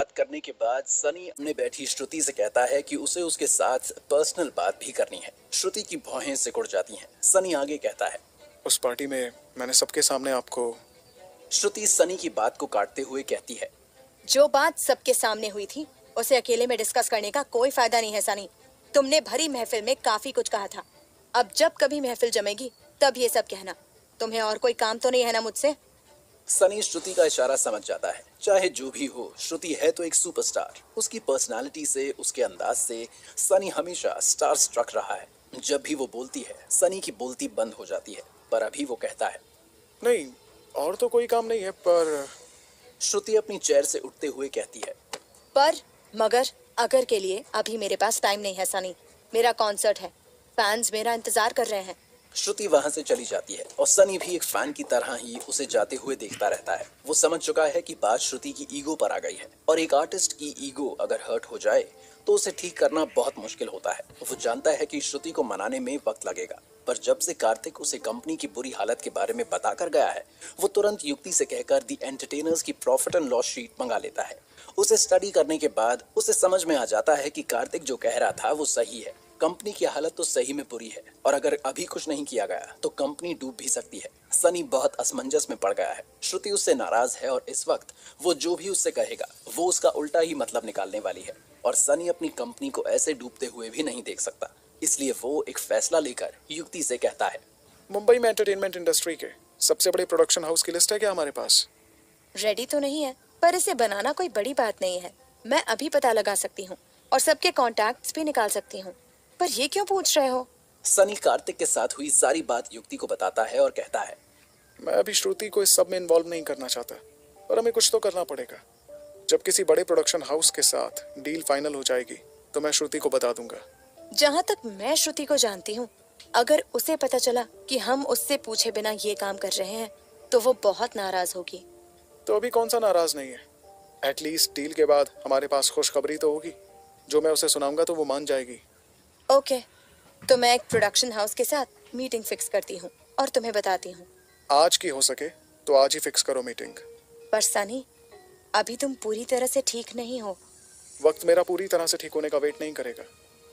बात करने के बाद सनी अपने बैठी श्रुति से कहता है कि उसे उसके साथ पर्सनल बात भी करनी है। श्रुति की भौहें सिकुड़ जाती हैं। सनी आगे कहता है, उस पार्टी में मैंने सबके सामने आपको। श्रुति सनी की बात को काटते हुए कहती है, जो बात सबके सामने हुई थी उसे अकेले में डिस्कस करने का कोई फायदा नहीं है सनी। तुमने भरी महफिल में काफी कुछ कहा था। अब जब कभी महफिल जमेगी तब ये सब कहना। तुम्हें और कोई काम तो नहीं है ना मुझसे? सनी श्रुति का इशारा समझ जाता है। चाहे जो भी हो, श्रुति है तो एक सुपरस्टार। उसकी पर्सनालिटी से, उसके अंदाज से सनी हमेशा स्टार स्ट्रक रहा है। जब भी वो बोलती है सनी की बोलती बंद हो जाती है। पर अभी वो कहता है, नहीं, और तो कोई काम नहीं है, पर श्रुति अपनी चेयर से उठते हुए कहती है, पर मगर अगर के लिए अभी मेरे पास टाइम नहीं है सनी। मेरा कॉन्सर्ट है, फैंस मेरा इंतजार कर रहे हैं। श्रुति वहां से चली जाती है और सनी भी एक फैन की तरह ही उसे जाते हुए देखता रहता है। वो समझ चुका है कि बात श्रुति की ईगो पर आ गई है और एक आर्टिस्ट की ईगो अगर हर्ट हो जाए तो उसे ठीक करना बहुत मुश्किल होता है। वो जानता है कि श्रुति को मनाने में वक्त लगेगा, पर जब से कार्तिक उसे कंपनी की बुरी हालत के बारे में बताकर गया है, वो तुरंत युक्ति से कहकर दी एंटरटेनर्स की प्रॉफिट एंड लॉस शीट मंगा लेता है। उसे स्टडी करने के बाद उसे समझ में आ जाता है कि कार्तिक जो कह रहा था वो सही है। कंपनी की हालत तो सही में बुरी है और अगर अभी कुछ नहीं किया गया तो कंपनी डूब भी सकती है। सनी बहुत असमंजस में पड़ गया है। श्रुति उससे नाराज है और इस वक्त वो जो भी उससे कहेगा वो उसका उल्टा ही मतलब निकालने वाली है और सनी अपनी कंपनी को ऐसे डूबते हुए भी नहीं देख सकता। इसलिए वो एक फैसला लेकर युक्ति से कहता है, मुंबई में एंटरटेनमेंट इंडस्ट्री के सबसे बड़े प्रोडक्शन हाउस की लिस्ट है क्या हमारे पास? रेडी तो नहीं है, पर इसे बनाना कोई बड़ी बात नहीं है। मैं अभी पता लगा सकती हूँ और सबके कॉन्टैक्ट्स भी निकाल सकती हूँ। पर ये क्यों पूछ रहे हो? सनी कार्तिक के साथ हुई सारी बात युक्ति को बताता है और कहता है, मैं अभी श्रुति को इस सब में इन्वॉल्व नहीं करना चाहता, पर हमें कुछ तो करना पड़ेगा। जब किसी बड़े प्रोडक्शन हाउस के साथ डील फाइनल हो जाएगी तो मैं श्रुति को बता दूंगा। जहाँ तक मैं श्रुति को जानती हूँ, अगर उसे पता चला कि हम उससे पूछे बिना ये काम कर रहे हैं तो वो बहुत नाराज होगी। तो अभी कौन सा नाराज नहीं है? एटलीस्ट डील के बाद हमारे पास खुशखबरी तो होगी। जो मैं उसे सुनाऊंगा तो वो मान जाएगी। ओके, तो मैं एक प्रोडक्शन हाउस के साथ मीटिंग फिक्स करती हूँ और तुम्हें बताती हूँ। आज की हो सके तो आज ही फिक्स करो मीटिंग। पर सनी, अभी तुम पूरी तरह से ठीक नहीं हो। वक्त मेरा पूरी तरह से ठीक होने का वेट नहीं करेगा।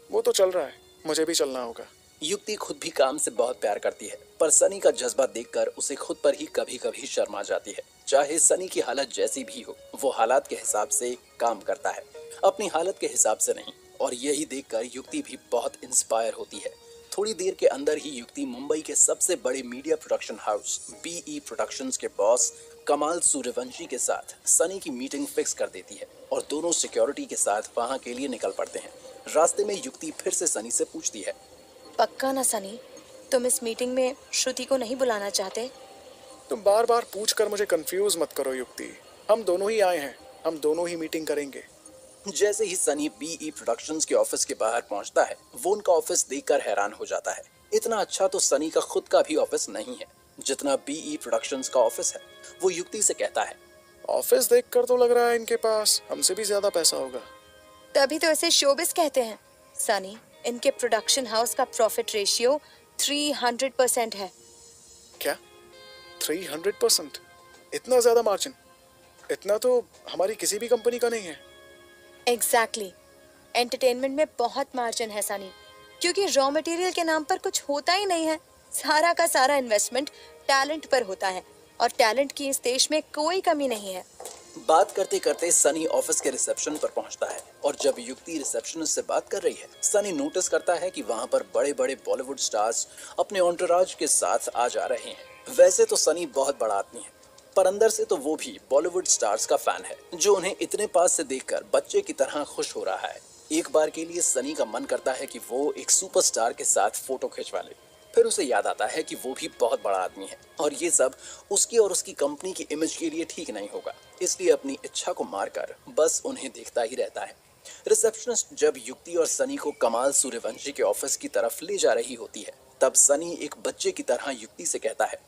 वो तो चल रहा है, मुझे भी चलना होगा। युक्ति खुद भी काम से बहुत प्यार करती है, पर सनी का जज्बा देखकर उसे खुद पर ही कभी कभी शर्म आ जाती है। चाहे सनी की हालत जैसी भी हो, वो हालात के हिसाब से काम करता है, अपनी हालत के हिसाब से नहीं। और यही देखकर युक्ति भी बहुत इंस्पायर होती है। थोड़ी देर के अंदर ही युक्ति मुंबई के सबसे बड़े media production house BE productions के बॉस कमाल सूर्यवंशी के साथ सनी की मीटिंग फिक्स कर देती है और दोनों सिक्योरिटी के साथ वहां के लिए निकल पड़ते हैं। रास्ते में युक्ति फिर से सनी से पूछती है, पक्का ना सनी, तुम इस मीटिंग में श्रुति को नहीं बुलाना चाहते? तुम बार बार पूछ कर मुझे कंफ्यूज मत करो युक्ति। हम दोनों ही आए हैं, हम दोनों ही मीटिंग करेंगे। जैसे ही सनी बीई प्रोडक्शंस के ऑफिस के बाहर पहुंचता है, वो उनका ऑफिस देखकर हैरान हो जाता है। इतना अच्छा तो सनी का खुद का भी ऑफिस नहीं है जितना बीई प्रोडक्शंस का ऑफिस है। वो युक्ति से कहता है, ऑफिस देखकर तो लग रहा है इनके पास हमसे भी ज्यादा पैसा होगा। तभी तो इसे शोबिस कहते हैं। सनी, इनके प्रोडक्शन हाउस का प्रॉफिट रेशियो 300% है। क्या 300%? इतना ज्यादा मार्जिन? इतना तो हमारी किसी भी कंपनी का नहीं है। एग्जैक्टली। एंटरटेनमेंट में बहुत मार्जिन है सनी, क्योंकि रॉ मटेरियल के नाम पर कुछ होता ही नहीं है। सारा का सारा इन्वेस्टमेंट टैलेंट पर होता है और टैलेंट की इस देश में कोई कमी नहीं है। बात करते करते सनी ऑफिस के रिसेप्शन पर पहुंचता है और जब युक्ति रिसेप्शनिस्ट से बात कर रही है, सनी नोटिस करता है कि वहां पर बड़े बड़े बॉलीवुड स्टार्स अपने एंटोराज के साथ आ जा रहे हैं। वैसे तो सनी बहुत बड़ा आदमी है, पर अंदर से तो वो भी बॉलीवुड स्टार्स का फैन है, जो उन्हें इतने पास से देखकर बच्चे की तरह खुश हो रहा है। एक बार के लिए सनी का मन करता है कि वो एक सुपरस्टार के साथ फोटो खिंचवा ले। फिर उसे याद आता है कि वो भी बहुत बड़ा आदमी है और ये सब उसकी और उसकी कंपनी की इमेज के लिए ठीक नहीं होगा। इसलिए अपनी इच्छा को मारकर बस उन्हें देखता ही रहता है। रिसेप्शनिस्ट जब युक्ति और सनी को कमाल सूर्यवंशी के ऑफिस की तरफ ले जा रही होती है, तब सनी एक बच्चे की तरह युक्ति से कहता है,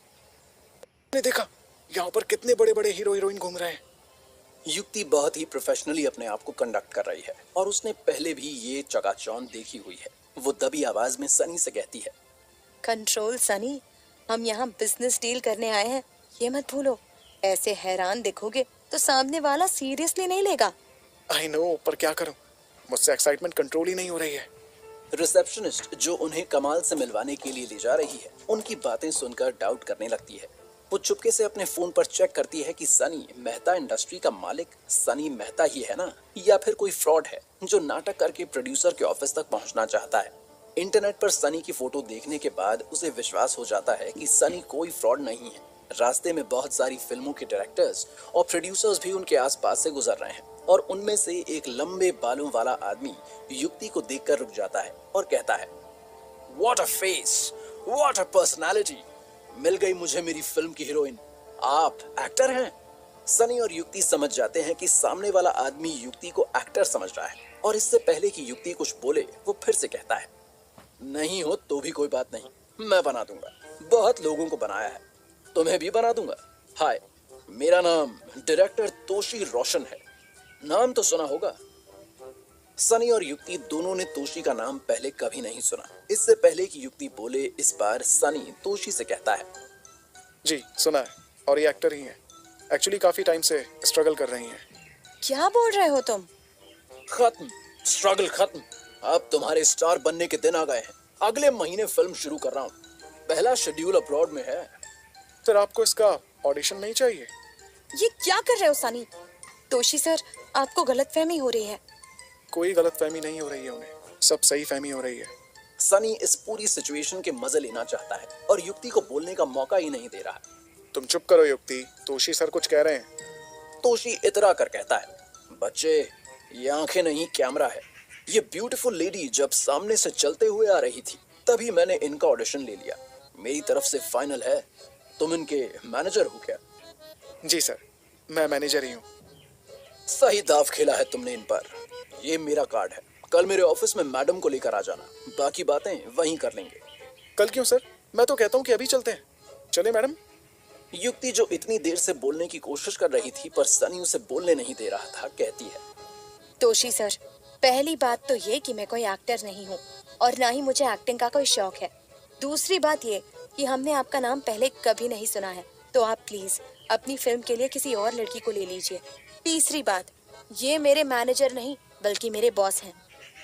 ने देखा यहाँ पर कितने बड़े बड़े हीरो हीरोइन घूम रहे हैं। युक्ति बहुत ही प्रोफेशनली अपने आप को कंडक्ट कर रही है और उसने पहले भी ये चकाचौंध देखी हुई है। वो दबी आवाज में सनी से कहती है, कंट्रोल सनी, हम यहाँ बिजनेस डील करने आए हैं, ये मत भूलो। ऐसे हैरान दिखोगे तो सामने वाला सीरियसली नहीं लेगा। आई नो, पर क्या करूं, मुझसे एक्साइटमेंट कंट्रोल ही नहीं हो रही है। रिसेप्शनिस्ट जो उन्हें कमाल से मिलवाने के लिए ले जा रही है, उनकी बातें सुनकर डाउट करने लगती है। वो चुपके से अपने फोन पर चेक करती है कि सनी मेहता इंडस्ट्री का मालिक सनी मेहता ही है ना, या फिर कोई फ्रॉड है जो नाटक करके प्रोड्यूसर के ऑफिस तक पहुंचना चाहता है। इंटरनेट पर सनी की फोटो देखने के बाद उसे विश्वास हो जाता है कि सनी कोई फ्रॉड नहीं है। रास्ते में बहुत सारी फिल्मों के डायरेक्टर्स और प्रोड्यूसर्स भी उनके आसपास से गुजर रहे हैं और उनमें से एक लंबे बालों वाला आदमी युक्ति को देखकर रुक जाता है और कहता है, what a face, what a personality, मिल गई मुझे मेरी फिल्म की हीरोइन, आप एक्टर हैं। सनी और युक्ति समझ जाते हैं कि सामने वाला आदमी युक्ति को एक्टर समझ रहा है और इससे पहले कि युक्ति कुछ बोले वो फिर से कहता है, नहीं हो तो भी कोई बात नहीं, मैं बना दूंगा, बहुत लोगों को बनाया है, तुम्हें भी बना दूंगा। हाय, मेरा नाम डायरेक्टर तोशी रोशन है, नाम तो सुना होगा। सनी और युक्ति दोनों ने तोशी का नाम पहले कभी नहीं सुना। इससे पहले कि युक्ति बोले, इस बार सनी तोशी से कहता है, जी सुना है, और ये एक्टर ही है। एक्चुअली काफी टाइम से स्ट्रगल कर रही हैं। क्या बोल रहे हो तुम? खत्म, स्ट्रगल खत्म, अब तुम्हारे स्टार बनने के दिन आ गए हैं। अगले महीने फिल्म शुरू कर रहा हूँ, पहला शेड्यूल अब्रॉड में है। फिर आपको इसका ऑडिशन नहीं चाहिए? ये क्या कर रहे हो सनी? तोशी सर, आपको गलतफहमी हो रही है। कोई गलतफहमी नहीं हो रही है उन्हें, सब सही फहमी हो रही है। सनी इस पूरी सिचुएशन के मजे लेना चाहता है और युक्ति को बोलने का मौका ही नहीं दे रहा। तुम चुप करो युक्ति, तोशी सर कुछ कह रहे हैं। तोशी इतरा कर कहता है, बच्चे, ये आंखें नहीं कैमरा है। ये ब्यूटीफुल लेडी जब सामने से चलते हुए आ रही थी तभी मैंने इनका ऑडिशन ले लिया, मेरी तरफ से फाइनल है। तुम इनके मैनेजर हो क्या? जी सर, मैं मैनेजर ही हूँ। सही दाव खेला है तुमने इन पर। ये मेरा कार्ड है, कल मेरे ऑफिस में मैडम को लेकर आ जाना, बाकी बातें वहीं कर लेंगे। कल क्यों सर? मैं तो कहता हूँ कि अभी चलते हैं। चले मैडम? युक्ति जो इतनी देर से बोलने की कोशिश कर रही थी पर सनी उसे बोलने नहीं दे रहा था, कहती है, तोशी सर, पहली बात तो ये कि मैं कोई एक्टर नहीं हूँ और ना ही मुझे एक्टिंग का कोई शौक है। दूसरी बात ये कि हमने आपका नाम पहले कभी नहीं सुना है, तो आप प्लीज अपनी फिल्म के लिए किसी और लड़की को ले लीजिए। तीसरी बात, ये मेरे मैनेजर नहीं बल्कि मेरे बॉस हैं।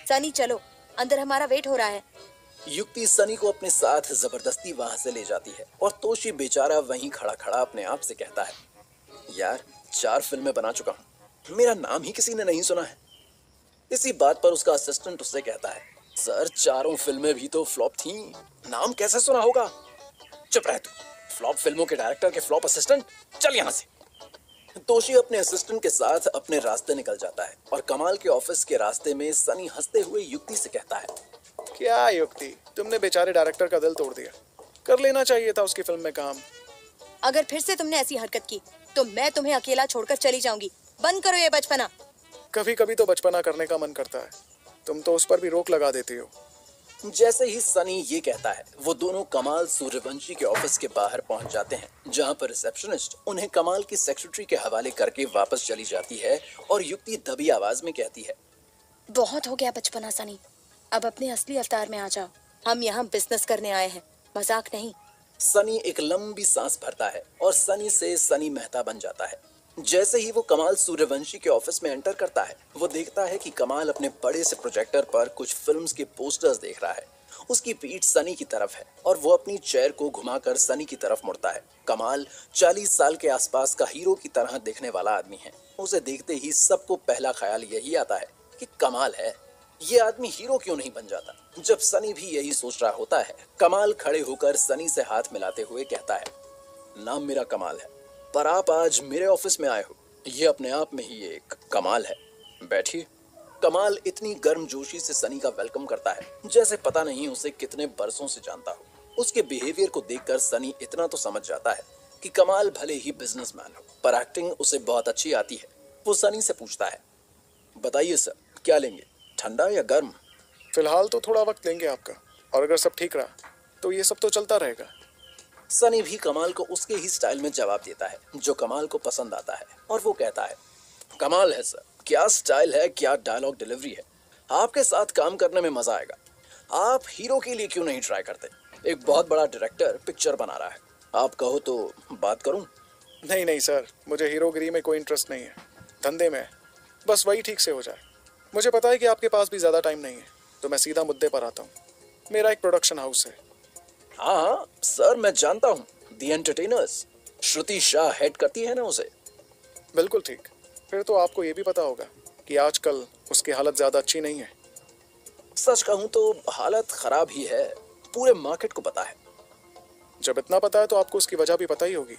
सनी चलो, अंदर हमारा वेट हो रहा है। युक्ति सनी को अपने साथ जबरदस्ती वहां से ले जाती है और तोशी बेचारा वहीं खड़ा खड़ा अपने आप से कहता है, यार 4 फिल्में बना चुका हूँ, मेरा नाम ही किसी ने नहीं सुना है। इसी बात पर उसका असिस्टेंट उससे कहता है, सर 4 फिल्में भी तो फ्लॉप थी, नाम कैसे सुना होगा? चुप रह तू, फ्लॉप फिल्मों के डायरेक्टर के फ्लॉप असिस्टेंट, चल यहाँ से। तोशी अपने असिस्टेंट के साथ अपने रास्ते निकल जाता है और कमाल के ऑफिस के रास्ते में सनी हंसते हुए युक्ति से कहता है, क्या युक्ति, तुमने बेचारे डायरेक्टर का दिल तोड़ दिया। कर लेना चाहिए था उसकी फिल्म में काम। अगर फिर से तुमने ऐसी हरकत की तो मैं तुम्हें अकेला छोड़कर चली जाऊंगी। बंद करो ये बचपना। कभी कभी तो बचपना करने का मन करता है, तुम तो उस पर भी रोक लगा देती हो। जैसे ही सनी ये कहता है, वो दोनों कमाल सूर्यवंशी के ऑफिस के बाहर पहुंच जाते हैं, जहां पर रिसेप्शनिस्ट उन्हें कमाल की सेक्रेटरी के हवाले करके वापस चली जाती है और युक्ति दबी आवाज में कहती है, बहुत हो गया बचपना सनी, अब अपने असली अवतार में आ जाओ। हम यहाँ बिजनेस करने आए हैं, मजाक नहीं। सनी एक लंबी सांस भरता है और सनी से सनी मेहता बन जाता है। जैसे ही वो कमाल सूर्यवंशी के ऑफिस में एंटर करता है, वो देखता है कि कमाल अपने बड़े से प्रोजेक्टर पर कुछ फिल्म्स के पोस्टर्स देख रहा है। उसकी पीठ सनी की तरफ है और वो अपनी चेयर को घुमाकर सनी की तरफ मुड़ता है। कमाल 40 साल के आसपास का हीरो की तरह दिखने वाला आदमी है। उसे देखते ही सबको पहला ख्याल यही आता है कि कमाल है, ये आदमी हीरो क्यों नहीं बन जाता। जब सनी भी यही सोच रहा होता है, कमाल खड़े होकर सनी से हाथ मिलाते हुए कहता है, नाम मेरा कमाल है, पर आप आज मेरे ऑफिस में आए हो, ये अपने आप में ही एक कमाल है, बैठिए। कमाल इतनी गर्मजोशी से सनी का वेलकम करता है जैसे पता नहीं उसे कितने बरसों से जानता हो। उसके बिहेवियर को देखकर सनी इतना तो समझ जाता है कि कमाल भले ही बिजनेसमैन हो पर एक्टिंग उसे बहुत अच्छी आती है। वो सनी से पूछता है, बताइए सर, क्या लेंगे, ठंडा या गर्म? फिलहाल तो थोड़ा वक्त लेंगे आपका, और अगर सब ठीक रहा तो ये सब तो चलता रहेगा। सनी भी कमाल को उसके ही स्टाइल में जवाब देता है जो कमाल को पसंद आता है और वो कहता है, कमाल है सर, क्या स्टाइल है, क्या डायलॉग डिलीवरी है, आपके साथ काम करने में मजा आएगा। आप हीरो के लिए क्यों नहीं ट्राई करते? एक बहुत बड़ा डायरेक्टर पिक्चर बना रहा है, आप कहो तो बात करूं? नहीं नहीं सर, मुझे हीरोगिरी में कोई इंटरेस्ट नहीं है, धंधे में। बस वही ठीक से हो जाए। मुझे पता है कि आपके पास भी ज़्यादा टाइम नहीं है, तो मैं सीधा मुद्दे पर आता हूँ। मेरा एक प्रोडक्शन हाउस है। हाँ हाँ सर, मैं जानता हूँ, दी एंटरटेनर्स। श्रुति शाह हेड करती है ना उसे। बिल्कुल ठीक। फिर तो आपको ये भी पता होगा कि आजकल उसकी हालत ज़्यादा अच्छी नहीं है। सच कहूँ तो हालत खराब ही है, पूरे मार्केट को पता है। जब इतना पता है तो आपको उसकी वजह भी पता ही होगी।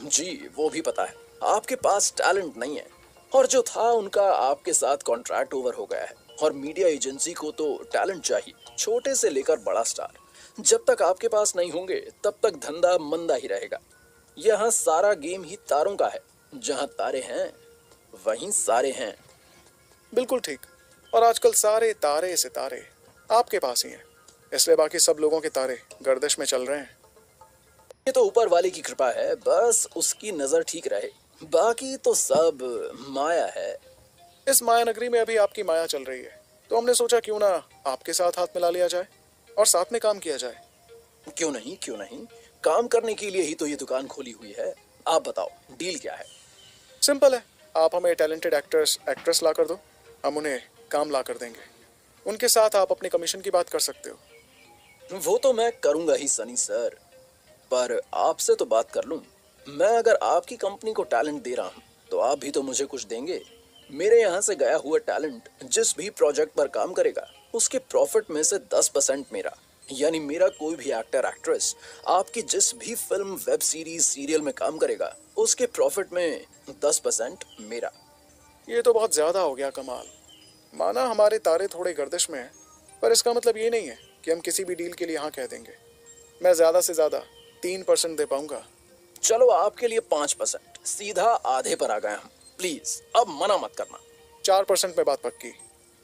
जी वो भी पता है, आपके पास टैलेंट नहीं है, और जो था उनका आपके साथ कॉन्ट्रैक्ट ओवर हो गया है। और मीडिया एजेंसी को तो टैलेंट चाहिए, छोटे से लेकर बड़ा स्टार। जब तक आपके पास नहीं होंगे तब तक धंधा मंदा ही रहेगा। यहाँ सारा गेम ही तारों का है, जहाँ तारे हैं वहीं सारे हैं। बिल्कुल ठीक। और आजकल सारे तारे सितारे आपके पास ही हैं, इसलिए बाकी सब लोगों के तारे गर्दिश में चल रहे हैं। ये तो ऊपर वाले की कृपा है, बस उसकी नजर ठीक रहे, बाकी तो सब माया है। इस माया नगरी में अभी आपकी माया चल रही है, तो हमने सोचा क्यों ना आपके साथ हाथ मिला लिया जाए और साथ में काम किया जाए। क्यों नहीं, क्यों नहीं, काम करने के लिए ही तो ये दुकान खोली हुई है। आप बताओ डील क्या है। सिंपल है, आप हमें टैलेंटेड एक्टर्स एक्ट्रेस ला कर दो, हम उन्हें काम ला कर देंगे। उनके साथ आप अपने कमीशन की बात कर सकते हो। वो तो मैं करूंगा ही सनी सर, पर आपसे तो बात कर लूं। मैं अगर आपकी कंपनी को टैलेंट दे रहा हूं तो आप भी तो मुझे कुछ देंगे। मेरे यहाँ से गया हुआ टैलेंट जिस भी प्रोजेक्ट पर काम करेगा उसके प्रॉफिट में से 10% मेरा। यानी मेरा कोई भी एक्टर एक्ट्रेस आपकी जिस भी फिल्म, वेब सीरीज, सीरियल में काम करेगा उसके प्रॉफिट में 10% मेरा। ये तो बहुत ज्यादा हो गया कमाल। माना हमारे तारे थोड़े गर्दिश में हैं, पर इसका मतलब ये नहीं है कि हम किसी भी डील के लिए हाँ कह देंगे। मैं ज्यादा से ज्यादा 3% दे पाऊंगा। चलो आपके लिए 5%, सीधा आधे पर आ गए हम। प्लीज अब मना मत करना। 4% में बात पक्की।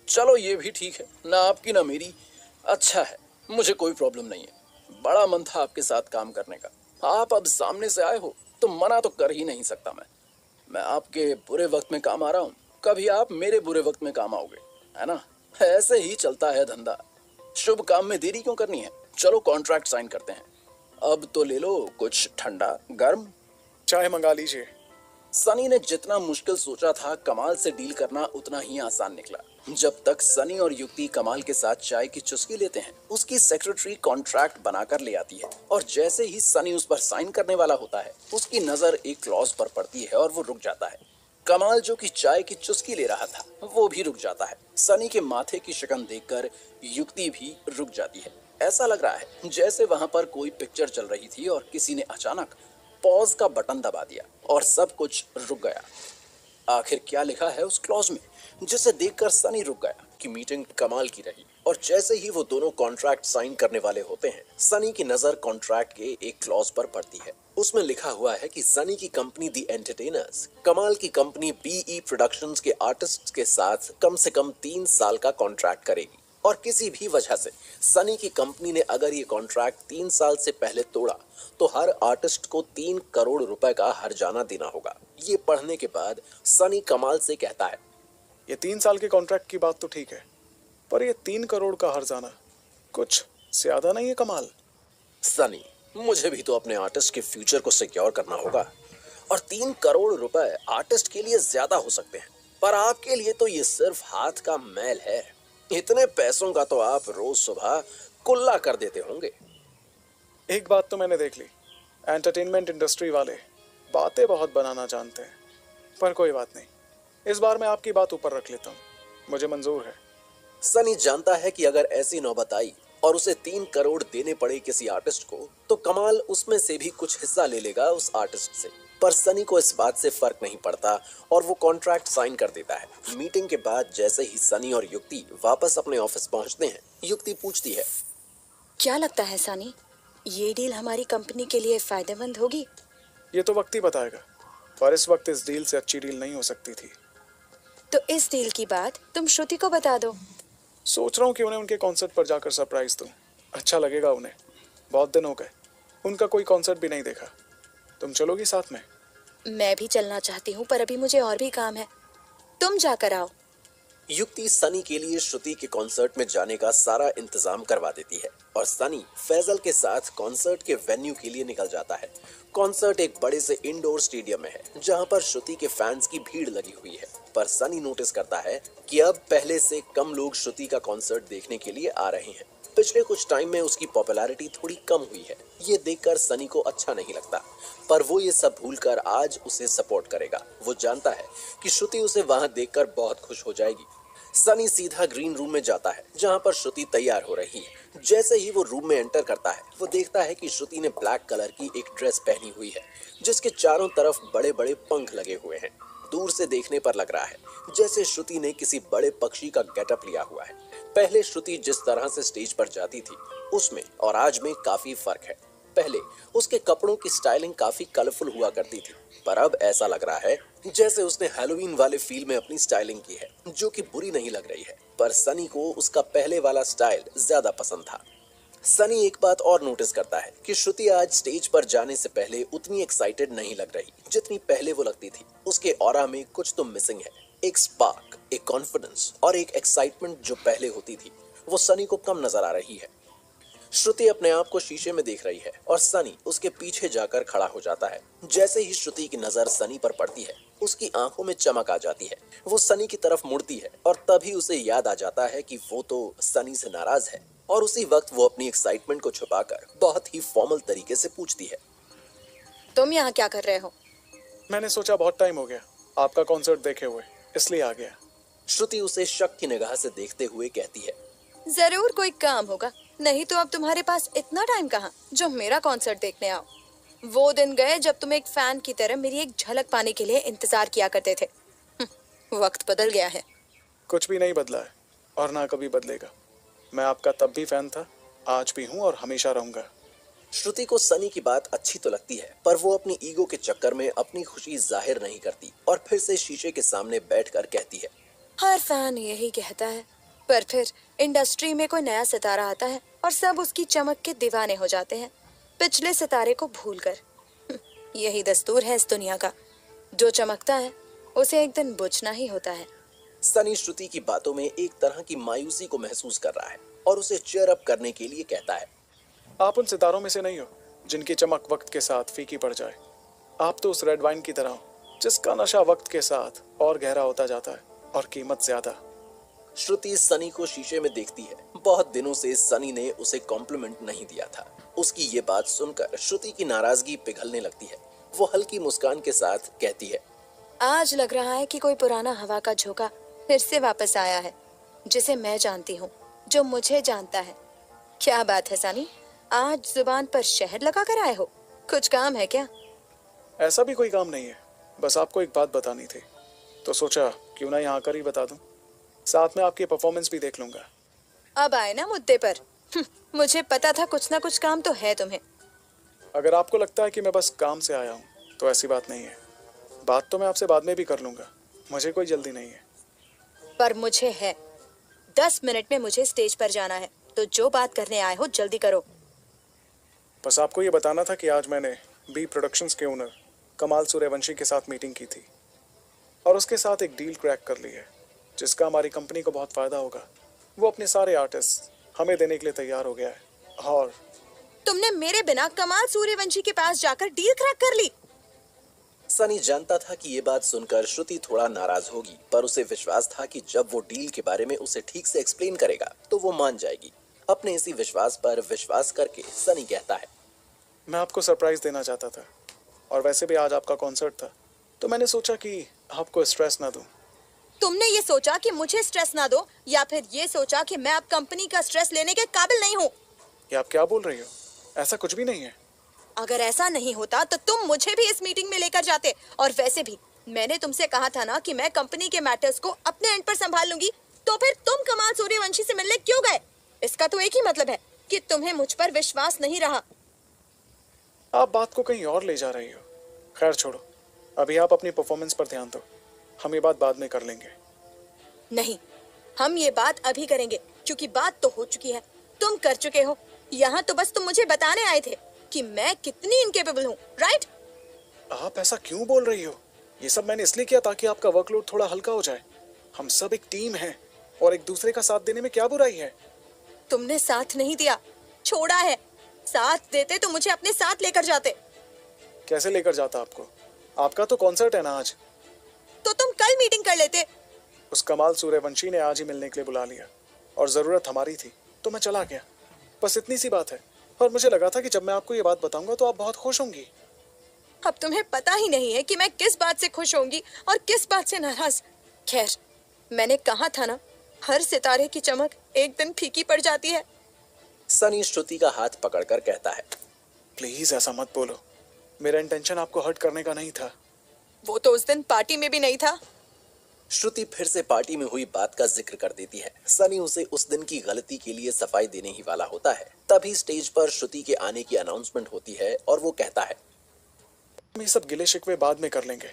चलो ये भी ठीक है, ना आपकी ना मेरी। अच्छा है, मुझे कोई प्रॉब्लम नहीं है। बड़ा मन था आपके साथ काम करने का। आप अब सामने से आए हो तो मना तो कर ही नहीं सकता मैं आपके बुरे वक्त में काम आ रहा हूँ, कभी आप मेरे बुरे वक्त में काम आओगे, है ना। ऐसे ही चलता है धंधा। शुभ काम में देरी क्यों करनी है। चलो कॉन्ट्रैक्ट साइन करते हैं। अब तो ले लो कुछ ठंडा गर्म। चाय मंगा लीजिए। सनी ने जितना मुश्किल सोचा था कमाल से डील करना उतना ही आसान निकला। जब तक सनी और युक्ति कमाल के साथ चाय की चुस्की लेते हैं, उसकी सेक्रेटरी कॉन्ट्रैक्ट बनाकर ले आती है, और जैसे ही सनी उस पर साइन करने वाला होता है उसकी नजर एक क्लॉज पर पड़ती है और वो रुक जाता है। कमाल जो कि चाय की चुस्की ले रहा था वो भी रुक जाता है। सनी के माथे की शिकन देखकर युक्ति भी रुक जाती है। ऐसा लग रहा है जैसे वहां पर कोई पिक्चर चल रही थी और किसी ने अचानक पॉज का बटन दबा दिया और सब कुछ रुक गया। आखिर क्या लिखा है उस क्लॉज में, जिसे देखकर सनी रुक गया कि मीटिंग कमाल की रही। और जैसे ही वो दोनों कॉन्ट्रैक्ट साइन करने वाले होते हैं, सनी की नजर कॉन्ट्रैक्ट के एक क्लॉज पर पड़ती है। उसमें लिखा हुआ है कि सनी की कंपनी दी एंटरटेनर्स कमाल की कंपनी बीई प्रोडक्शंस के आर्टिस्ट के साथ कम से कम 3 साल का कॉन्ट्रैक्ट करेगी, और किसी भी वजह से सनी की कंपनी ने अगर ये कॉन्ट्रैक्ट 3 साल से पहले तोड़ा तो हर आर्टिस्ट को 3 करोड़ रुपए का हर्जाना देना होगा। ये पढ़ने के बाद सनी कमाल से कहता है, ये 3 साल के कॉन्ट्रैक्ट की बात तो ठीक है, पर ये 3 करोड़ का हर्जाना कुछ ज्यादा नहीं है कमाल। सनी मुझे भी तो अपने आर्टिस्ट के फ्यूचर को सिक्योर करना होगा, और 3 करोड़ रुपए आर्टिस्ट के लिए ज्यादा हो सकते हैं, पर आपके लिए तो ये सिर्फ हाथ का मैल है। इतने पैसों का तो आप रोज सुबह कुल्ला कर देते होंगे। एक बात तो मैंने देख ली, एंटरटेनमेंट इंडस्ट्री वाले बातें बहुत बनाना जानते हैं। पर कोई बात नहीं, इस बार मैं आपकी बात ऊपर रख लेता हूँ, मुझे मंजूर है। सनी जानता है कि अगर ऐसी नौबत आई और उसे 3 करोड़ देने पड़े किसी आर्टिस्ट को तो कमाल उसमें से भी कुछ हिस्सा ले लेगा उस आर्टिस्ट से। पर सनी को इस बात से फर्क नहीं पड़ता और वो कॉन्ट्रैक्ट साइन कर देता है। मीटिंग के बाद जैसे ही सनी और युक्ति वापस अपने ऑफिस पहुंचते हैं, युक्ति पूछती है, क्या लगता है सनी, ये डील हमारी कंपनी के लिए फायदेमंद होगी? ये तो वक्त ही बताएगा, पर इस वक्त इस डील से अच्छी डील नहीं हो सकती थी। तो इस डील की बात तुम श्रुति को बता दो। सोच रहा हूँ कि उन्हें उनके कॉन्सर्ट पर जाकर सरप्राइज दूं, अच्छा लगेगा उन्हें। बहुत दिन हो गए, उनका कोई कॉन्सर्ट भी नहीं देखा। तुम चलोगी साथ में? मैं भी चलना चाहती हूँ, पर अभी मुझे और भी काम है। तुम जाकर आओ। युक्ति सनी के लिए श्रुति के कॉन्सर्ट में जाने का सारा इंतजाम करवा देती है और सनी फैजल के साथ कॉन्सर्ट के वेन्यू के लिए निकल जाता है। कॉन्सर्ट एक बड़े से इंडोर स्टेडियम में है जहां पर श्रुति के फैंस की भीड़ लगी हुई है, पर सनी नोटिस करता है कि अब पहले से कम लोग श्रुति का कॉन्सर्ट देखने के लिए आ रहे हैं। पिछले कुछ टाइम में उसकी पॉपुलैरिटी थोड़ी कम हुई है। ये देखकर सनी को अच्छा नहीं लगता, पर वो ये सब भूलकर आज उसे सपोर्ट करेगा। वो जानता है कि श्रुति उसे वहां देखकर बहुत खुश हो जाएगी। सनी सीधा ग्रीन रूम में जाता है जहां पर श्रुति तैयार हो रही है। जैसे ही वो रूम में एंटर करता है, वो देखता है कि श्रुति ने ब्लैक कलर की एक ड्रेस पहनी हुई है जिसके चारों तरफ बड़े बड़े पंख लगे हुए हैं। दूर से देखने पर लग रहा है जैसे श्रुति ने किसी बड़े पक्षी का गेटअप लिया हुआ है। पहले श्रुति जिस तरह से स्टेज पर जाती थी उसमें और आज में काफी फर्क है। पहले उसके कपड़ों की स्टाइलिंग काफी कलरफुल हुआ करती थी, पर अब ऐसा लग रहा है जैसे उसने हैलोवीन वाले फील में अपनी स्टाइलिंग की है, जो कि बुरी नहीं लग रही है। पर सनी को उसका पहले वाला स्टाइल ज्यादा पसंद था। सनी एक बात और नोटिस करता है कि श्रुति आज स्टेज पर जाने से पहले उतनी एक्साइटेड नहीं लग रही जितनी पहले वो लगती थी। उसके ऑरा में कुछ तो मिसिंग है, एक स्पार्क, एक कॉन्फिडेंस और एक एक्साइटमेंट जो पहले होती थी, वो सनी को कम नजर आ रही है। श्रुति अपने आप को शीशे में देख रही है और सनी उसके पीछे जाकर खड़ा हो जाता है। जैसे ही श्रुति की नजर सनी पर पड़ती है, उसकी आंखों में चमक आ जाती है। वो सनी की तरफ मुड़ती है और तभी उसे याद आ जाता है कि वो तो सनी से नाराज है, और उसी वक्त वो अपनी एक्साइटमेंट को छुपाकर बहुत ही फॉर्मल तरीके से पूछती है, तुम यहाँ क्या कर रहे हो? मैंने सोचा बहुत टाइम हो गया आपका कॉन्सर्ट देखे हुए, इसलिए आ गया। श्रुति उसे शक की निगाह से देखते हुए कहती है, जरूर कोई काम होगा, नहीं तो अब तुम्हारे पास इतना टाइम कहाँ जो मेरा कॉन्सर्ट देखने आओ। वो दिन गए जब तुम एक फैन की तरह मेरी एक झलक पाने के लिए इंतजार किया करते थे। वक्त बदल गया है। कुछ भी नहीं बदला है और ना कभी बदलेगा। मैं आपका तब भी फैन था, आज भी हूँ और हमेशा रहूंगा। श्रुति को सनी की बात अच्छी तो लगती है, पर वो अपनी ईगो के चक्कर में अपनी खुशी जाहिर नहीं करती और फिर से शीशे के सामने बैठकर कहती है, हर फैन यही कहता है, पर फिर इंडस्ट्री में कोई नया सितारा आता है और सब उसकी चमक के दीवाने हो जाते हैं, पिछले सितारे को भूलकर। यही दस्तूर है इस दुनिया का, जो चमकता है उसे एक दिन बुझना ही होता है। सनी श्रुति की बातों में एक तरह की मायूसी को महसूस कर रहा है और उसे चीयर अप करने के लिए कहता है, आप उन सितारों में से नहीं हो जिनकी चमक वक्त के साथ फीकी पड़ जाए। आप तो उस रेड वाइन की तरह हो जिसका नशा वक्त के साथ और गहरा होता जाता है और कीमत ज्यादा। श्रुति सनी को शीशे में देखती है। बहुत दिनों से सनी ने उसे कॉम्प्लीमेंट नहीं दिया था। उसकी ये बात सुनकर श्रुति की नाराजगी पिघलने लगती है। वो हल्की मुस्कान के साथ कहती है, आज लग रहा है कि कोई पुराना हवा का झोंका फिर से वापस आया है, जिसे मैं जानती हूँ, जो मुझे जानता है। क्या बात है सनी, आज जुबान पर शहद लगा कर आए हो? कुछ काम है क्या? ऐसा भी कोई काम नहीं है, बस आपको एक बात बतानी थी, तो सोचा क्यों ना यहाँ आकर ही बता दूं। साथ में आपकी परफॉर्मेंस भी देख लूंगा। अब आए ना मुद्दे पर। मुझे पता था कुछ ना कुछ काम तो है तुम्हें। अगर आपको लगता है कि मैं बस काम से आया हूँ तो ऐसी बात नहीं है। बात तो मैं आपसे बाद में भी कर लूंगा, मुझे कोई जल्दी नहीं है। पर मुझे है। 10 मिनट में मुझे स्टेज पर जाना है, तो जो बात करने आए हो जल्दी करो। बस आपको ये बताना था कि आज मैंने बी प्रोडक्शंस के ओनर कमाल सूर्यवंशी के साथ मीटिंग की थी और उसके साथ एक डील क्रैक कर ली है जिसका हमारी कंपनी को बहुत फायदा होगा। वो अपने सारे आर्टिस्ट हमें देने के लिए तैयार हो गया है। और तुमने मेरे बिना कमाल सूर्यवंशी के पास जाकर डील क्रैक कर ली? सनी जानता था कि ये बात सुनकर श्रुति थोड़ा नाराज होगी, पर उसे विश्वास था कि जब वो डील के बारे में उसे ठीक से एक्सप्लेन करेगा तो वो मान जाएगी। अपने इसी विश्वास पर विश्वास करके सनी कहता है, मैं आपको सरप्राइज देना चाहता था और वैसे भी आज आपका कॉन्सर्ट था, तो मैंने सोचा कि आपको स्ट्रेस ना दूं। तुमने ये सोचा कि मुझे स्ट्रेस ना दो, या फिर ये सोचा कि मैं अब कंपनी का स्ट्रेस लेने के काबिल नहीं हूँ? ये आप क्या बोल रही हो? ऐसा कुछ भी नहीं है। अगर ऐसा नहीं होता तो तुम मुझे भी इस मीटिंग में लेकर जाते। और वैसे भी मैंने तुमसे कहा था ना कि मैं कंपनी के मैटर्स को अपने एंड पर संभाल लूंगी, तो फिर तुम कमाल सूर्यवंशी से मिलने क्यों गए? इसका तो एक ही मतलब है कि तुम्हें मुझ पर विश्वास नहीं रहा। आप बात को कहीं और ले जा रही हो। खैर छोड़ो, अभी आप अपनी परफॉर्मेंस पर ध्यान दो, हम ये बात बाद में कर लेंगे। नहीं, हम ये बात अभी करेंगे, क्योंकि बात तो हो चुकी है, तुम कर चुके हो। यहाँ तो बस तुम मुझे बताने आए थे कि मैं कितनी इनकेपेबल हूँ, राइट? आप ऐसा क्यों बोल रही हो? ये सब मैंने इसलिए किया ताकि आपका वर्कलोड थोड़ा हल्का हो जाए। हम सब एक टीम हैं और एक दूसरे का साथ देने में क्या बुराई है? तुमने साथ नहीं दिया, छोड़ा है। साथ देते तो मुझे अपने साथ लेकर जाते। कैसे लेकर जाता आपको? आपका तो कॉन्सर्ट है ना आज। तो तुम कल मीटिंग कर लेते। उस कमाल सूर्यवंशी ने आज ही मिलने के लिए बुला लिया और जरूरत हमारी थी तो मैं चला गया। बस इतनी सी बात है। और मुझे लगा था कि जब मैं आपको ये बात बताऊंगा तो आप बहुत खुश होंगी। अब तुम्हें पता ही नहीं है कि मैं किस बात से खुश होंगी और किस बात से नाराज। खैर, मैंने कहा था ना, हर सितारे की चमक एक दिन फीकी पड़ जाती है। सनी श्रुति का हाथ पकड़कर कहता है, प्लीज ऐसा मत बोलो। मेरा इंटेंशन आपको हर्ट करने का नहीं था। वो तो उस दिन पार्टी में भी नहीं था। श्रुति फिर से पार्टी में हुई बात का जिक्र कर देती है। सनी उसे उस दिन की गलती के लिए सफाई देने ही वाला होता है। तभी स्टेज पर श्रुति के आने की अनाउंसमेंट होती है और वो कहता है, हम ये सब गिले शिकवे बाद में कर लेंगे।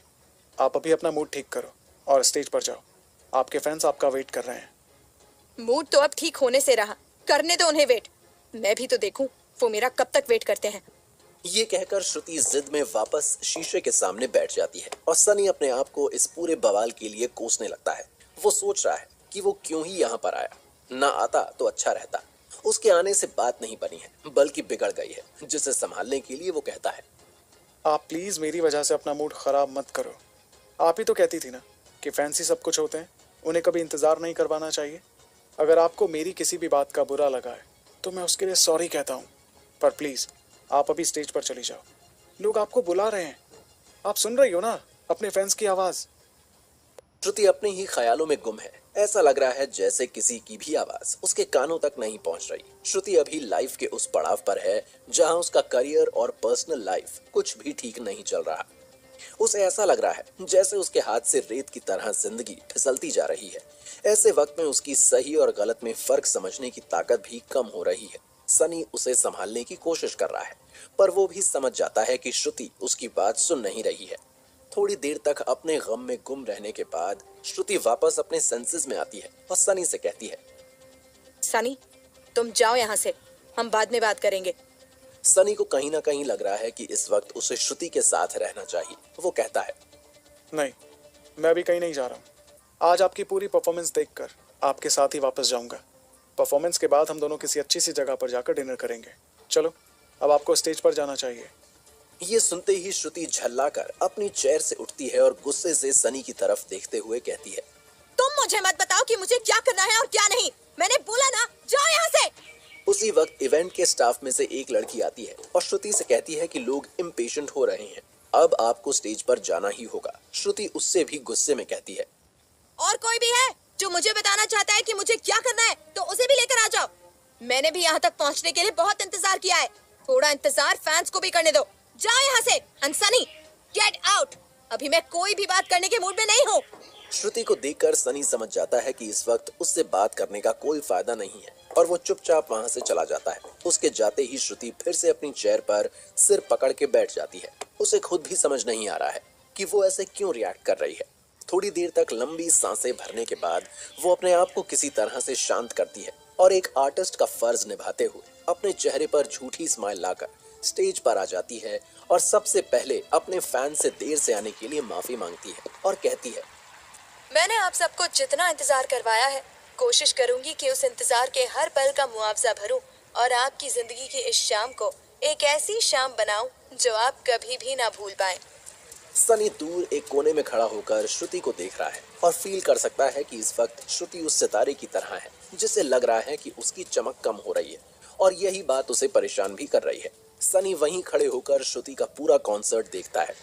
आप अभी अपना मूड ठीक करो और स्टेज पर जाओ। आपके फैंस आपका वेट कर रहे हैं। मूड तो अब ठीक होने से रहा, करने दो उन्हें वेट। मैं भी तो देखूं वो मेरा कब तक वेट करते हैं। ये कहकर श्रुति जिद में वापस शीशे के सामने बैठ जाती है और सनी अपने आप को इस पूरे बवाल के लिए कोसने लगता है। वो सोच रहा है कि वो क्यों ही यहाँ पर आया। ना आता तो अच्छा रहता। उसके आने से बात नहीं बनी है बल्कि बिगड़ गई है, जिसे संभालने के लिए वो कहता है, आप प्लीज मेरी वजह से अपना मूड खराब मत करो। आप ही तो कहती थी ना कि फैंस ही सब कुछ होते हैं, उन्हें कभी इंतजार नहीं करवाना चाहिए। अगर आपको मेरी किसी भी बात का बुरा लगा है तो मैं उसके लिए सॉरी कहता हूँ, पर प्लीज आप अभी स्टेज पर चली जाओ। लोग आपको बुला रहे हैं। आप सुन रही हो ना अपने फैंस की आवाज? श्रुति अपने ही ख्यालों में गुम है। ऐसा लग रहा है जैसे किसी की भी आवाज उसके कानों तक नहीं पहुंच रही। श्रुति अभी लाइफ के उस पड़ाव पर है जहां उसका करियर और पर्सनल लाइफ कुछ भी ठीक नहीं चल रहा। उसे ऐसा लग रहा है जैसे उसके हाथ से रेत की तरह जिंदगी फिसलती जा रही है। ऐसे वक्त में उसकी सही और गलत में फर्क समझने की ताकत भी कम हो रही है। सनी उसे संभालने की कोशिश कर रहा है, पर वो भी समझ जाता है कि श्रुति उसकी बात सुन नहीं रही है। थोड़ी देर तक अपने गम में गुम रहने के बाद श्रुति वापस अपने सेंसेस में आती है और सनी से कहती है, सनी, तुम जाओ यहाँ से, हम बाद में बात करेंगे। सनी को कहीं ना कहीं लग रहा है कि इस वक्त उसे श्रुति के साथ रहना चाहिए। वो कहता है, नहीं, मैं अभी कहीं नहीं जा रहा हूँ। आज आपकी पूरी परफॉर्मेंस देखकर आपके साथ ही वापस जाऊंगा। परफॉर्मेंस के बाद हम दोनों किसी अच्छी सी जगह पर जाकर डिनर करेंगे। चलो, अब आपको स्टेज पर जाना चाहिए। ये सुनते ही श्रुति झल्लाकर अपनी चेयर से उठती है और गुस्से से सनी की तरफ देखते हुए कहती है, तुम मुझे मत बताओ कि मुझे क्या करना है और क्या नहीं। मैंने बोला ना, जाओ यहाँ से। उसी वक्त इवेंट के स्टाफ में से एक लड़की आती है और श्रुति से कहती है कि लोग इम्पेशेंट हो रहे हैं, अब आपको स्टेज पर जाना ही होगा। श्रुति उससे भी गुस्से में कहती है, और कोई भी है जो मुझे बताना चाहता है कि मुझे क्या करना है तो उसे भी लेकर आ जाओ। मैंने भी यहाँ तक पहुँचने के लिए बहुत इंतजार किया है। थोड़ा इंतजार फैंस को भी करने दो। जाओ यहाँ से। Sunny, get out. अभी मैं कोई भी बात करने के मूड में नहीं हूँ। श्रुति को देखकर सनी समझ जाता है कि इस वक्त उससे बात करने का कोई फायदा नहीं है और वो चुपचाप वहां से चला जाता है। उसके जाते ही श्रुति फिर से अपनी चेयर पर सिर पकड़ के बैठ जाती है। उसे खुद भी समझ नहीं आ रहा है कि वो ऐसे क्यों रिएक्ट कर रही है। थोड़ी देर तक लंबी सांसें भरने के बाद वो अपने आप को किसी तरह से शांत करती है और एक आर्टिस्ट का फर्ज निभाते हुए अपने चेहरे पर झूठी स्माइल लाकर स्टेज पर आ जाती है और सबसे पहले अपने फैन से देर से आने के लिए माफी मांगती है और कहती है, मैंने आप सबको जितना इंतजार करवाया है, कोशिश करूंगी कि उस इंतजार के हर पल का मुआवजा भरूं और आपकी जिंदगी की इस शाम को एक ऐसी शाम बनाऊं जो आप कभी भी ना भूल पाएं। सनी दूर एक कोने में खड़ा होकर श्रुति को देख रहा है और फील कर सकता है कि इस वक्त श्रुति उस सितारे की तरह है जिसे लग रहा है कि उसकी चमक कम हो रही है और यही बात उसे परेशान भी कर रही है। सनी वहीं खड़े होकर श्रुति का पूरा कॉन्सर्ट देखता है।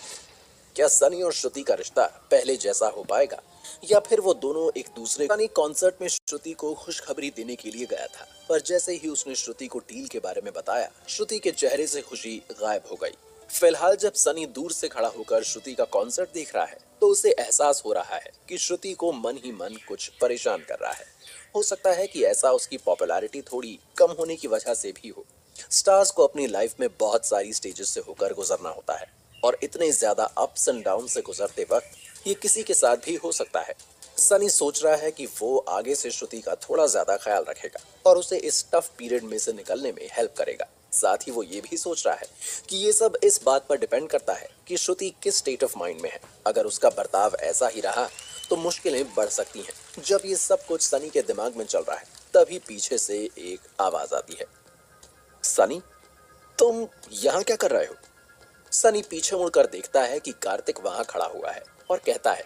क्या सनी और श्रुति का रिश्ता पहले जैसा हो पाएगा या फिर वो दोनों एक दूसरे? सनी कॉन्सर्ट में श्रुति को खुशखबरी देने के लिए गया था, पर जैसे ही उसने श्रुति को डील के बारे में बताया, श्रुति के चेहरे से खुशी गायब हो गई। फिलहाल जब सनी दूर से खड़ा होकर श्रुति का कॉन्सर्ट देख रहा है तो उसे एहसास हो रहा है कि श्रुति को मन ही मन कुछ परेशान कर रहा है। हो सकता है कि ऐसा उसकी पॉपुलैरिटी थोड़ी कम होने की वजह से भी हो। स्टार्स को अपनी लाइफ में बहुत सारी स्टेजेस से होकर गुजरना होता है और इतने ज्यादा अप्स एंड डाउन से गुजरते वक्त ये किसी के साथ भी हो सकता है। सनी सोच रहा है कि वो आगे से श्रुति का थोड़ा ज्यादा ख्याल रखेगा और उसे इस टफ पीरियड में से निकलने में हेल्प करेगा। साथ ही वो ये भी सोच रहा है कि ये सब इस बात पर डिपेंड करता है कि श्रुति किस स्टेट ऑफ माइंड में है। अगर उसका बर्ताव ऐसा ही रहा तो मुश्किलें बढ़ सकती हैं। जब ये सब कुछ सनी के दिमाग में चल रहा है, तभी पीछे से एक आवाज आती है। सनी, तुम यहाँ क्या कर रहे हो? सनी पीछे मुड़कर देखता है कि कार्तिक वहां खड़ा हुआ है और कहता है,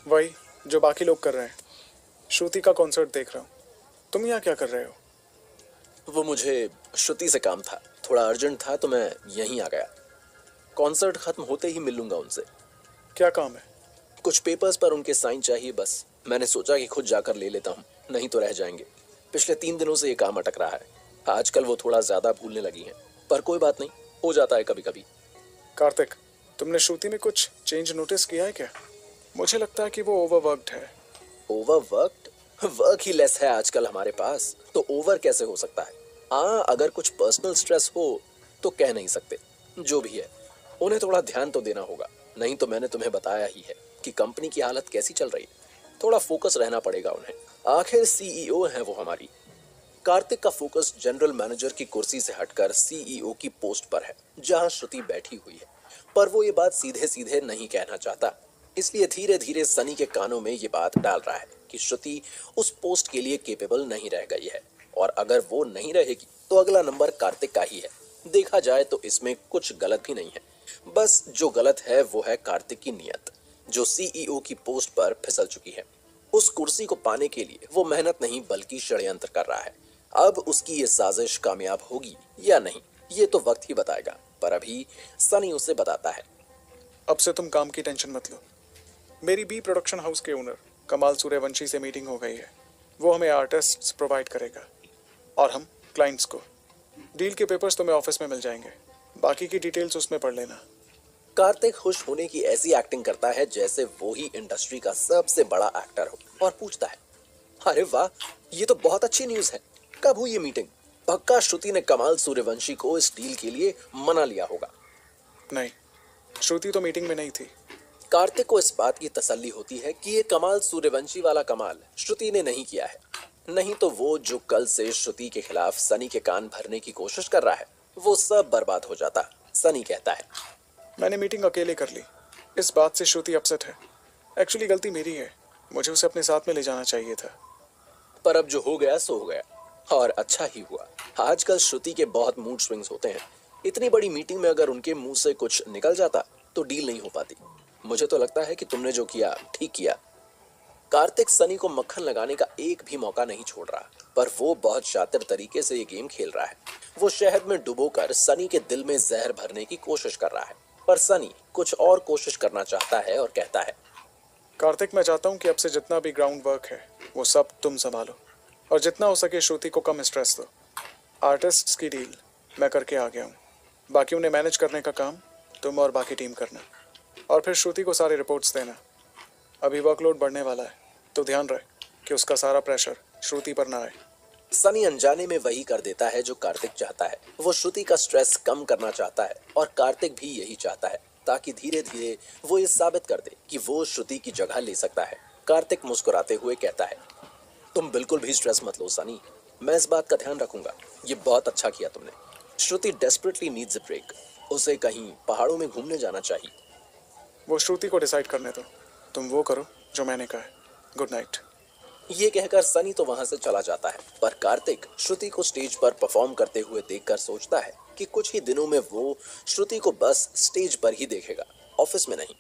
वही जो बाकी लोग कर रहे हैं, श्रुति का कॉन्सर्ट देख रहा हूँ। तुम यहाँ क्या कर रहे हो? वो मुझे श्रुति से काम था, थोड़ा अर्जेंट था तो मैं यहीं आ गया। कॉन्सर्ट खत्म होते ही मिल लूंगा उनसे। क्या काम है? कुछ पेपर्स पर उनके साइन चाहिए बस। मैंने सोचा कि खुद जाकर ले लेता हूँ, नहीं तो रह जाएंगे। पिछले 3 दिनों से ये काम अटक रहा है। आजकल वो थोड़ा ज्यादा भूलने लगी हैं, पर कोई बात नहीं, हो जाता है कभी कभी। कार्तिक, तुमने श्रुति में कुछ चेंज नोटिस किया है क्या? मुझे लगता है कि वो ओवरवर्क्ड है। ओवरवर्क्ड? वर्क ही लेस है आजकल हमारे पास, तो ओवर कैसे हो सकता है? हाँ, अगर कुछ पर्सनल स्ट्रेस हो तो कह नहीं सकते। जो भी है, उन्हें थोड़ा ध्यान तो देना होगा। नहीं तो मैंने तुम्हें बताया ही है कि कंपनी की हालत कैसी चल रही है। थोड़ा फोकस रहना पड़ेगा उन्हें। आखिर सीईओ हैं वो हमारी। कार्तिक का फोकस जनरल मैनेजर की कुर्सी से हटकर सीईओ की पोस्ट पर है, जहां श्रुति बैठी हुई है। पर वो ये बात सीधे सीधे नहीं कहना चाहता, इसलिए धीरे धीरे सनी के कानों में ये बात डाल रहा है कि श्रुति उस पोस्ट के लिए केपेबल नहीं रह गई है, और अगर वो नहीं रहेगी तो अगला नंबर कार्तिक का ही है। देखा जाए तो इसमें कुछ गलत भी नहीं है। बस जो गलत है वो है कार्तिक की नीयत, जो सीईओ की पोस्ट पर फिसल चुकी है। उस कुर्सी को पाने के लिए वो मेहनत नहीं बल्कि षड्यंत्र कर रहा है। अब उसकी ये साजिश कामयाब होगी या नहीं, ये तो वक्त ही बताएगा। पर अभी सनी उसे बताता है, अब से तुम काम की टेंशन मत लो। मेरी बी प्रोडक्शन हाउस के ओनर कमाल सूर्यवंशी से मीटिंग हो गई है। वो हमें आर्टिस्ट्स प्रोवाइड करेगा और हम क्लाइंट्स को। डील के पेपर्स तुम्हें ऑफिस में मिल जाएंगे, बाकी की डिटेल्स उसमें पढ़ लेना। कार्तिक खुश होने की ऐसी एक्टिंग करता है जैसे वो ही इंडस्ट्री का सबसे बड़ा एक्टर हो, और पूछता है, अरे वाह, ये तो बहुत अच्छी न्यूज़ है। कब हुई ये मीटिंग? पक्का श्रुति ने कमाल सूर्यवंशी को इस डील के लिए मना लिया होगा। नहीं, श्रुति तो मीटिंग में नहीं थी। कार्तिक को इस बात की तसल्ली होती है कि ये कमाल सूर्यवंशी वाला कमाल श्रुति ने नहीं किया है। नहीं तो वो जो कल से श्रुति के खिलाफ सनी के कान भरने की कोशिश कर रहा है, वो सब बर्बाद हो जाता। सनी कहता है, मैंने मीटिंग अकेले कर ली। इस बात से श्रुति अपसेट है। एक्चुअली गलती मेरी है, मुझे उसे अपने साथ में ले जाना चाहिए था। पर अब जो हो गया सो हो गया, और अच्छा ही हुआ। आजकल श्रुति के बहुत मूड स्विंग्स होते हैं। इतनी बड़ी मीटिंग में अगर उनके मुंह से कुछ निकल जाता तो डील नहीं हो पाती। मुझे तो लगता है कि तुमने जो किया ठीक किया। कार्तिक सनी को मक्खन लगाने का एक भी मौका नहीं छोड़ रहा, पर वो बहुत शातिर तरीके से ये गेम खेल रहा है। वो शहद में डुबोकर सनी के दिल में जहर भरने की कोशिश कर रहा है, पर सनी कुछ और कोशिश करना चाहता है और कहता है, कार्तिक, मैं चाहता हूँ कि अब से जितना भी ग्राउंड वर्क है वो सब तुम संभालो, और जितना हो सके श्रुति को कम स्ट्रेस दो। आर्टिस्ट्स की डील मैं करके आ गया हूँ, बाकी उन्हें मैनेज करने का काम तुम और बाकी टीम करना, और फिर श्रुति को सारी रिपोर्ट्स देना। अभी वर्कलोड बढ़ने वाला है, तो ध्यान रहे कि उसका सारा प्रेशर श्रुति पर ना आए। सनी अनजाने में वही कर देता है जो कार्तिक चाहता है। वो श्रुति का स्ट्रेस कम करना चाहता है, और कार्तिक भी यही चाहता है, ताकि धीरे धीरे वो ये साबित कर दे कि वो श्रुति की जगह ले सकता है। कार्तिक मुस्कुराते हुए कहता है, तुम बिल्कुल भी स्ट्रेस मत लो सनी, मैं इस बात का ध्यान रखूंगा। ये बहुत अच्छा किया तुमने। श्रुति डेस्परेटली नीड्स अ ब्रेक। उसे कहीं पहाड़ों में घूमने जाना चाहिए। वो श्रुति को डिसाइड करने दो, तुम वो करो जो मैंने कहा है। Good night. ये कहकर सनी तो वहां से चला जाता है, पर कार्तिक श्रुति को स्टेज पर परफॉर्म करते हुए देखकर सोचता है कि कुछ ही दिनों में वो श्रुति को बस स्टेज पर ही देखेगा, ऑफिस में नहीं।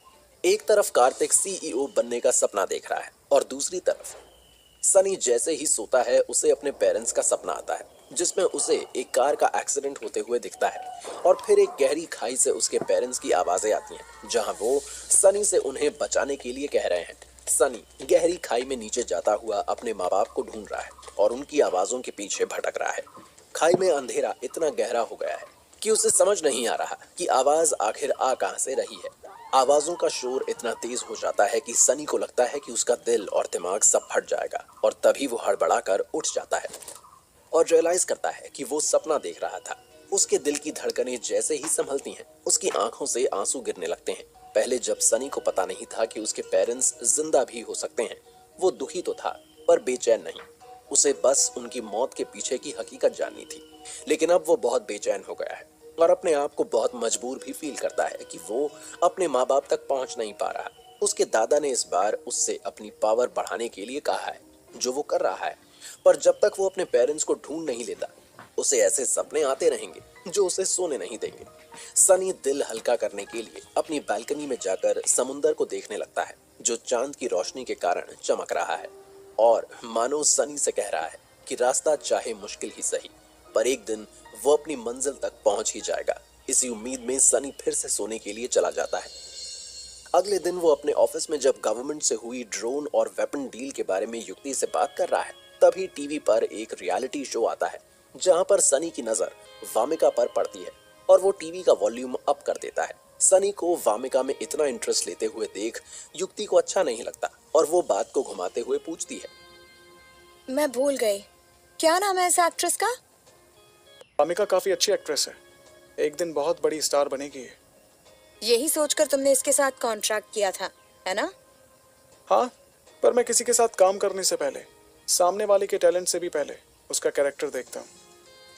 एक तरफ कार्तिक सीईओ बनने का सपना देख रहा है, और दूसरी तरफ सनी जैसे ही सोता है उसे अपने पेरेंट्स का सपना आता है, जिसमें उसे एक कार का एक्सीडेंट होते हुए दिखता है, और फिर एक गहरी खाई से उसके पेरेंट्स की आवाजें आती हैं, जहां वो सनी से उन्हें बचाने के लिए कह रहे हैं। सनी गहरी खाई में नीचे जाता हुआ अपने माँ बाप को ढूंढ रहा है और उनकी आवाजों के पीछे भटक रहा है। खाई में अंधेरा इतना गहरा हो गया है कि उसे समझ नहीं आ रहा कि आवाज आखिर आ कहां से रही है। आवाजों का शोर इतना तेज हो जाता है कि सनी को लगता है कि उसका दिल और दिमाग सब फट जाएगा, और तभी वो हड़बड़ाकर उठ जाता है और रियलाइज करता है कि वो सपना देख रहा था। उसके दिल की धड़कनें जैसे ही संभलती हैं, उसकी आंखों से आंसू गिरने लगते हैं। पहले जब सनी को पता नहीं था कि उसके पेरेंट्स जिंदा भी हो सकते हैं, वो दुखी तो था पर बेचैन नहीं। उसे बस उनकी मौत के पीछे की हकीकत जाननी थी। लेकिन अब वो बहुत बेचैन हो गया है और अपने आप को बहुत मजबूर भी फील करता है कि वो अपने माँ बाप तक पहुंच नहीं पा रहा। उसके दादा ने इस बार उससे अपनी पावर बढ़ाने के लिए कहा है, जो वो कर रहा है। पर जब तक वो अपने पेरेंट्स को ढूंढ नहीं लेता, उसे ऐसे सपने आते रहेंगे जो उसे सोने नहीं देंगे। सनी दिल हल्का करने के लिए अपनी बालकनी में जाकर समुंदर को देखने लगता है, जो चांद की रोशनी के कारण चमक रहा है, और मानो सनी से कह रहा है कि रास्ता चाहे मुश्किल ही सही, पर एक दिन वो अपनी मंजिल तक पहुंच ही जाएगा। इसी उम्मीद में सनी फिर से सोने के लिए चला जाता है। अगले दिन वो अपने ऑफिस में जब गवर्नमेंट से हुई ड्रोन और वेपन डील के बारे में युक्ति से बात कर रहा है, तभी टीवी पर एक रियलिटी शो आता है, जहां पर सनी की नजर वामिका पर पड़ती है और वो टीवी का वॉल्यूम अप कर देता है। सनी को वामिका में इतना इंटरेस्ट लेते हुए देख युक्ति को अच्छा नहीं लगता और वो बात को घुमाते हुए पूछती है, मैं भूल गई, क्या नाम है इस एक्ट्रेस का? वामिका काफी अच्छी एक्ट्रेस है, एक दिन बहुत बड़ी स्टार बनेगी। यही सोचकर तुमने इसके साथ कॉन्ट्रैक्ट किया था, है ना? हाँ, पर मैं किसी के साथ काम करने से पहले सामने वाले के टैलेंट से भी पहले उसका कैरेक्टर देखता हूँ,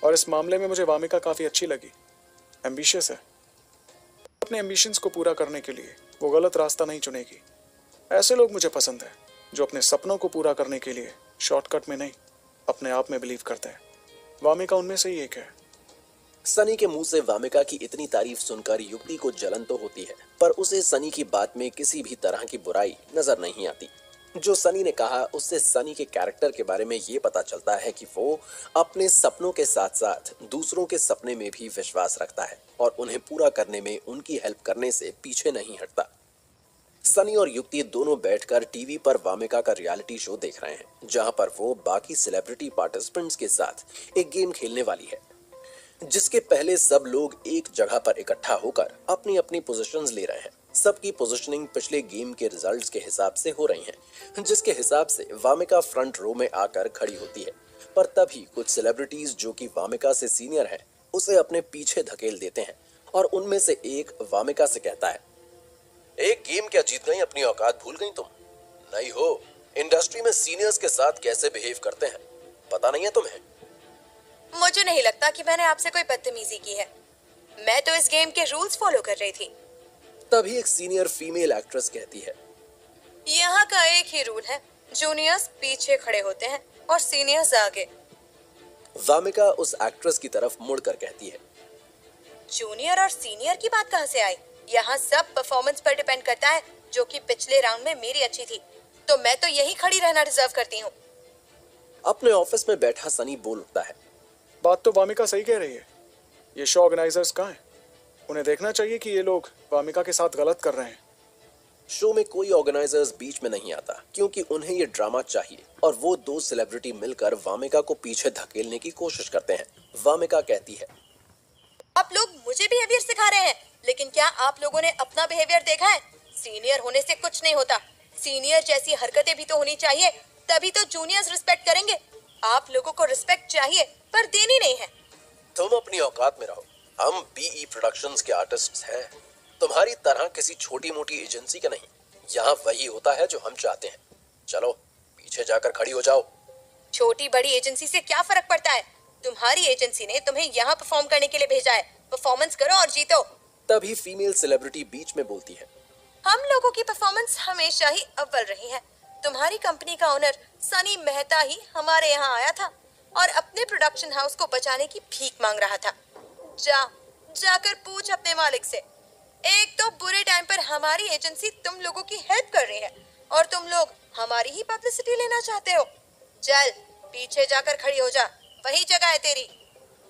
और इस मामले में मुझे वामिका काफी अच्छी लगी। एम्बिशियस है, अपने एम्बिशंस को पूरा करने के लिए वो गलत रास्ता नहीं चुनेगी। ऐसे लोग मुझे पसंद है जो अपने सपनों को पूरा करने के लिए शॉर्टकट में नहीं, अपने आप में बिलीव करते हैं। वामिका उनमें से ही एक है। सनी के मुंह से वामिका की इतनी तारीफ सुनकर युक्ति को जलन तो होती है, पर उसे सनी की बात में किसी भी तरह की बुराई नजर नहीं आती। जो सनी ने कहा, उससे सनी के कैरेक्टर के बारे में ये पता चलता है कि वो अपने सपनों के साथ साथ दूसरों के सपने में भी विश्वास रखता है और उन्हें पूरा करने में उनकी हेल्प करने से पीछे नहीं हटता। सनी और युक्ति दोनों बैठकर टीवी पर वामिका का रियलिटी शो देख रहे हैं, जहां पर वो बाकी सेलिब्रिटी पार्टिसिपेंट्स के साथ एक गेम खेलने वाली है, जिसके पहले सब लोग एक जगह पर इकट्ठा होकर अपनी अपनी पोजीशंस ले रहे हैं। सबकी पोजीशनिंग पिछले गेम के रिजल्ट्स के हिसाब से हो रही है, जिसके हिसाब से वामिका फ्रंट रो में आकर खड़ी होती है। पर तभी कुछ सेलिब्रिटीज जो कि वामिका से सीनियर हैं, उसे अपने पीछे धकेल देते हैं और उनमें से एक वामिका से कहता है, एक गेम क्या जीत गई, अपनी औकात भूल गई तुम? नहीं हो, इंडस्ट्री में सीनियर्स के साथ कैसे बिहेव करते हैं पता नहीं है तुम्हें? मुझे नहीं लगता कि मैंने आपसे कोई बदतमीजी की है। मैं तो इस गेम के रूल्स फॉलो कर रही थी। तभी एक सीनियर फीमेल एक्ट्रेस कहती है, यहाँ का एक ही रूल है, जूनियर्स पीछे खड़े होते हैं और सीनियर्स आगे। वामिका उस एक्ट्रेस की तरफ मुड़कर कहती है, जूनियर और सीनियर की बात कहाँ से आई? यहाँ सब परफॉर्मेंस पर डिपेंड करता है, जो कि पिछले राउंड में मेरी अच्छी थी, तो मैं तो यही खड़ी रहना डिजर्व करती हूँ। अपने ऑफिस में बैठा सनी बोल उठता है, बात तो वामिका सही कह रही है। ये शो ऑर्गेनाइजर्स कहाँ हैं? उन्हें देखना चाहिए कि ये लोग वामिका के साथ गलत कर रहे हैं। शो में कोई ऑर्गेनाइजर्स बीच में नहीं आता, क्योंकि उन्हें ये ड्रामा चाहिए और वो दो सेलिब्रिटी मिलकर वामिका को पीछे धकेलने की कोशिश करते हैं। वामिका कहती है, आप लोग मुझे बिहेवियर सिखा रहे हैं, लेकिन क्या आप लोगों ने अपना बिहेवियर देखा है? सीनियर होने से कुछ नहीं होता, सीनियर जैसी हरकतें भी तो होनी चाहिए, तभी तो जूनियर्स रिस्पेक्ट करेंगे। आप लोगों को रिस्पेक्ट चाहिए, पर देनी नहीं है। तुम अपनी औकात में रहो, हम बीई प्रोडक्शंस के आर्टिस्ट्स हैं, तुम्हारी तरह किसी छोटी मोटी एजेंसी के नहीं। यहाँ वही होता है जो हम चाहते हैं। चलो पीछे जाकर खड़ी हो जाओ। छोटी बड़ी एजेंसी से क्या फर्क पड़ता है? तुम्हारी एजेंसी ने तुम्हें यहाँ परफॉर्म करने के लिए भेजा है, परफॉर्मेंस करो और जीतो। तभी फीमेल सेलिब्रिटी बीच में बोलती है, हम लोगों की परफॉर्मेंस हमेशा ही अव्वल रही है। तुम्हारी कंपनी का ओनर सनी मेहता ही हमारे यहाँ आया था और अपने प्रोडक्शन हाउस को बचाने की भीख मांग रहा था। जाकर पूछ अपने मालिक से। एक तो बुरे टाइम पर हमारी एजेंसी तुम लोगों की हेल्प कर रही है और तुम लोग हमारी ही पब्लिसिटी लेना चाहते हो। चल पीछे जाकर खड़ी हो जा, वही जगह है तेरी।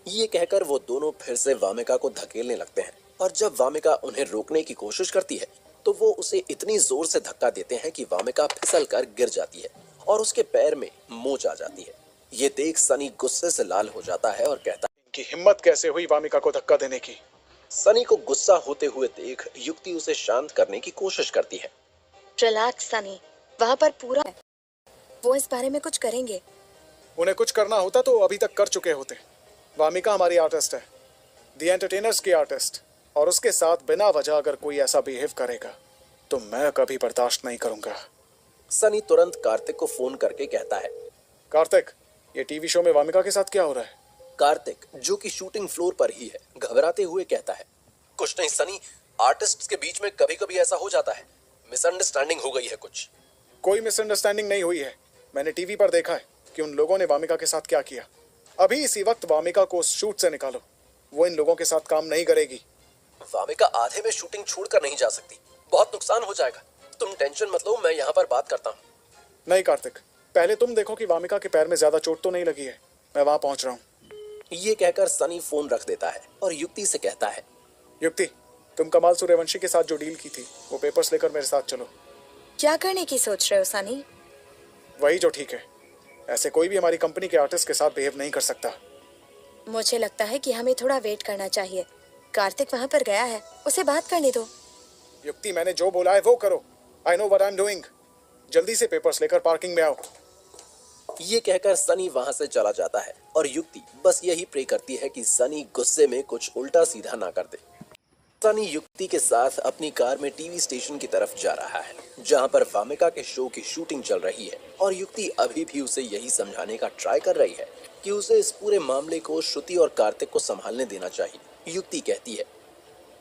ये कहकर वो दोनों फिर से वामिका को धकेलने लगते हैं, और जब वामिका उन्हें रोकने की कोशिश करती है तो वो उसे इतनी जोर से धक्का देते हैं कि वामिका फिसल कर गिर जाती है और उसके पैर में मोच आ जाती है। ये देख सनी गुस्से से लाल हो जाता है और कहता है, इनकी हिम्मत कैसे हुई वामिका को धक्का देने की? सनी को गुस्सा होते हुए देख युक्ति उसे शांत करने की कोशिश करती है। रिलैक्स सनी, वहाँ पर पूरा है, वो इस बारे में कुछ करेंगे। उन्हें कुछ करना होता तो अभी तक कर चुके होते। वामिका हमारी आर्टिस्ट है, दी एंटरटेनर्स की आर्टिस्ट, और उसके साथ बिना वजह अगर कोई ऐसा बिहेव करेगा तो मैं कभी बर्दाश्त नहीं करूंगा। सनी तुरंत कार्तिक को फोन करके कहता है, कार्तिक, ये टीवी शो में वामिका के साथ क्या हो रहा है? कार्तिक, जो कि शूटिंग फ्लोर पर ही है, घबराते हुए कहता है, कुछ नहीं सनी, आर्टिस्ट्स के बीच में कभी कभी ऐसा हो जाता है। मिसअंडरस्टैंडिंग हो गई है कुछ। कोई मिसअंडरस्टैंडिंग नहीं हुई है। मैंने टीवी पर देखा है कि उन लोगों ने वामिका के साथ क्या किया। अभी इसी वक्त वामिका को उस शूट से निकालो। वो इन लोगों के साथ काम नहीं करेगी। वामिका आधे में शूटिंग छोड़कर नहीं जा सकती, बहुत नुकसान हो जाएगा। तुम टेंशन मत लो, मैं यहाँ पर बात करता हूँ। नहीं कार्तिक, पहले तुम देखो कि वामिका के पैर में ज्यादा चोट तो नहीं लगी है। मैं वहां पहुंच रहा हूँ। ये कहकर सनी फोन रख देता है और युक्ति से कहता है, युक्ति, तुम कमाल सूर्यवंशी के साथ जो डील की थी वो पेपर्स लेकर मेरे साथ चलो। क्या करने की सोच रहे हो सनी? वही जो ठीक है। ऐसे कोई भी हमारी कंपनी के आर्टिस्ट के साथ बिहेव नहीं कर सकता। मुझे लगता है कि हमें थोड़ा वेट करना चाहिए। कार्तिक वहाँ पर गया है, उसे बात करने दो। युक्ति, मैंने जो बोला है वो करो। I know what I am doing. जल्दी से पेपर्स लेकर पार्किंग में आओ। ये कहकर सनी वहां से चला जाता है और युक्ति बस यही प्रे करती है कि सनी गुस्से में कुछ उल्टा सीधा ना कर दे। सनी युक्ति के साथ अपनी कार में टीवी स्टेशन की तरफ जा रहा है, जहां पर वामिका के शो की शूटिंग चल रही है और युक्ति अभी भी उसे यही समझाने का ट्राई कर रही है कि उसे इस पूरे मामले को श्रुति और कार्तिक को संभालने देना चाहिए। युक्ति कहती है,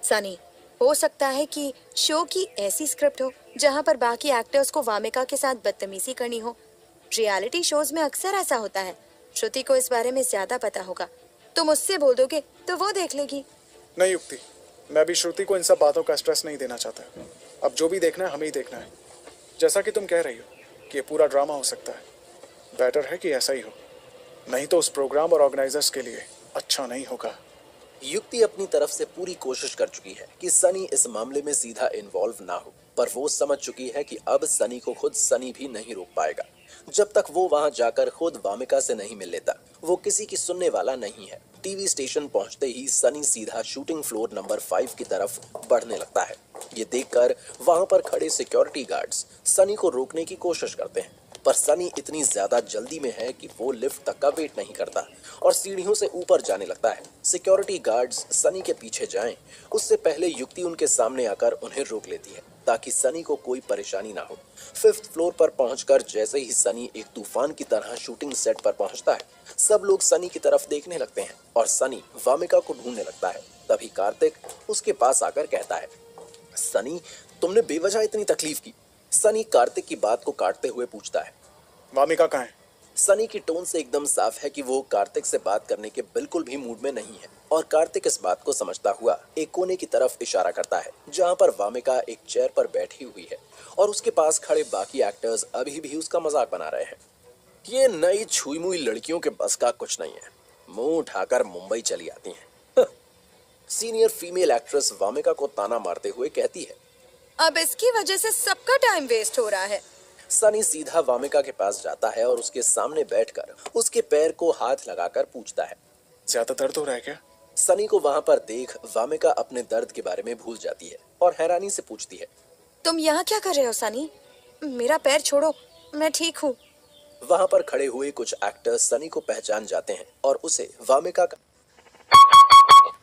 सनी, हो सकता है कि शो की ऐसी स्क्रिप्ट हो जहाँ पर बाकी एक्टर्स को वामिका के साथ बदतमीजी करनी हो। रियलिटी शोज में अक्सर ऐसा होता है। श्रुति को इस बारे में ज्यादा पता होगा। तुम उससे बोल दोगे तो वो देख लेगी। नहीं युक्ति, मैं भी श्रुति को इन सब बातों का स्ट्रेस नहीं देना चाहता। अब जो भी देखना है हमें ही देखना है। जैसा कि तुम कह रही हो कि ये पूरा ड्रामा हो सकता है, बेटर है कि ऐसा ही हो, नहीं तो उस प्रोग्राम और ऑर्गेनाइजर्स के लिए अच्छा नहीं होगा। युक्ति अपनी तरफ से पूरी कोशिश कर चुकी है कि सनी इस मामले में सीधा इन्वॉल्व ना हो, पर वो समझ चुकी है कि अब सनी को खुद सनी भी नहीं रोक पाएगा। जब तक वो वहां जाकर खुद वामिका से नहीं मिल लेता, वो किसी की सुनने वाला नहीं है। टीवी स्टेशन पहुंचते ही सनी सीधा शूटिंग फ्लोर नंबर 5 की तरफ बढ़ने लगता है। ये देखकर वहां पर खड़े सिक्योरिटी गार्ड्स सनी को रोकने की कोशिश करते हैं, पर सनी इतनी ज्यादा जल्दी में है कि वो लिफ्ट तक का वेट नहीं करता और सीढ़ियों से ऊपर जाने लगता है। सिक्योरिटी गार्ड्स सनी के पीछे जाएं, उससे पहले युक्ति उनके सामने आकर उन्हें रोक लेती है ताकि सनी को कोई परेशानी ना हो। 5th फ्लोर पर पहुंचकर जैसे ही सनी एक तूफान की तरह शूटिंग सेट पर पहुंचता है, सब लोग सनी की तरफ देखने लगते हैं और सनी वामिका को ढूंढने लगता है। तभी कार्तिक उसके पास आकर कहता है, सनी, तुमने बेवजह इतनी तकलीफ की। सनी कार्तिक की बात को काटते हुए पूछता है, वामिका कहाँ है? सनी की टोन से एकदम साफ है कि वो कार्तिक से बात करने के बिल्कुल भी मूड में नहीं है और कार्तिक इस बात को समझता हुआ एक कोने की तरफ इशारा करता है जहां पर वामिका एक चेयर पर बैठी हुई है और उसके पास खड़े बाकी एक्टर्स अभी भी उसका मजाक बना रहे हैं। ये नई छुई मुई लड़कियों के बस का कुछ नहीं है, मुंह उठाकर मुंबई चली आती हैं। सीनियर फीमेल एक्ट्रेस वामिका को ताना मारते हुए कहती है, अब इसकी वजह से सबका टाइम वेस्ट हो रहा है। सनी सीधा वामिका के पास जाता है और उसके सामने बैठकर उसके पैर को हाथ लगाकर पूछता है, ज्यादा दर्द हो रहा है क्या? सनी को वहां पर देख वामिका अपने दर्द के बारे में भूल जाती है और हैरानी से पूछती है, तुम यहाँ क्या कर रहे हो सनी? मेरा पैर छोड़ो, मैं ठीक हूँ। वहां पर खड़े हुए कुछ एक्टर्स सनी को पहचान जाते हैं और उसे वामिका का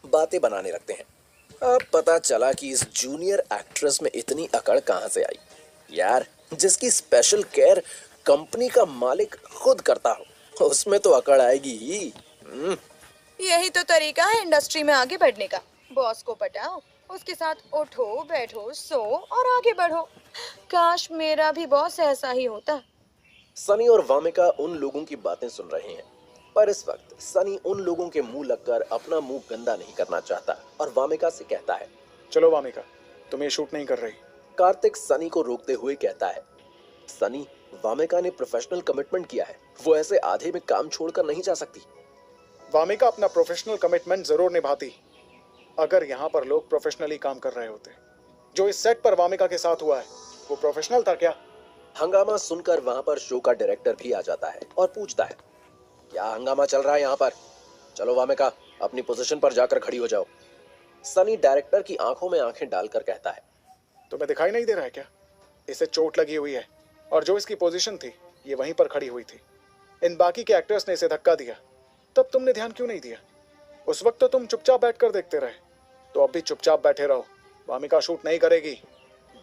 बातें बनाने लगते हैं। अब पता चला कि इस जूनियर एक्ट्रेस में इतनी अकड़ कहां से आई। यार, जिसकी स्पेशल केयर कंपनी का मालिक खुद करता हो, उसमें तो अकड़ आएगी ही। यही तो तरीका है इंडस्ट्री में आगे बढ़ने का। बॉस को पटाओ, उसके साथ उठो बैठो सो और आगे बढ़ो। काश मेरा भी बॉस ऐसा ही होता। सनी और वामिका उन लोगों की बातें सुन रहे हैं, पर इस वक्त सनी उन लोगों के मुंह लगकर अपना मुंह गंदा नहीं करना चाहता और वामिका से कहता है, चलो वामिका, तुम ये शूट नहीं कर रही। कार्तिक सनी को रोकते हुए कहता है, सनी, वामिका ने प्रोफेशनल कमिटमेंट किया है, वो ऐसे आधे में काम छोड़कर नहीं जा सकती। वामिका अपना प्रोफेशनल कमिटमेंट जरूर निभाती अगर यहाँ पर लोग प्रोफेशनली काम कर रहे होते। जो इस सेट पर वामिका के साथ हुआ है वो प्रोफेशनल था क्या? हंगामा सुनकर वहां पर शो का डायरेक्टर भी आ जाता है और पूछता है, क्या हंगामा चल रहा है यहाँ पर? चलो वामिका, अपनी पोजीशन पर जाकर खड़ी हो जाओ। सनी डायरेक्टर की आंखों में आंखें डालकर कहता है, तुम्हें दिखाई नहीं दे रहा है क्या? इसे चोट लगी हुई है और जो इसकी पोजीशन थी ये वहीं पर खड़ी हुई थी। इन बाकी के एक्टर्स ने इसे धक्का दिया, तब तुमने ध्यान क्यों नहीं दिया? उस वक्त तो तुम चुपचाप बैठकर देखते रहे, तो अब भी चुपचाप बैठे रहो। वामिका शूट नहीं करेगी।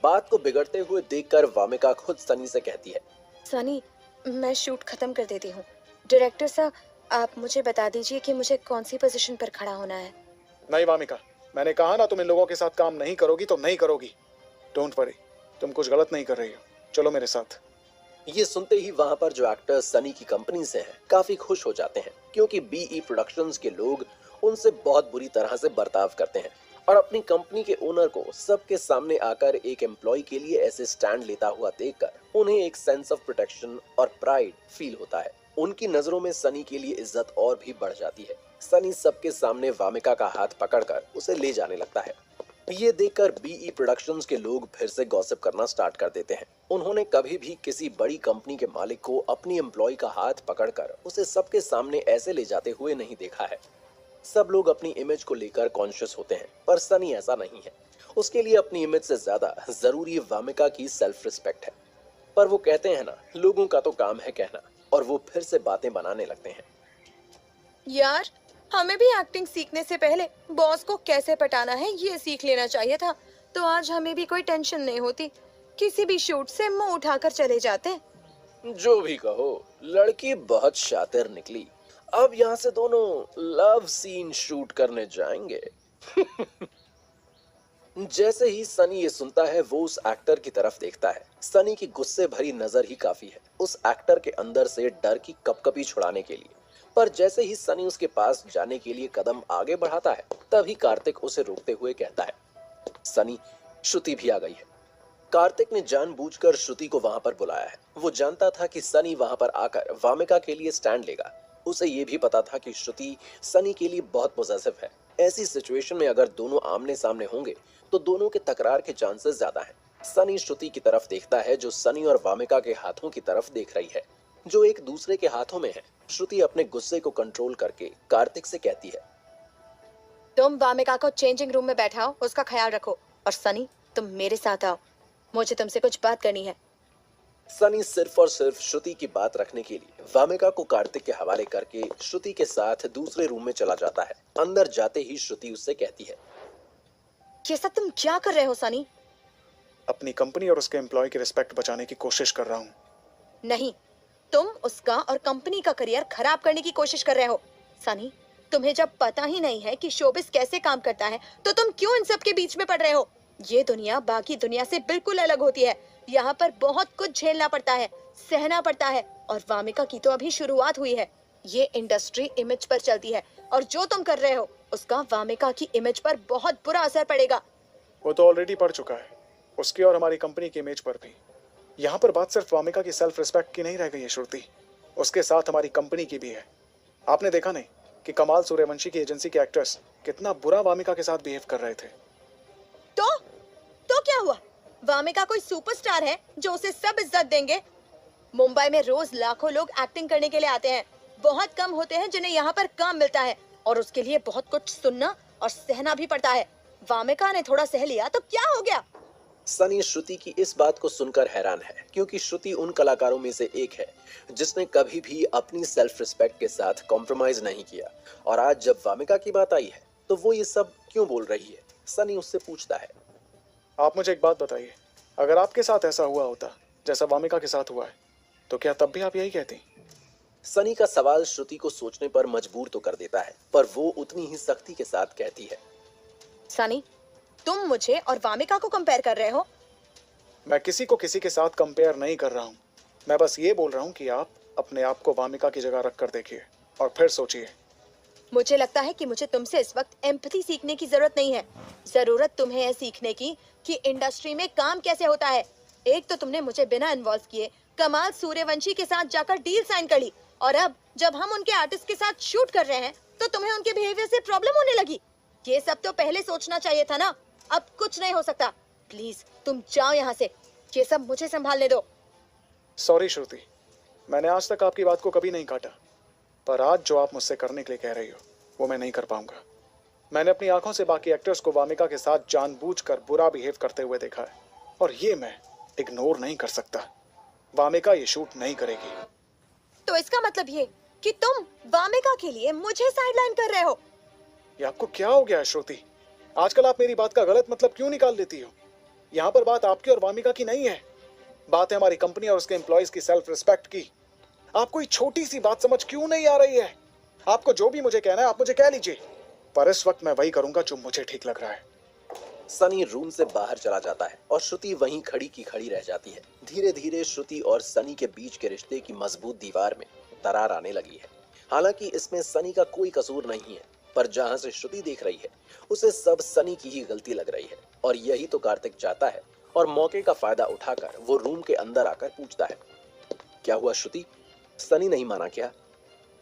बात को बिगड़ते हुए देखकर वामिका खुद सनी से कहती है, सनी, मैं शूट खत्म कर देती हूँ। डायरेक्टर साहब, आप मुझे बता दीजिए कि मुझे कौन सी पोजीशन पर खड़ा होना है। नहीं वामिका, मैंने कहा ना, तुम इन लोगों के साथ काम नहीं करोगी तो नहीं करोगी। डोंट वरी, तुम कुछ गलत नहीं कर रही हो, चलो मेरे साथ। ये सुनते ही वहां पर जो एक्टर्स सनी की कंपनी से हैं काफी खुश हो जाते हैं, क्योंकि बीई प्रोडक्शंस के लोग उनसे बहुत बुरी तरह से बर्ताव करते हैं और अपनी कंपनी के ओनर को सबके सामने आकर एक एम्प्लॉय के लिए ऐसे स्टैंड लेता हुआ देखकर उन्हें एक सेंस ऑफ प्रोटेक्शन और प्राइड फील होता है। उनकी नजरों में सनी के लिए इज्जत और भी बढ़ जाती है। सनी सबके सामने वामिका का हाथ पकड़कर उसे ले जाने लगता है। ये देखकर बीई प्रोडक्शंस के लोग फिर से गॉसिप करना स्टार्ट कर देते हैं। उन्होंने कभी भी किसी बड़ी कंपनी के मालिक को अपनी एम्प्लॉय का हाथ पकड़कर उसे सबके सामने ऐसे ले जाते हुए नहीं देखा है। सब लोग अपनी इमेज को लेकर कॉन्शियस होते हैं, पर सनी ऐसा नहीं है। उसके लिए अपनी इमेज से ज्यादा जरूरी वामिका की सेल्फ रिस्पेक्ट है। पर वो कहते हैं ना, लोगों का तो काम है कहना, और वो फिर से बातें बनाने लगते हैं। यार, हमें भी एक्टिंग सीखने से पहले बॉस को कैसे पटाना है ये सीख लेना चाहिए था, तो आज हमें भी कोई टेंशन नहीं होती। किसी भी शूट से मुंह उठाकर चले जाते। जो भी कहो, लड़की बहुत शातिर निकली। अब यहाँ से दोनों लव सीन शूट करने जाएंगे। जैसे ही सनी ये सुनता है, वो उस एक्टर की तरफ देखता है। सनी की गुस्से भरी नजर ही काफी है उस एक्टर के अंदर से डर की कपकपी छुड़ाने के लिए। पर जैसे ही सनी उसके पास जाने के लिए कदम आगे बढ़ाता है, तभी कार्तिक उसे रोकते हुए कहता है, सनी, श्रुति भी आ गई है। कार्तिक ने जानबूझकर श्रुति को वहां पर बुलाया है। वो जानता था कि सनी वहां पर आकर वामिका के लिए स्टैंड लेगा। उसे ये भी पता था कि श्रुति सनी के लिए बहुत पॉजिटिव है। ऐसी सिचुएशन में अगर दोनों आमने सामने होंगे तो दोनों के तकरार के चांसेस ज्यादा हैं। सनी श्रुति की तरफ देखता है, जो सनी और वामिका के हाथों की तरफ देख रही है, जो एक दूसरे के हाथों में है। श्रुति अपने गुस्से को कंट्रोल करके कार्तिक से कहती है, तुम वामिका को चेंजिंग रूम में बैठाओ, उसका ख्याल रखो, और सनी तुम मेरे साथ आओ, मुझे तुमसे कुछ बात करनी है। सनी सिर्फ और सिर्फ श्रुति की बात रखने के लिए वामिका को कार्तिक के हवाले करके श्रुति के साथ दूसरे रूम में चला जाता है। अंदर जाते ही श्रुति उससे कहती है, ये सब तुम क्या कर रहे हो सनी? अपनी कंपनी और उसके एम्प्लॉय की रिस्पेक्ट बचाने की कोशिश कर रहा हूँ। नहीं, तुम उसका और कंपनी का करियर खराब करने की कोशिश कर रहे हो। सनी, तुम्हें जब पता ही नहीं है कि शोबिस कैसे काम करता है, तो तुम क्यों इन सब के बीच में पड़ रहे हो? ये दुनिया बाकी दुनिया से बिल्कुल अलग होती है। यहाँ पर बहुत कुछ झेलना पड़ता है, सहना पड़ता है, और वामिका की तो अभी शुरुआत हुई है। ये इंडस्ट्री इमेज पर चलती है, और जो तुम कर रहे हो उसका वामिका की इमेज पर बहुत बुरा असर पड़ेगा। वो तो ऑलरेडी पड़ चुका है, उसकी और हमारी कंपनी की इमेज पर भी। यहाँ पर बात सिर्फ वामिका की सेल्फ रिस्पेक्ट की नहीं रह गई है श्रुति, उसके साथ हमारी कंपनी की भी है। आपने देखा नहीं कि कमाल सूर्यवंशी की एजेंसी के एक्टर्स कितना बुरा वामिका के साथ बिहेव कर रहे थे। तो क्या हुआ? वामिका कोई सुपरस्टार है जो उसे सब इज्जत देंगे? मुंबई में रोज लाखों लोग एक्टिंग करने के लिए आते हैं। बहुत कम होते हैं जिन्हें यहाँ पर काम मिलता है, और उसके लिए बहुत कुछ सुनना और सहना भी पड़ता है। वामिका ने थोड़ा सह लिया तो क्या हो गया? सनी श्रुति की इस बात को सुनकर हैरान है, क्योंकि श्रुति उन कलाकारों में से एक है जिसने कभी भी अपनी सेल्फ रिस्पेक्ट के साथ कॉम्प्रोमाइज नहीं किया। और आज जब वामिका की बात आई है तो वो ये सब क्यों बोल रही है? सनी उससे पूछता है, आप मुझे एक बात बताइए, अगर आपके साथ ऐसा हुआ होता जैसा वामिका के साथ हुआ है, तो क्या तब भी आप यही कहती? सनी का सवाल श्रुति को सोचने पर मजबूर तो कर देता है, पर वो उतनी ही सख्ती के साथ कहती है, सनी, तुम मुझे और वामिका को कंपेयर कर रहे हो? मैं किसी को किसी के साथ कंपेयर नहीं कर रहा हूँ। मैं बस ये बोल रहा हूँ कि आप अपने आप को वामिका की जगह रख कर देखिए और फिर सोचिए। मुझे लगता है कि मुझे तुमसे इस वक्त एम्पैथी सीखने की जरूरत नहीं है। जरूरत तुम्हें है सीखने की कि इंडस्ट्री में काम कैसे होता है। एक तो तुमने मुझे बिना इन्वॉल्व किए कमाल सूर्यवंशी के साथ जाकर डील साइन कर ली, और अब जब हम उनके आर्टिस्ट के साथ शूट कर रहे हैं तो तुम्हें उनके बिहेवियर से प्रॉब्लम होने लगी। ये सब तो पहले सोचना चाहिए था ना। अब कुछ नहीं हो सकता, प्लीज तुम जाओ यहाँ से, ये सब मुझे संभालने दो। सॉरी श्रुति, मैंने आज तक आपकी बात को कभी नहीं काटा, पर आज जो आप मुझसे करने के लिए कह रही हो वो मैं नहीं कर पाऊंगा। मैंने अपनी आंखों से बाकी एक्टर्स को वामिका के साथ जानबूझकर बुरा बिहेव करते हुए देखा है, और ये मैं इग्नोर नहीं कर सकता। वामिका ये शूट नहीं करेगी। तो इसका मतलब ये कि तुम वामिका के लिए मुझे साइडलाइन कर रहे हो? ये आपको क्या हो गया है श्रुति? आजकल आप मेरी बात का गलत मतलब क्यों निकाल लेती हो? यहाँ पर बात आपकी और वामिका की नहीं है, बात है हमारी कंपनी और उसके एम्प्लॉयज की सेल्फ रिस्पेक्ट की। आपको ये छोटी सी बात समझ क्यों नहीं आ रही है? आपको जो भी मुझे कहना है आप मुझे कह लीजिए, पर इस वक्त मैं वही करूंगा जो मुझे ठीक लग रहा है। सनी रूम से बाहर चला जाता है और श्रुति वहीं खड़ी की खड़ी रह जाती है। धीरे धीरे श्रुति और सनी के बीच के रिश्ते की मजबूत दीवार में दरार आने लगी है। हालांकि इसमें सनी का कोई कसूर नहीं है, पर जहां से श्रुति देख रही है उसे सब सनी की ही गलती लग रही है और यही तो कार्तिक चाहता है। और मौके का फायदा उठाकर वो रूम के अंदर आकर पूछता है, क्या हुआ श्रुति, सनी नहीं माना क्या?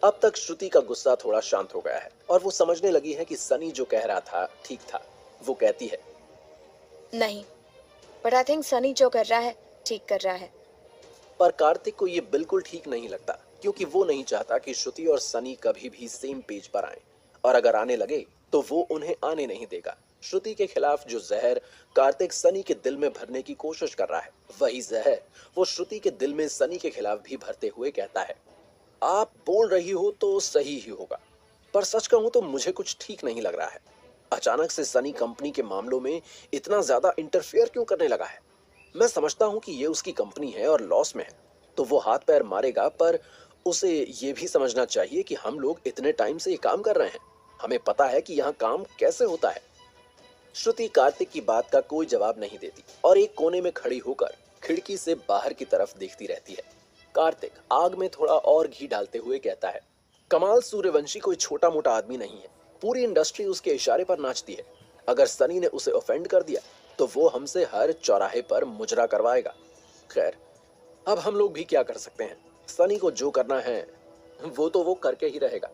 अब तक श्रुति का गुस्सा थोड़ा शांत हो गया है और वो समझने लगी है कि सनी जो कह रहा था ठीक था। वो कहती है, नहीं, बट आई थिंक सनी जो कर रहा है ठीक कर रहा है। पर कार्तिक को ये बिल्कुल ठीक नहीं लगता, क्योंकि वो नहीं चाहता कि श्रुति और सनी कभी भी सेम पेज पर आए, और अगर आने लगे तो वो उन्हें आने नहीं देगा। श्रुति के खिलाफ जो जहर कार्तिक सनी के दिल में भरने की कोशिश कर रहा है, वही जहर वो श्रुति के दिल में सनी के खिलाफ भी भरते हुए कहता है, आप बोल रही हो तो सही ही होगा, पर सच कहूं तो मुझे कुछ ठीक नहीं लग रहा है। अचानक से सनी कंपनी के मामलों में इतना ज्यादा इंटरफेयर क्यों करने लगा है? मैं समझता हूं कि ये उसकी कंपनी है और लॉस में है तो वो हाथ पैर मारेगा, पर उसे ये भी समझना चाहिए कि हम लोग इतने टाइम से ये काम कर रहे हैं, हमें पता है कि यहाँ काम कैसे होता है। श्रुति कार्तिक की बात का कोई जवाब नहीं देती और एक कोने में खड़ी होकर खिड़की से बाहर की तरफ देखती रहती है। कार्तिक आग में थोड़ा और घी डालते हुए कहता है, कमाल सूर्यवंशी कोई छोटा मोटा आदमी नहीं है, पूरी इंडस्ट्री उसके इशारे पर नाचती है। अगर सनी ने उसे ऑफेंड कर दिया तो वो हमसे हर चौराहे पर मुजरा करवाएगा। खैर, अब हम लोग भी क्या कर सकते हैं, सनी को जो करना है वो तो वो करके ही रहेगा।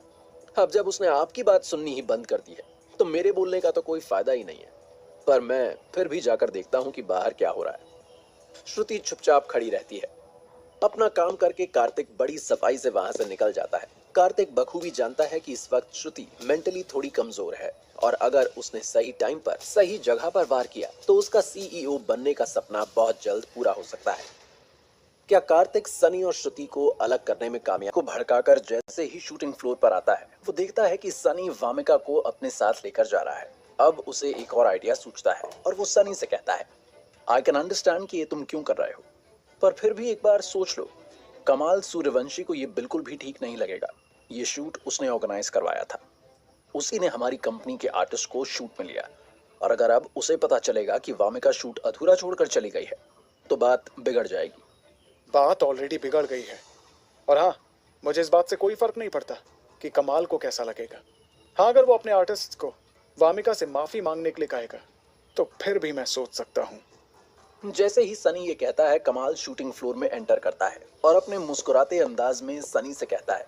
अब जब उसने आपकी बात सुननी ही बंद कर दी है तो मेरे बोलने का तो कोई फायदा ही नहीं है, पर मैं फिर भी जाकर देखता हूँ कि बाहर क्या हो रहा है। श्रुति चुपचाप खड़ी रहती है। अपना काम करके कार्तिक बड़ी सफाई से वहां से निकल जाता है। कार्तिक बखूबी जानता है कि इस वक्त श्रुति मेंटली थोड़ी कमजोर है और अगर उसने सही टाइम पर सही जगह पर वार किया तो उसका सीईओ बनने का सपना बहुत जल्द पूरा हो सकता है। क्या कार्तिक सनी और श्रुति को अलग करने में कामयाब को भड़काकर जैसे ही शूटिंग फ्लोर पर आता है, वो देखता है कि सनी वामिका को अपने साथ लेकर जा रहा है। अब उसे एक और आइडिया सूझता है और वो सनी से कहता है, आई कैन अंडरस्टैंड कि ये तुम क्यों कर रहे हो, पर फिर भी एक बार सोच लो, कमाल सूर्यवंशी को ये बिल्कुल भी ठीक नहीं लगेगा। ये शूट उसने ऑर्गेनाइज करवाया था, उसी ने हमारी कंपनी के आर्टिस्ट को शूट में लिया, और अगर अब उसे पता चलेगा कि वामिका शूट अधूरा छोड़कर चली गई है तो बात बिगड़ जाएगी। बात ऑलरेडी बिगड़ गई है। और हाँ, मुझे इस बात से कोई फर्क नहीं पड़ता कि कमाल को कैसा लगेगा। हाँ, अगर वो अपने आर्टिस्ट को वामिका से माफी मांगने के लिए कहेगा तो फिर भी मैं सोच सकता हूँ। जैसे ही सनी ये कहता है, कमाल शूटिंग फ्लोर में एंटर करता है और अपने मुस्कुराते अंदाज में सनी से कहता है,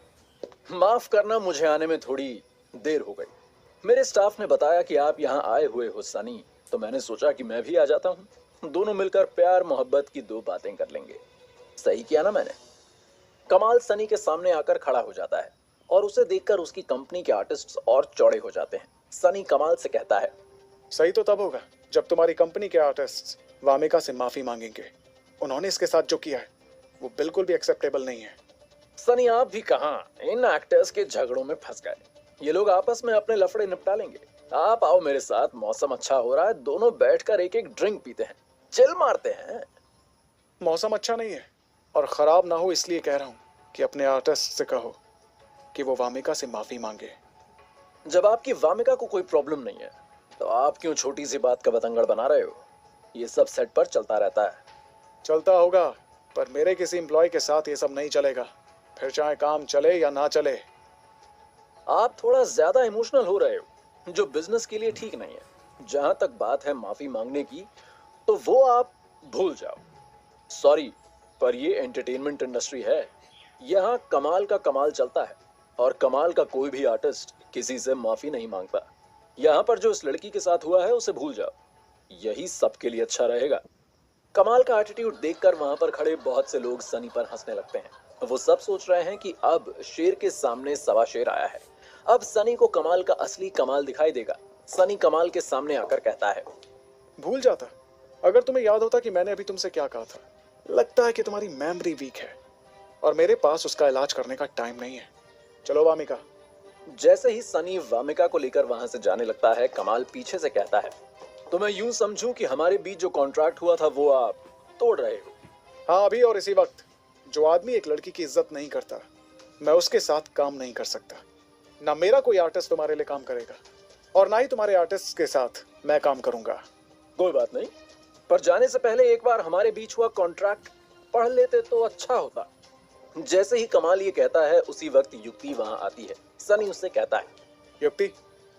माफ करना, मुझे आने में थोड़ी देर हो गई। मेरे स्टाफ ने बताया कि आप यहाँ आए हुए हो सनी, तो मैंने सोचा कि मैं भी आ जाता हूँ, दोनों मिलकर प्यार मोहब्बत की दो बातें कर लेंगे। सही किया ना मैंने? कमाल सनी के सामने आकर खड़ा हो जाता है और उसे देखकर उसकी कंपनी के आर्टिस्ट्स और चौड़े हो जाते हैं। सनी कमाल से कहता है, सही तो तब होगा जब तुम्हारी कंपनी के आर्टिस्ट वामिका से माफी मांगेंगे। उन्होंने इसके साथ जो किया है वो बिल्कुल भी एक्सेप्टेबल नहीं है। सनी, आप भी कहां इन एक्टर्स के झगड़ों में फंस गए? ये लोग आपस में अपने लफड़े निपटा लेंगे। आप आओ मेरे साथ, मौसम अच्छा हो रहा है, दोनों बैठकर एक एक ड्रिंक पीते हैं, चिल मारते हैं। मौसम अच्छा नहीं है और खराब ना हो इसलिए कह रहा हूँ कि अपने आर्टिस्ट से कहो कि वो वामिका से माफी मांगे। जब आपकी वामिका को कोई प्रॉब्लम नहीं है तो आप क्यों छोटी सी बात का बतंगड़ बना रहे हो? ये सब सेट पर चलता रहता है। चलता होगा, पर मेरे किसी एम्प्लॉय के साथ ये सब नहीं चलेगा, फिर चाहे काम चले या ना चले। आप थोड़ा ज्यादा इमोशनल हो रहे हो, जो बिजनेस के लिए ठीक नहीं है। जहां तक बात है माफी मांगने की, तो वो आप भूल जाओ। सॉरी, पर ये एंटरटेनमेंट इंडस्ट्री है, यहाँ कमाल का कमाल चलता है और कमाल का कोई भी आर्टिस्ट किसी से माफी नहीं मांगता। यहाँ पर जो इस लड़की के साथ हुआ है उसे भूल जाओ, यही सबके लिए अच्छा रहेगा। कमाल का एटीट्यूड देखकर वहां पर खड़े बहुत से लोग सनी पर हंसने लगते हैं। वो सब सोच रहे हैं कि अब शेर के सामने सवा शेर आया है, अब सनी को कमाल का असली कमाल दिखाई देगा। सनी कमाल के सामने आकर कहता है, भूल जाता अगर तुम्हें याद होता कि मैंने अभी तुमसे क्या कहा था। लगता है कि तुम्हारी मेमोरी वीक है और मेरे पास उसका इलाज करने का टाइम नहीं है। चलो वामिका। जैसे ही सनी वामिका को लेकर वहां से जाने लगता है, कमाल पीछे से कहता है, तो मैं यूं समझूं कि हमारे बीच जो कॉन्ट्रैक्ट हुआ था वो आप तोड़ रहे हो? हाँ, अभी और इसी वक्त। जो आदमी एक लड़की की इज्जत नहीं करता, मैं उसके साथ काम नहीं कर सकता। ना मेरा कोई आर्टिस्ट तुम्हारे लिए काम करेगा और ना ही तुम्हारे आर्टिस्ट के साथ मैं काम करूंगा। कोई बात नहीं, पर जाने से पहले एक बार हमारे बीच हुआ कॉन्ट्रैक्ट पढ़ लेते तो अच्छा होता। जैसे ही कमाल ये कहता है उसी वक्त युक्ति वहां आती है। सनी उससे कहता है, युक्ति,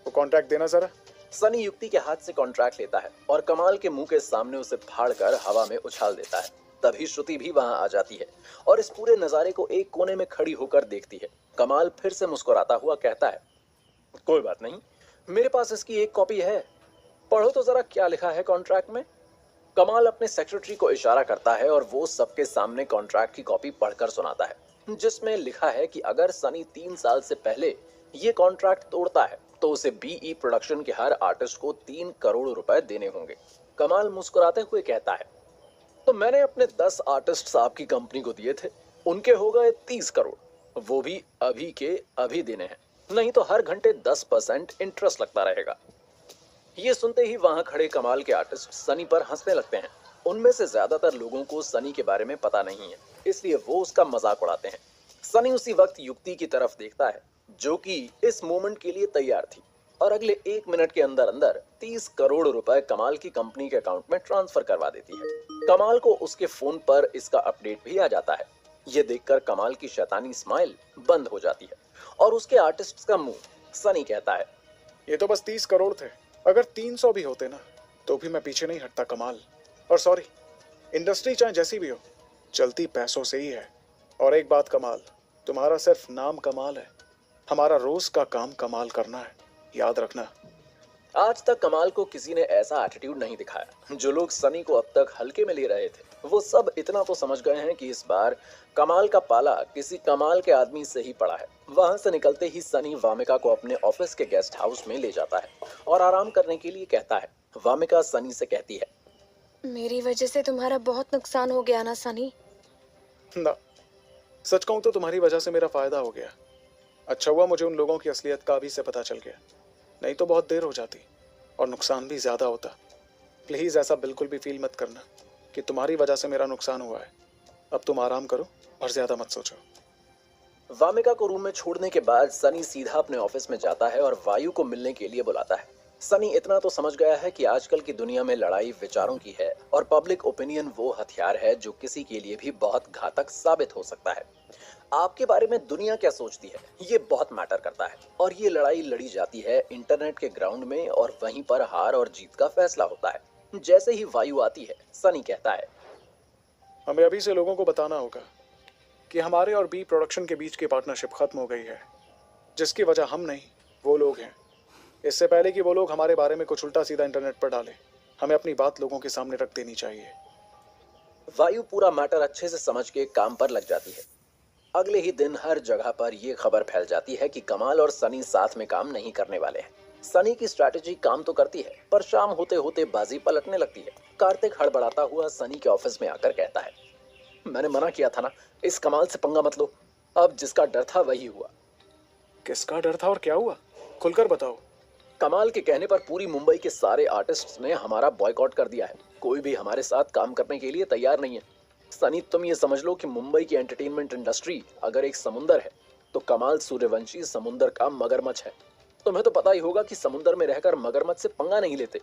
वो कॉन्ट्रैक्ट देना जरा। सनी युक्ति के हाथ से कॉन्ट्रैक्ट लेता है और कमाल के मुंह के सामने उसे फाड़कर हवा में उछाल देता है। तभी श्रुति भी वहां आ जाती है और इस पूरे नजारे को एक कोने में खड़ी होकर देखती है। कमाल फिर से मुस्कुराता हुआ कहता है, कोई बात नहीं, मेरे पास इसकी एक कॉपी है, पढ़ो तो जरा क्या लिखा है कॉन्ट्रैक्ट में। कमाल अपने सेक्रेटरी को इशारा करता है और वो सबके सामने कॉन्ट्रैक्ट की कॉपी पढ़कर सुनाता है, जिसमें लिखा है कि अगर सनी 3 साल से पहले ये कॉन्ट्रैक्ट तोड़ता है तो उसे बीई प्रोडक्शन के हर आर्टिस्ट को 3 करोड़ रुपए देने होंगे। कमाल मुस्कुराते हुए कहता है, तो मैंने अपने 10 आर्टिस्ट आपकी कंपनी को दिए थे, उनके हो गए 30 करोड़, वो भी अभी के अभी देने हैं, नहीं तो हर घंटे 10% इंटरेस्ट लगता रहेगा। ये सुनते ही वहां खड़े कमाल के आर्टिस्ट सनी पर हंसने लगते हैं। उनमें से ज्यादातर लोगों को सनी के बारे में पता नहीं है, इसलिए वो उसका मजाक उड़ाते हैं। सनी उसी वक्त युक्ति की तरफ देखता है, जो कि इस मोमेंट के लिए तैयार थी, और अगले 1 मिनट के अंदर अंदर 30 करोड़ रुपए कमाल की कंपनी के अकाउंट में ट्रांसफर करवा देती है। कमाल को उसके फोन पर इसका अपडेट भी आ जाता है। ये देखकर कमाल की शैतानी स्माइल बंद हो जाती है और उसके आर्टिस्ट का मुंह। सनी कहता है, ये तो बस 30 करोड़ थे, अगर 300 भी होते ना तो भी मैं पीछे नहीं हटता कमाल। और सॉरी, इंडस्ट्री चाहे जैसी भी हो, चलती पैसों से ही है। और एक बात कमाल, तुम्हारा सिर्फ नाम कमाल है, हमारा रोज का काम कमाल करना है, याद रखना। आज तक कमाल को किसी ने ऐसा एटीट्यूड नहीं दिखाया। जो लोग सनी को अब तक हल्के में ले रहे थे, वो सब इतना तो समझ गए हैं कि इस बार कमाल का पाला किसी कमाल के आदमी से ही पड़ा है। वहां से निकलते ही सनी वामिका को अपने ऑफिस के गेस्ट हाउस में ले जाता है और आराम करने के लिए कहता है। वामिका सनी से कहती है, मेरी वजह से तुम्हारा बहुत नुकसान हो गया ना सनी। ना, सच कहूं तो तुम्हारी वजह से मेरा फायदा हो गया। अच्छा हुआ मुझे उन लोगों की असलियत का अभी से पता चल गया, नहीं तो बहुत देर हो जाती और नुकसान भी ज्यादा होता। प्लीज ऐसा बिल्कुल भी फील मत करना कि तुम्हारी वजह से मेरा नुकसान हुआ है। अब तुम आराम करो और ज्यादा मत सोचो। वामिका को रूम में छोड़ने के बाद सनी सीधा अपने ऑफिस में जाता है और वायु को मिलने के लिए बुलाता है। सनी इतना तो समझ गया है कि आजकल की दुनिया में लड़ाई विचारों की है और पब्लिक ओपिनियन वो हथियार है जो किसी के लिए भी बहुत घातक साबित हो सकता है। आपके बारे में दुनिया क्या सोचती है, ये बहुत मैटर करता है, और ये लड़ाई लड़ी जाती है इंटरनेट के ग्राउंड में, और वहीं पर हार और जीत का फैसला होता है। जैसे ही वायु आती है, सनी कहता है, हमें अभी से लोगों को बताना होगा कि हमारे और बी प्रोडक्शन के बीच की पार्टनरशिप खत्म हो गई है, जिसकी वजह हम नहीं वो लोग हैं। इससे पहले कि वो लोग हमारे बारे में कुछ उल्टा सीधा इंटरनेट पर डालें, हमें अपनी बात लोगों के सामने रख देनी चाहिए। वायु पूरा मैटर अच्छे से समझ के काम पर लग जाती है। अगले ही दिन हर जगह पर यह खबर फैल जाती है कि कमाल और सनी साथ में काम नहीं करने वाले हैं। सनी की स्ट्रैटेजी काम तो करती है, पर शाम होते होते बाजी पलटने लगती है। कार्तिक हड़बड़ाता हुआ सनी के ऑफिस में आकर कहता है, मैंने मना किया था ना, इस कमाल से पंगा मत लो। अब जिसका डर था वही हुआ। किसका डर था और क्या हुआ, खुलकर बताओ। कमाल के कहने पर पूरी मुंबई के सारे आर्टिस्ट्स ने हमारा बॉयकॉट कर दिया है। कोई भी हमारे साथ काम करने के लिए तैयार नहीं है। सनी, तुम ये समझ लो कि मुंबई की एंटरटेनमेंट इंडस्ट्री अगर एक समुंदर है तो कमाल सूर्यवंशी समुंदर का मगरमच्छ है। तुम्हें तो पता ही होगा कि समुंदर में रहकर मगरमच्छ से पंगा नहीं लेते।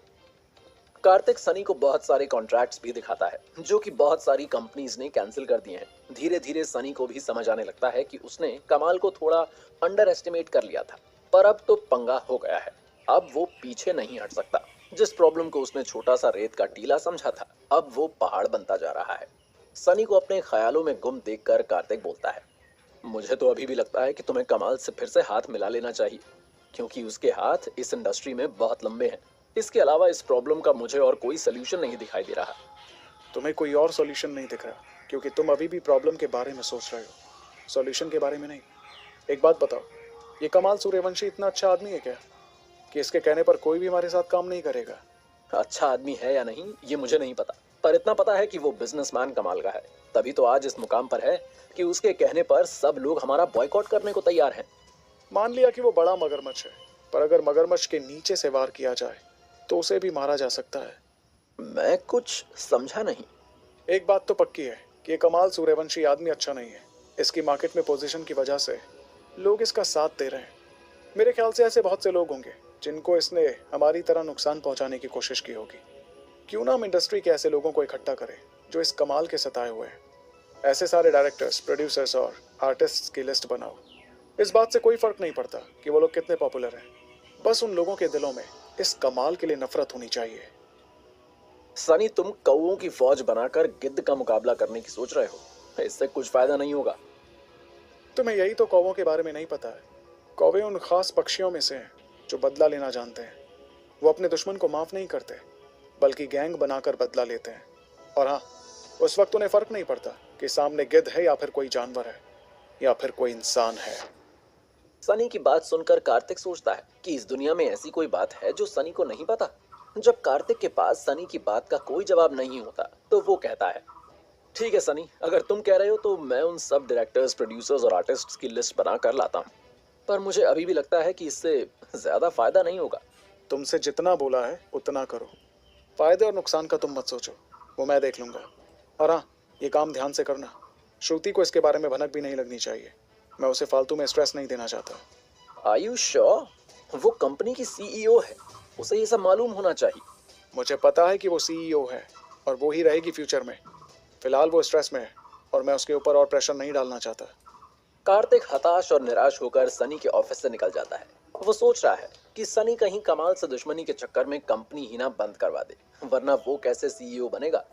कार्तिक सनी को बहुत सारे कॉन्ट्रैक्ट्स भी दिखाता है जो कि बहुत सारी कंपनीज ने कैंसिल कर दिए हैं। धीरे धीरे सनी को भी समझ आने लगता है कि उसने कमाल को थोड़ा अंडर एस्टिमेट कर लिया था, पर अब तो पंगा हो गया है। अब वो पीछे नहीं हट सकता। जिस प्रॉब्लम को उसने छोटा सा रेत का टीला समझा था, अब वो पहाड़ बनता जा रहा है। सनी को अपने ख्यालों में गुम देखकर कार्तिक बोलता है, मुझे तो अभी भी लगता है कि तुम्हें कमाल से फिर से हाथ मिला लेना चाहिए, क्योंकि उसके हाथ इस इंडस्ट्री में बहुत लंबे हैं। इसके अलावा इस प्रॉब्लम का मुझे और कोई सलूशन नहीं दिखाई दे रहा। तुम्हें कोई और सॉल्यूशन नहीं दिख रहा क्योंकि तुम अभी भी प्रॉब्लम के बारे में सोच रहे हो, सॉल्यूशन के बारे में नहीं। एक बात बताओ, ये कमाल सूर्यवंशी इतना अच्छा आदमी है क्या कि इसके कहने पर कोई भी हमारे साथ काम नहीं करेगा? अच्छा आदमी है या नहीं ये मुझे नहीं पता, पर इतना पता है कि वो बिजनेसमैन कमाल का है। तभी तो आज इस मुकाम पर है कि उसके कहने पर सब लोग हमारा बॉयकॉट करने को तैयार हैं। मान लिया कि वो बड़ा मगरमच्छ है, पर अगर मगरमच्छ के नीचे से वार किया जाए तो उसे भी मारा जा सकता है। मैं कुछ समझा नहीं। एक बात तो पक्की है कि ये कमाल सूर्यवंशी आदमी अच्छा नहीं है। इसकी मार्केट में पोजीशन की वजह से लोग इसका साथ दे रहे हैं। मेरे ख्याल से ऐसे बहुत से लोग होंगे जिनको इसने हमारी तरह नुकसान पहुंचाने की कोशिश की होगी, क्यों ना हम इंडस्ट्री के ऐसे लोगों को इकट्ठा करें जो इस कमाल के सताए हुए हैं। ऐसे सारे डायरेक्टर्स, प्रोड्यूसर्स और आर्टिस्ट्स की लिस्ट बनाओ। इस बात से कोई फर्क नहीं पड़ता कि वो लोग कितने पॉपुलर हैं, बस उन लोगों के दिलों में इस कमाल के लिए नफरत होनी चाहिए। सनी, तुम कौओं की फौज बनाकर गिद्ध का मुकाबला करने की सोच रहे हो। इससे कुछ फायदा नहीं होगा। तुम्हें यही तो कौवों के बारे में नहीं पता है। कौवे उन खास पक्षियों में से हैं जो बदला लेना जानते हैं। वो अपने दुश्मन को माफ नहीं करते, बल्कि गैंग बनाकर बदला लेते हैं। और हाँ, उस वक्त उन्हें फर्क नहीं पड़ता कि सामने गिद्ध है या फिर कोई जानवर है या फिर कोई इंसान है। सनी की बात सुनकर कार्तिक सोचता है कि इस दुनिया में ऐसी कोई बात है जो सनी को नहीं पता। जब कार्तिक के पास सनी की बात का कोई जवाब नहीं होता तो वो कहता है, ठीक है सनी, अगर तुम कह रहे हो तो मैं उन सब डायरेक्टर्स, प्रोड्यूसर्स और आर्टिस्ट्स की लिस्ट बना कर लाता हूँ। पर मुझे अभी भी लगता है कि इससे ज्यादा फायदा नहीं होगा। तुमसे जितना बोला है उतना करो। फायदे और नुकसान का तुम मत सोचो, वो मैं देख लूंगा। और हाँ, ये काम ध्यान से करना। श्रुति को इसके बारे में भनक भी नहीं लगनी चाहिए। मैं उसे फालतू में स्ट्रेस नहीं देना चाहता। Are you sure? वो कंपनी की सीईओ है, उसे ये सब मालूम होना चाहिए। मुझे पता है कि वो सीईओ है और वो ही रहेगी फ्यूचर में। फिलहाल वो स्ट्रेस में है और मैं उसके ऊपर और प्रेशर नहीं डालना चाहता। कार्तिक हताश और निराश होकर सनी के ऑफिस से निकल जाता है। वो सोच रहा है कि सनी कहीं कमाल से दुश्मनी के चक्कर में कंपनी ही ना बंद करवा दे, वरना वो कैसे सीईओ बनेगा।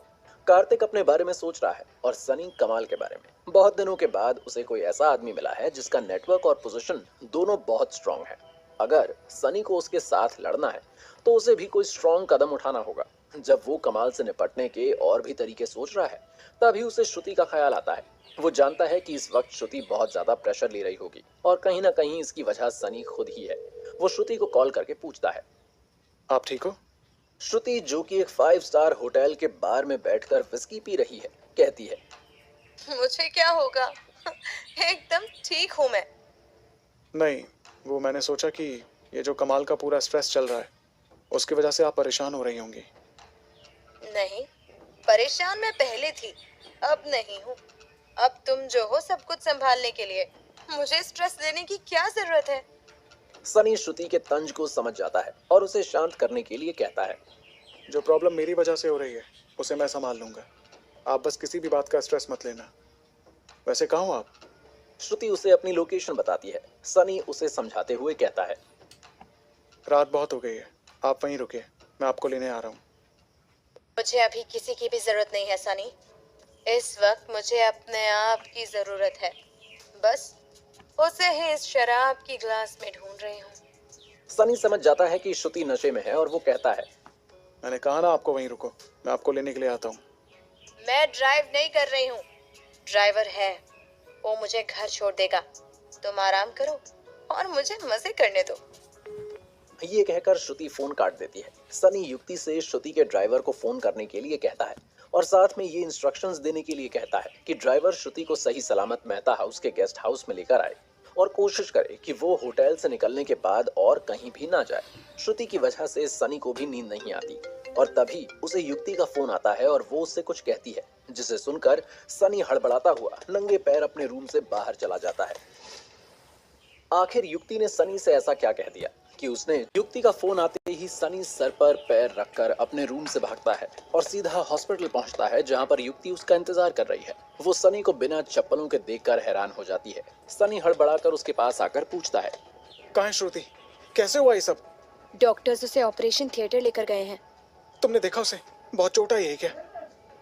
कार्तिक अपने बारे में सोच रहा है और सनी कमाल के बारे में। बहुत दिनों के बाद उसे कोई ऐसा आदमी मिला है जिसका नेटवर्क और पोजीशन दोनों बहुत स्ट्रांग है। अगर सनी को उसके साथ लड़ना है तो उसे भी कोई स्ट्रांग कदम उठाना होगा। जब वो कमाल से निपटने के और भी तरीके सोच रहा है, तभी उसे श्रुति का ख्याल आता है। वो जानता है कि इस वक्त श्रुति बहुत ज्यादा प्रेशर ले रही होगी और कहीं ना कहीं इसकी वजह सनी खुद ही है। वो श्रुति को कॉल करके पूछता है, आप ठीक हो? श्रुति, जो कि एक 5 स्टार होटल के बार में बैठकर विस्की पी रही है, कहती है, मुझे क्या होगा? एकदम ठीक हूँ मैं। नहीं, वो मैंने सोचा कि ये जो कमाल का पूरा स्ट्रेस चल रहा है उसकी वजह से आप परेशान हो रही होंगी। नहीं, परेशान मैं पहले थी, अब नहीं हूँ। अब तुम जो हो सब कुछ संभालने के लिए, मुझे स्ट्रेस लेने की क्या जरूरत है? सनी श्रुति के तंज को समझ जाता है और उसे शांत करने के लिए कहता है, जो प्रॉब्लम मेरी वजह से हो रही है उसे मैं संभाल लूंगा। आप बस किसी भी बात का स्ट्रेस मत लेना। वैसे कहाँ हो आप? श्रुति उसे अपनी लोकेशन बताती है। सनी उसे समझाते हुए कहता है, रात बहुत हो गई है, आप वहीं रुकिए, मैं आपको लेने आ रहा हूँ। मुझे अभी किसी की भी जरूरत नहीं है सनी। इस वक्त मुझे अपने आप की जरूरत है। बस उसे ही इस शराब की ग्लास में ढूंढ रही हूँ। सनी समझ जाता है कि श्रुति नशे में है और वो कहता है, मैंने कहा ना आपको वहीं रुको, मैं आपको लेने के लिए आता हूँ। मैं ड्राइव नहीं कर रही हूँ, ड्राइवर है, वो मुझे घर छोड़ देगा। तुम आराम करो और मुझे मजे करने दो। ये कहकर श्रुति फोन काट देती है। सनी युक्ति से श्रुति के ड्राइवर को फोन करने के लिए कहता है और साथ में ये इंस्ट्रक्शंस देने के लिए कहता है कि ड्राइवर श्रुति को सही सलामत मेहता हाउस के गेस्ट हाउस में लेकर आए और कोशिश करे कि वो होटल से निकलने के बाद और कहीं भी ना जाए। श्रुति की वजह से सनी को भी नींद नहीं आती और तभी उसे युक्ति का फोन आता है और वो उससे कुछ कहती है, जिसे सुनकर सनी हड़बड़ाता हुआ नंगे पैर अपने रूम से बाहर चला जाता है। आखिर युक्ति ने सनी से ऐसा क्या कह दिया कि उसने युक्ति का फोन आते ही सनी सर पर पैर रखकर अपने रूम से भागता है और सीधा हॉस्पिटल पहुंचता है, जहां पर युक्ति उसका इंतजार कर रही है। वो सनी को बिना चप्पलों के देखकर हैरान हो जाती है। सनी हड़बड़ाकर उसके पास आकर पूछता है, कहाँ है श्रुति? कैसे हुआ ये सब? डॉक्टर्स उसे ऑपरेशन थिएटर लेकर गए हैं। तुमने देखा उसे? बहुत चोट आई है क्या?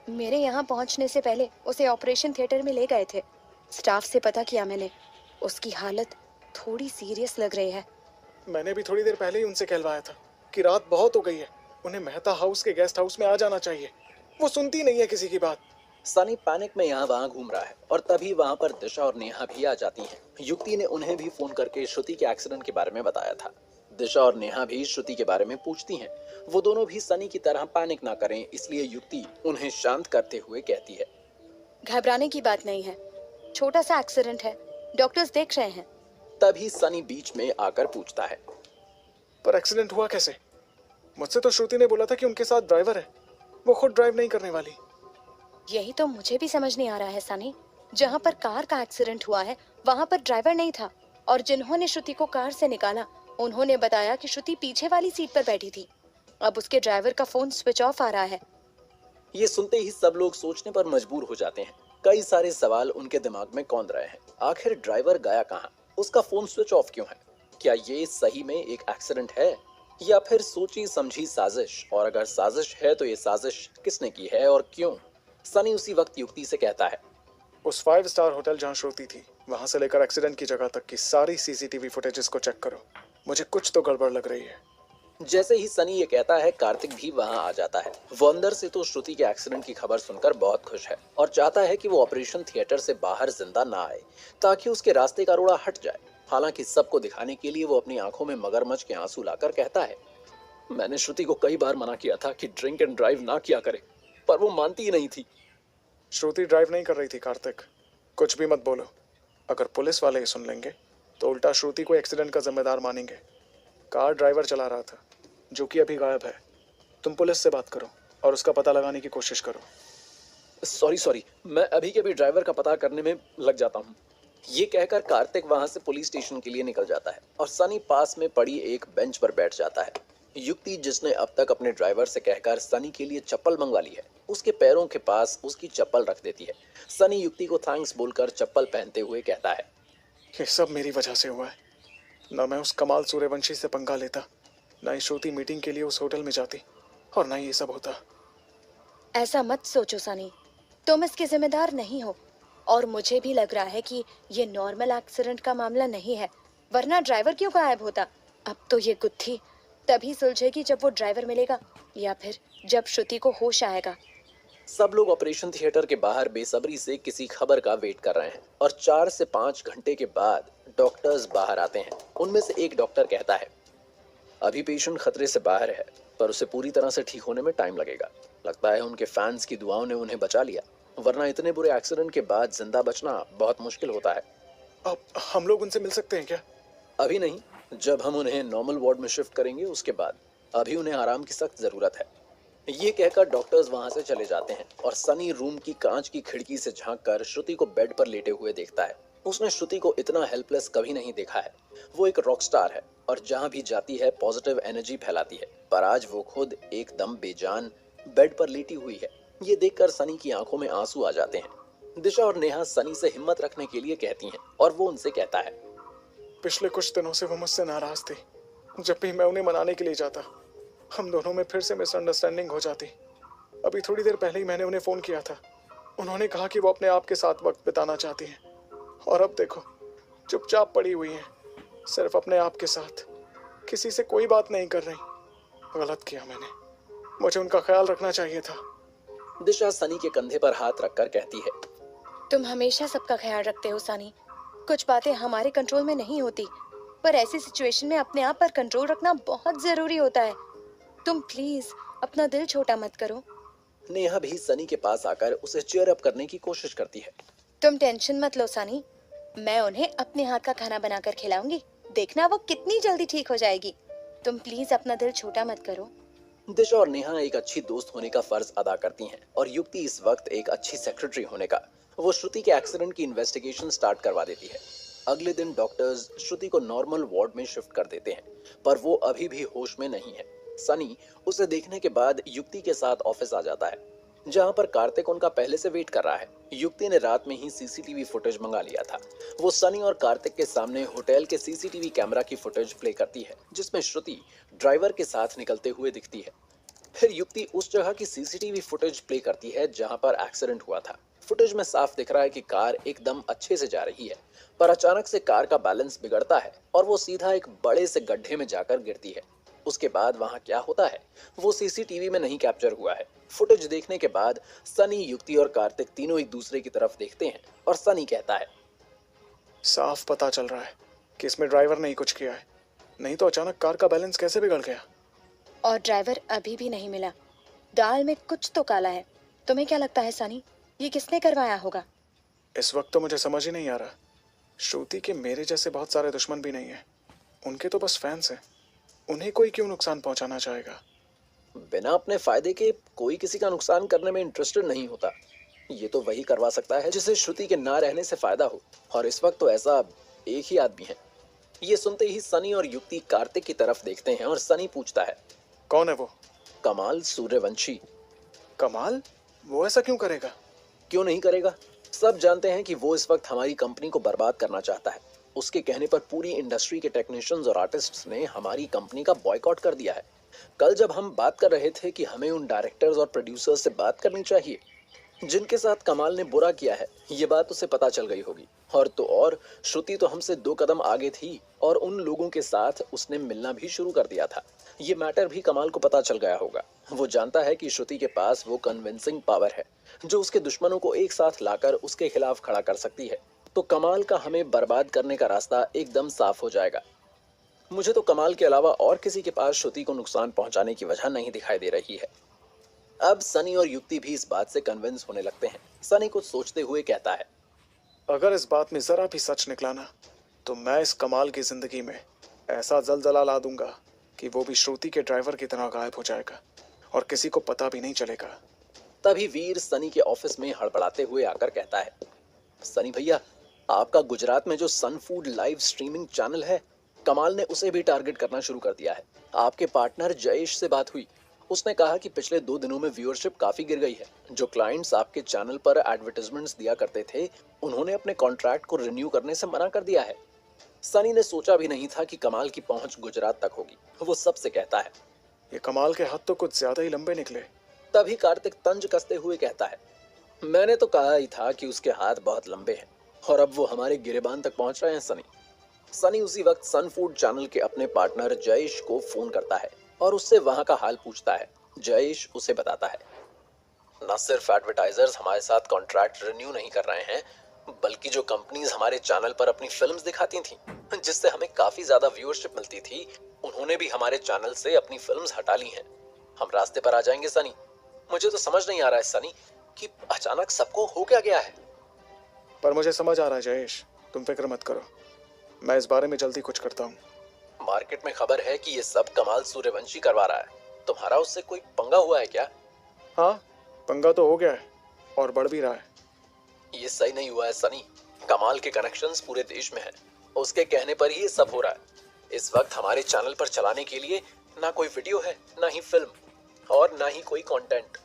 मेरे यहाँ पहुँचने से पहले उसे ऑपरेशन थिएटर में ले गए थे। स्टाफ से पता किया मैंने, उसकी हालत थोड़ी सीरियस लग रही है। मैंने भी थोड़ी देर पहले ही उनसे कहलवाया था कि रात बहुत हो गई है, उन्हें मेहता हाउस के गेस्ट हाउस में आ जाना चाहिए। वो सुनती नहीं है किसी की बात। सनी पैनिक में यहाँ वहाँ घूम रहा है और तभी वहाँ पर दिशा और नेहा भी आ जाती हैं। युक्ति ने उन्हें भी फोन करके श्रुति के एक्सीडेंट के बारे में बताया था। दिशा और नेहा भी श्रुति के बारे में पूछती हैं। वो दोनों भी सनी की तरह पैनिक ना करें, इसलिए युक्ति उन्हें शांत करते हुए कहती है, घबराने की बात नहीं है, छोटा सा एक्सीडेंट है, डॉक्टर्स देख रहे हैं। तभी सनी बीच में आकर पूछता है, पर एक्सीडेंट हुआ कैसे? मुझसे तो श्रुति ने बोला था कि उनके साथ ड्राइवर है, वो खुद ड्राइव नहीं करने वाली। यही तो मुझे भी समझ नहीं आ रहा है सनी। जहाँ पर कार का एक्सीडेंट हुआ है वहाँ पर ड्राइवर नहीं था और जिन्होंने श्रुति को कार से निकाला उन्होंने बताया कि श्रुति पीछे वाली सीट पर बैठी थी। अब उसके ड्राइवर का फोन स्विच ऑफ आ रहा है। ये सुनते ही सब लोग सोचने पर मजबूर हो जाते हैं। कई सारे सवाल उनके दिमाग में कौंध रहे हैं। आखिर ड्राइवर गया कहाँ? उसका फोन स्विच ऑफ क्यों है? क्या ये सही में एक एक्सीडेंट है या फिर सोची समझी साजिश? और अगर साजिश है तो ये साजिश किसने की है और क्यों? सनी उसी वक्त युक्ति से कहता है, उस 5 स्टार होटल जहाँ श्रुति थी, वहां से लेकर एक्सीडेंट की जगह तक की सारी सीसीटीवी फुटेजेस को चेक करो। मुझे कुछ तो गड़बड़ लग रही है। जैसे ही सनी ये कहता है, कार्तिक भी वहां आ जाता है। वो अंदर से तो श्रुति के एक्सीडेंट की खबर सुनकर बहुत खुश है और चाहता है कि वो ऑपरेशन थिएटर से बाहर जिंदा ना आए ताकि उसके रास्ते का रोड़ा हट जाए। हालांकि सबको दिखाने के लिए वो अपनी आंखों में मगरमच्छ के आंसू लाकर कहता है, मैंने श्रुति को कई बार मना किया था कि ड्रिंक एंड ड्राइव ना किया करे, पर वो मानती ही नहीं थी। श्रुति ड्राइव नहीं कर रही थी कार्तिक, कुछ भी मत बोलो। अगर पुलिस वाले ही सुन लेंगे तो उल्टा श्रुति को एक्सीडेंट का जिम्मेदार मानेंगे। कार ड्राइवर चला रहा था, जो कि अभी गायब है। तुम पुलिस से बात करो और उसका पता लगाने की कोशिश करो। सॉरी, मैं अभी के अभी ड्राइवर का पता करने में लग जाता हूँ। ये कहकर कार्तिक वहां से पुलिस स्टेशन के लिए निकल जाता है और सनी पास में पड़ी एक बेंच पर बैठ जाता है। युक्ति, जिसने अब तक अपने ड्राइवर से कहकर सनी के लिए चप्पल मंगवा ली है, उसके पैरों के पास उसकी चप्पल रख देती है। सनी युक्ति को थैंक्स बोलकर चप्पल पहनते हुए कहता है, ये सब मेरी वजह से हुआ है। ना मैं उस कमाल सूर्यवंशी से पंगा लेता, ना ही श्रुति मीटिंग के लिए उस होटल में जाती, और ना ही ये सब होता। ऐसा मत सोचो सनी, तुम इसके जिम्मेदार नहीं हो। और मुझे भी लग रहा है कि ये नॉर्मल एक्सीडेंट का मामला नहीं है, वरना ड्राइवर क्यों गायब होता। अब तो ये गुत्थी तभी सुलझेगी जब वो ड्राइवर मिलेगा या फिर जब श्रुति को होश आएगा। सब लोग ऑपरेशन थिएटर के बाहर बेसब्री से किसी खबर का वेट कर रहे हैं और 4 से 5 घंटे के बाद डॉक्टर्स बाहर आते हैं। उनमें से एक डॉक्टर कहता है, अभी पेशेंट खतरे से बाहर है, पर उसे पूरी तरह से ठीक होने में टाइम लगेगा। लगता है उनके फैंस की दुआओं ने उन्हें बचा लिया, वरना इतने बुरे एक्सीडेंट के बाद जिंदा बचना बहुत मुश्किल होता है। अब हम लोग उनसे मिल सकते हैं क्या? अभी नहीं, जब हम उन्हें नॉर्मल वार्ड में शिफ्ट करेंगे उसके बाद। अभी उन्हें आराम की सख्त जरूरत है। ये कहकर डॉक्टर्स वहां से चले जाते हैं और सनी रूम की कांच की खिड़की से झांककर श्रुति को बेड पर लेटे हुए देखता है। उसने श्रुति को इतना हेल्पलेस कभी नहीं देखा है। वो एक रॉक स्टार है और जहां भी जाती है पॉजिटिव एनर्जी फैलाती है, पर आज वो खुद एकदम बेजान बेड पर लेटी हुई है। ये देखकर सनी की आंखों में आंसू आ जाते हैं। दिशा और नेहा सनी से हिम्मत रखने के लिए कहती हैं और वो उनसे कहता है, पिछले कुछ दिनों से वो मुझसे नाराज थी। जब भी मैं उन्हें मनाने के लिए जाता, हम दोनों में फिर से मिसअंडरस्टैंडिंग हो जाती। अभी थोड़ी देर पहले ही मैंने उन्हें फ़ोन किया था। उन्होंने कहा कि वो अपने आप के साथ वक्त बिताना चाहती हैं, और अब देखो चुपचाप पड़ी हुई हैं, सिर्फ अपने आप के साथ, किसी से कोई बात नहीं कर रही। गलत किया मैंने, मुझे उनका ख्याल रखना चाहिए था। दिशा सनी के कंधे पर हाथ रखकर कहती है, तुम हमेशा सबका ख्याल रखते हो सनी। कुछ बातें हमारे कंट्रोल में नहीं होती, पर ऐसी सिचुएशन में अपने आप पर कंट्रोल रखना बहुत जरूरी होता है। तुम प्लीज अपना दिल छोटा मत करो। नेहा भी सनी के पास आकर उसे चीयर अप करने की कोशिश करती है। तुम टेंशन मत लो सनी, मैं उन्हें अपने हाथ का खाना बनाकर खिलाऊंगी, देखना वो कितनी जल्दी ठीक हो जाएगी। तुम प्लीज अपना दिल छोटा मत करो। दिशा और नेहा एक अच्छी दोस्त होने का फर्ज अदा करती हैं और युक्ति इस वक्त एक अच्छी सेक्रेटरी होने का। वो श्रुति के एक्सीडेंट की इन्वेस्टिगेशन स्टार्ट करवा देती है। अगले दिन डॉक्टर्स श्रुति को नॉर्मल वार्ड में शिफ्ट कर देते हैं, पर वो अभी भी होश में नहीं है। सनी उसे देखने के बाद युक्ति के साथ ऑफिस आ जाता है, जहां पर कार्तिक उनका पहले से वेट कर रहा है। युक्ति ने रात में ही सीसीटीवी फुटेज मंगा लिया था। वो सनी और कार्तिक के सामने होटल के सीसीटीवी कैमरा की फुटेज प्ले करती है, जिसमें श्रुति ड्राइवर के साथ निकलते हुए दिखती है। फिर युक्ति उस जगह की सीसीटीवी फुटेज प्ले करती है जहां पर एक्सीडेंट हुआ था। फुटेज में साफ दिख रहा है कि कार एकदम अच्छे से जा रही है, पर अचानक से कार का बैलेंस बिगड़ता है और वो सीधा एक बड़े से गड्ढे में जाकर गिरती है। उसके बाद वहां क्या होता है वो सीसीटीवी में नहीं कैप्चर हुआ है। फुटेज देखने के बाद सनी, युक्ति और कार्तिक तीनों एक दूसरे की तरफ देखते हैं और सनी कहता है, साफ पता चल रहा है कि इसमें ड्राइवर ने ही कुछ किया है, नहीं तो अचानक कार का बैलेंस कैसे बिगड़ गया। और ड्राइवर अभी भी नहीं मिला। दाल में कुछ तो काला है। तुम्हें क्या लगता है सनी, ये किसने करवाया होगा? इस वक्त तो मुझे समझ ही नहीं आ रहा। श्रुति के मेरे जैसे बहुत सारे दुश्मन भी नहीं है, उनके तो बस फैंस हैं। उन्हें कोई क्यों नुकसान पहुंचाना चाहेगा? बिना अपने फायदे के कोई किसी का नुकसान करने में इंटरेस्टेड नहीं होता। ये तो वही करवा सकता है जिसे श्रुति के ना रहने से फायदा हो, और इस वक्त तो ऐसा एक ही आदमी है। ये सुनते ही सनी और युक्ति कार्तिक की तरफ देखते हैं और सनी पूछता है, कौन है वो? कमाल सूर्यवंशी। कमाल? वो ऐसा क्यों करेगा? क्यों नहीं करेगा? सब जानते हैं कि वो इस वक्त हमारी कंपनी को बर्बाद करना चाहता है। उसके कहने पर पूरी इंडस्ट्री के टेक्नीशियंस और आर्टिस्ट्स ने हमारी कंपनी का बॉयकॉट कर दिया है। कल जब हम बात कर रहे थे कि हमें उन डायरेक्टर्स और प्रोड्यूसर्स से बात करनी चाहिए जिनके साथ कमाल ने बुरा किया है, ये बात उसे पता चल गई होगी। और तो और, श्रुति तो हमसे 2 कदम आगे थी और उन लोगों के साथ उसने मिलना भी शुरू कर दिया था। ये मैटर भी कमाल को पता चल गया होगा। वो जानता है कि श्रुति के पास वो कन्विंसिंग पावर है जो उसके दुश्मनों को एक साथ लाकर उसके खिलाफ खड़ा कर सकती है। तो कमाल का हमें बर्बाद करने का रास्ता एकदम साफ हो जाएगा। मुझे तो कमाल के अलावा और किसी के पास श्रुति को नुकसान पहुंचाने की वजह नहीं दिखाई दे रही है। अब सनी और युक्ति भी इस बात से कन्विंस होने लगते हैं। सनी कुछ सोचते हुए कहता है, अगर इस बात में जरा भी सच निकला ना, तो मैं इस कमाल की जिंदगी में ऐसा जलजला ला दूंगा कि वो भी श्रुति के ड्राइवर की तरह गायब हो जाएगा और किसी को पता भी नहीं चलेगा। तभी वीर सनी के ऑफिस में हड़बड़ाते हुए आकर कहता है, सनी भैया, आपका गुजरात में जो सन फूड लाइव स्ट्रीमिंग चैनल है, कमाल ने उसे भी टारगेट करना शुरू कर दिया है। आपके पार्टनर जयेश से बात हुई। उसने कहा कि पिछले 2 दिनों में व्यूअरशिप काफी गिर गई है। जो क्लाइंट्स आपके चैनल पर एडवर्टाइजमेंट्स दिया करते थे, उन्होंने अपने कॉन्ट्रैक्ट को रिन्यू करने से मना कर दिया है। सनी ने सोचा भी नहीं था कि कमाल की पहुंच गुजरात तक होगी। वो सबसे कहता है, ये कमाल के हाथ तो कुछ ज्यादा ही लंबे निकले। तभी कार्तिक तंज कसते हुए कहता है, मैंने तो कहा ही था कि उसके हाथ बहुत लंबे हैं और अब वो हमारे गिरेबान तक पहुंच रहे हैं। सनी उसी वक्त सन फूड चैनल के अपने पार्टनर जयेश को फोन करता है और उससे वहां का हाल पूछता है। जयेश उसे बताता है, न सिर्फ एडवर्टाइजर्स हमारे साथ कॉन्ट्रैक्ट रिन्यू नहीं कर रहे हैं, बल्कि जो कंपनीज हमारे चैनल पर अपनी फिल्म्स दिखाती थी, जिससे हमें काफी ज्यादा व्यूअरशिप मिलती थी, उन्होंने भी हमारे चैनल से अपनी फिल्म्स हटा ली हैं। हम रास्ते पर आ जाएंगे सनी। मुझे तो समझ नहीं आ रहा है सनी कि अचानक सबको हो क्या गया है। पर मुझे समझ आ रहा है जयेश, तुम फिक्र मत करो, मैं इस बारे में जल्दी कुछ करता हूँ। मार्केट में खबर है कि ये सब कमाल सूर्यवंशी करवा रहा है। तुम्हारा उससे कोई पंगा हुआ है क्या? हाँ, पंगा तो हो गया है और बढ़ भी रहा है। ये सही नहीं हुआ है सनी। कमाल के कनेक्शंस पूरे देश में हैं। उसके कहने पर ही ये सब हो रहा है। इस वक्त हमारे चैनल पर चलाने के लिए ना कोई वीडियो है, ना ही फिल्म और ना ही कोई कंटेंट।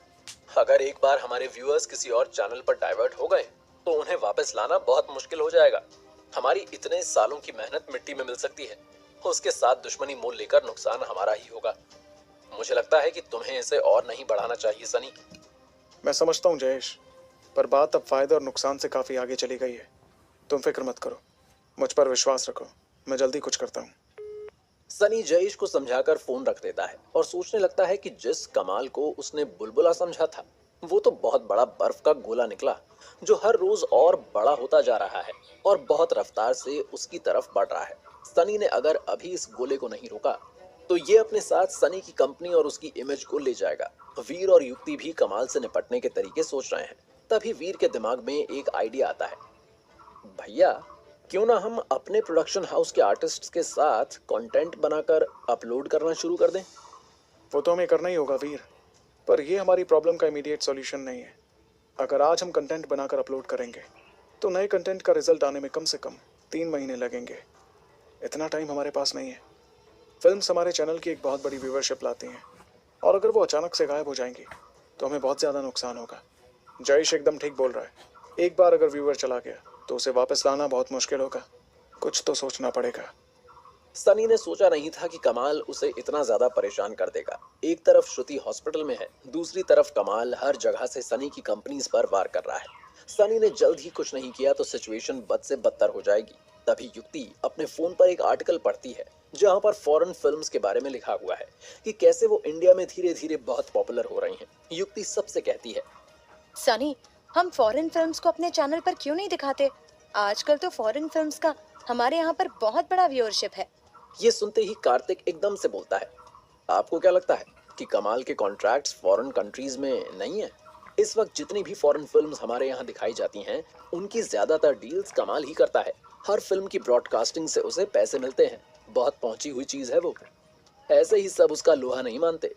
अगर एक बार हमारे व्यूअर्स किसी और चैनल पर डाइवर्ट हो गए तो उन्हें वापस लाना बहुत मुश्किल हो जाएगा। हमारी इतने सालों की मेहनत मिट्टी में मिल सकती है। उसके साथ दुश्मनी मोल लेकर नुकसान हमारा ही होगा। मुझे लगता है कि तुम्हें इसे और नहीं बढ़ाना चाहिए सनी। मैं समझता हूँ जयेश, पर बात अब फायदे और नुकसान से काफी आगे चली गई है। तुम फिक्र मत करो, मुझ पर विश्वास रखो, मैं जल्दी कुछ करता हूँ। सनी जयेश को समझाकर फोन रख देता है और सोचने लगता है कि जिस कमाल को उसने बुलबुला समझा था, वो तो बहुत बड़ा बर्फ का गोला निकला जो हर रोज और बड़ा होता जा रहा है और बहुत रफ्तार से उसकी तरफ बढ़ रहा है। सनी ने अगर अभी इस गोले को नहीं रोका तो ये अपने साथ सनी की कंपनी और उसकी इमेज को ले जाएगा। वीर और युक्ति भी कमाल से निपटने के तरीके सोच रहे हैं। तभी वीर के दिमाग में एक आइडिया आता है, भैया क्यों ना हम अपने प्रोडक्शन हाउस के आर्टिस्ट्स के साथ कंटेंट बनाकर अपलोड करना शुरू कर दें। वो तो हमें करना ही होगा वीर, पर ये हमारी प्रॉब्लम का इमीडिएट सॉल्यूशन नहीं है। अगर आज हम कंटेंट बनाकर अपलोड करेंगे तो नए कंटेंट का रिजल्ट आने में कम से कम 3 महीने लगेंगे। इतना टाइम हमारे पास नहीं है। फिल्म्स हमारे चैनल की एक बहुत बड़ी व्यूवरशिप लाती हैं और अगर वो अचानक से गायब हो जाएंगी तो हमें बहुत ज़्यादा नुकसान होगा। जयेश एकदम ठीक बोल रहा है। एक बार अगर व्यूवर चला गया तो उसे वापस लाना बहुत मुश्किल होगा। कुछ तो सोचना पड़ेगा। सनी ने सोचा नहीं था कि कमाल उसे इतना ज्यादा परेशान कर देगा। एक तरफ श्रुति हॉस्पिटल में है, दूसरी तरफ कमाल हर जगह से सनी की कंपनीज पर वार कर रहा है। सनी ने जल्द ही कुछ नहीं किया तो सिचुएशन बद से बदतर हो जाएगी। तभी युक्ति अपने फोन पर एक आर्टिकल पढ़ती है जहां पर फॉरेन फिल्म्स के बारे में लिखा हुआ है कि कैसे वो इंडिया में धीरे धीरे बहुत पॉपुलर हो रही हैं। युक्ति सबसे कहती है, सनी, हम फॉरेन फिल्म्स को अपने चैनल पर क्यों नहीं दिखाते? आजकल तो फॉरेन फिल्म्स का हमारे यहाँ पर बहुत बड़ा व्यूअरशिप है। ये सुनते ही कार्तिक एकदम से बोलता है, आपको क्या लगता है कि कमाल के कॉन्ट्रैक्ट्स फॉरेन कंट्रीज में नहीं है? इस वक्त जितनी भी फॉरेन फिल्म्स हमारे यहाँ दिखाई जाती हैं, उनकी ज्यादातर डील्स कमाल ही करता है। हर फिल्म की ब्रॉडकास्टिंग से उसे पैसे मिलते हैं। बहुत पहुंची हुई चीज है वो। ऐसे ही सब उसका लोहा नहीं मानते।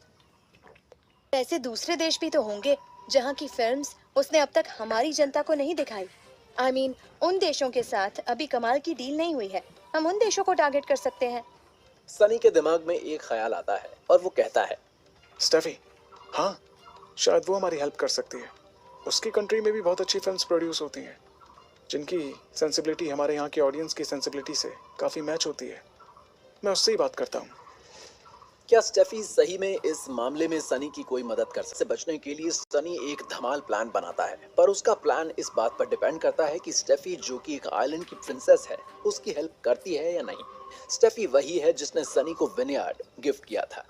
ऐसे दूसरे देश भी तो होंगे जहाँ की फिल्म्स उसने अब तक हमारी जनता को नहीं दिखाई। I mean, उन देशों के साथ अभी कमाल की डील नहीं हुई है। हम उन देशों को टारगेट कर सकते हैं। सनी के दिमाग में एक ख्याल आता है और वो कहता है, स्टेफी, हाँ, शायद वो हमारी हेल्प कर सकती है। उसकी कंट्री में भी बहुत अच्छी फिल्म्स प्रोड्यूस होती हैं जिनकी सेंसिबिलिटी हमारे यहाँ के ऑडियंस की सेंसिबिलिटी से काफ़ी मैच होती है। मैं उससे ही बात करता हूँ। क्या स्टेफी सही में इस मामले में सनी की कोई मदद कर सकती है? बचने के लिए सनी एक धमाल प्लान बनाता है, पर उसका प्लान इस बात पर डिपेंड करता है कि स्टेफी, जो कि एक आइलैंड की प्रिंसेस है, उसकी हेल्प करती है या नहीं। स्टेफी वही है जिसने सनी को विनयार्ड गिफ्ट किया था।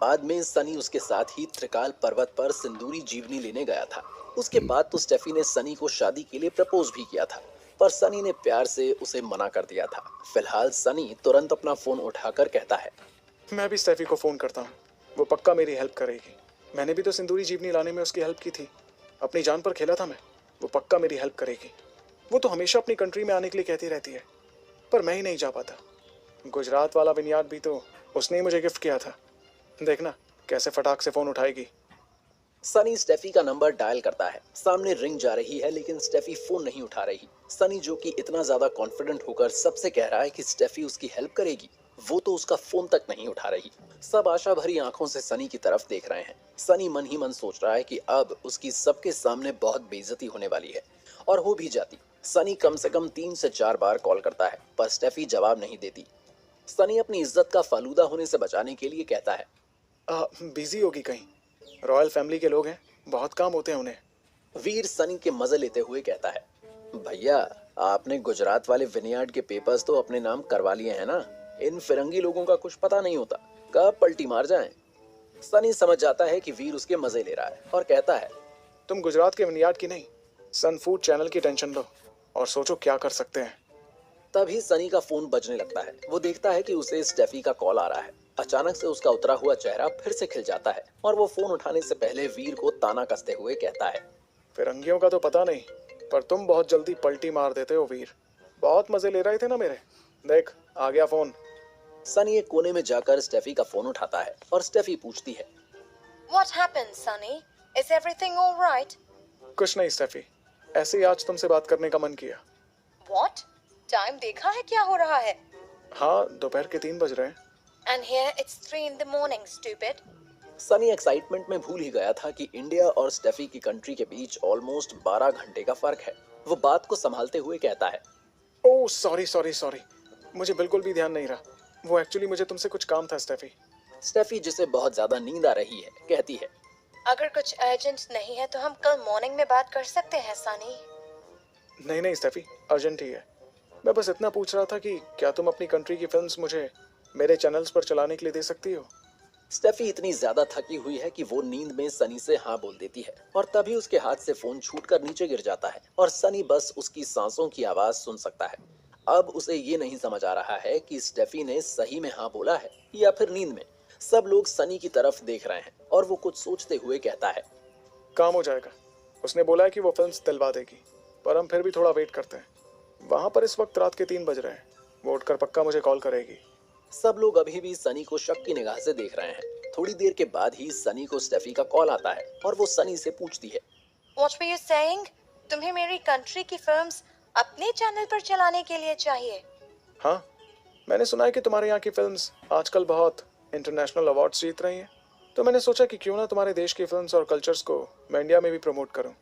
बाद में सनी उसके साथ ही त्रिकाल पर्वत पर सिंदूरी जीवनी लेने गया था। उसके बाद तो स्टेफी ने सनी को शादी के लिए प्रपोज भी किया था, पर सनी ने प्यार से उसे मना कर दिया था। फिलहाल सनी तुरंत अपना फोन उठाकर कहता है, मैं भी स्टेफी को फ़ोन करता हूँ, वो पक्का मेरी हेल्प करेगी। मैंने भी तो सिंदूरी जीवनी लाने में उसकी हेल्प की थी, अपनी जान पर खेला था मैं। वो पक्का मेरी हेल्प करेगी। वो तो हमेशा अपनी कंट्री में आने के लिए कहती रहती है, पर मैं ही नहीं जा पाता। गुजरात वाला विनयार्ड भी तो उसने ही मुझे गिफ्ट किया था। देखना कैसे फटाक से फ़ोन उठाएगी। सनी स्टेफी का नंबर डायल करता है। सामने रिंग जा रही है, लेकिन स्टेफी फोन नहीं उठा रही। सनी, जो कि इतना ज्यादा कॉन्फिडेंट होकर सबसे कह रहा है कि स्टेफी उसकी हेल्प करेगी, वो तो उसका फोन तक नहीं उठा रही। सब आशा भरी आंखों से सनी की तरफ देख रहे हैं। सनी मन ही मन सोच रहा है कि अब उसकी सबके सामने बहुत बेइज्जती होने वाली है, और हो भी जाती। सनी कम से कम 3 से 4 बार कॉल करता है, पर स्टेफी जवाब नहीं देती। सनी अपनी इज्जत का फालूदा होने से बचाने के लिए कहता है, बिजी होगी कहीं, रॉयल फैमिली के लोग हैं, बहुत काम होते हैं उन्हें। वीर सनी के मजे लेते हुए कहता है, भैया, आपने गुजरात वाले विनयार्ड के पेपर्स तो अपने नाम करवा लिए हैं ना। इन फिरंगी लोगों का कुछ पता नहीं होता, कब पलटी मार जाएं। सनी समझ जाता है कि वीर उसके मजे ले रहा है और कहता है, तुम गुजरात के विनयार्ड की नहीं, सन फूड चैनल की टेंशन लो और सोचो क्या कर सकते हैं। तभी सनी का फोन बजने लगता है। वो देखता है कि उसे स्टेफी का कॉल आ रहा है। अचानक से उसका उतरा हुआ चेहरा फिर से खिल जाता है, और वो फोन उठाने से पहले वीर को ताना कसते हुए कहता है, फिरंगियों का तो पता नहीं, पर तुम बहुत जल्दी पलटी मार देते हो वीर। बहुत मजे ले रहे थे ना मेरे। देख, आ गया फोन। सनी एक कोने में जाकर स्टेफी का फोन उठाता है और स्टेफी पूछती है, What happened, Sunny? Is everything all right? कुछ नहीं स्टेफी, ऐसे ही आज तुमसे बात करने का मन किया। What? टाइम देखा है क्या हो रहा है? हाँ, दोपहर के 3 बज रहे हैं। And here it's 3 in the morning, stupid. Sunny excitement में भूल ही गया था कि इंडिया और स्टेफी की कंट्री के बीच ऑलमोस्ट 12 घंटे का फर्क है। वो बात को संभालते हुए कहता है, ओह सॉरी सॉरी सॉरी, मुझे बिल्कुल भी ध्यान नहीं रहा। वो एक्चुअली मुझे तुमसे कुछ काम था स्टेफी। स्टेफी, जिसे बहुत ज्यादा नींद आ रही है, कहती है, अगर कुछ अर्जेंट नहीं है तो हम कल मॉर्निंग में बात कर सकते हैं, सनी। नहीं नहीं स्टेफी, अर्जेंट ही है। मैं बस इतना पूछ रहा था कि क्या तुम अपनी कंट्री की फिल्म्स मुझे मेरे चैनल्स पर चलाने के लिए दे सकती हो। स्टेफी इतनी ज्यादा थकी हुई है कि वो नींद में सनी से हाँ बोल देती है, और तभी उसके हाथ से फोन छूटकर नीचे गिर जाता है और सनी बस उसकी सांसों की आवाज सुन सकता है। अब उसे ये नहीं समझ आ रहा है कि स्टेफी ने सही में हाँ बोला है या फिर नींद में। सब लोग सनी की तरफ देख रहे हैं और वो कुछ सोचते हुए कहता है, काम हो जाएगा। उसने बोला है कि वो फिल्म्स दिलवा देगी, पर हम फिर भी थोड़ा वेट करते हैं। वहाँ पर इस वक्त रात के 3 बज रहे हैं। वो उठकर पक्का मुझे कॉल करेगी। सब लोग अभी भी सनी को शक की निगाह से देख रहे हैं। थोड़ी देर के बाद ही सनी को स्टेफी का कॉल आता है और वो सनी से पूछती है, What were you saying? तुम्हें मेरी कंट्री की फिल्म्स अपने चैनल पर चलाने के लिए चाहिए? हाँ, मैंने सुना है कि तुम्हारे यहाँ की फिल्म्स आजकल बहुत इंटरनेशनल अवार्ड्स जीत रही हैं, तो मैंने सोचा कि क्यों ना तुम्हारे देश की फिल्म्स और कल्चर्स को मैं इंडिया में भी प्रमोट करूँ।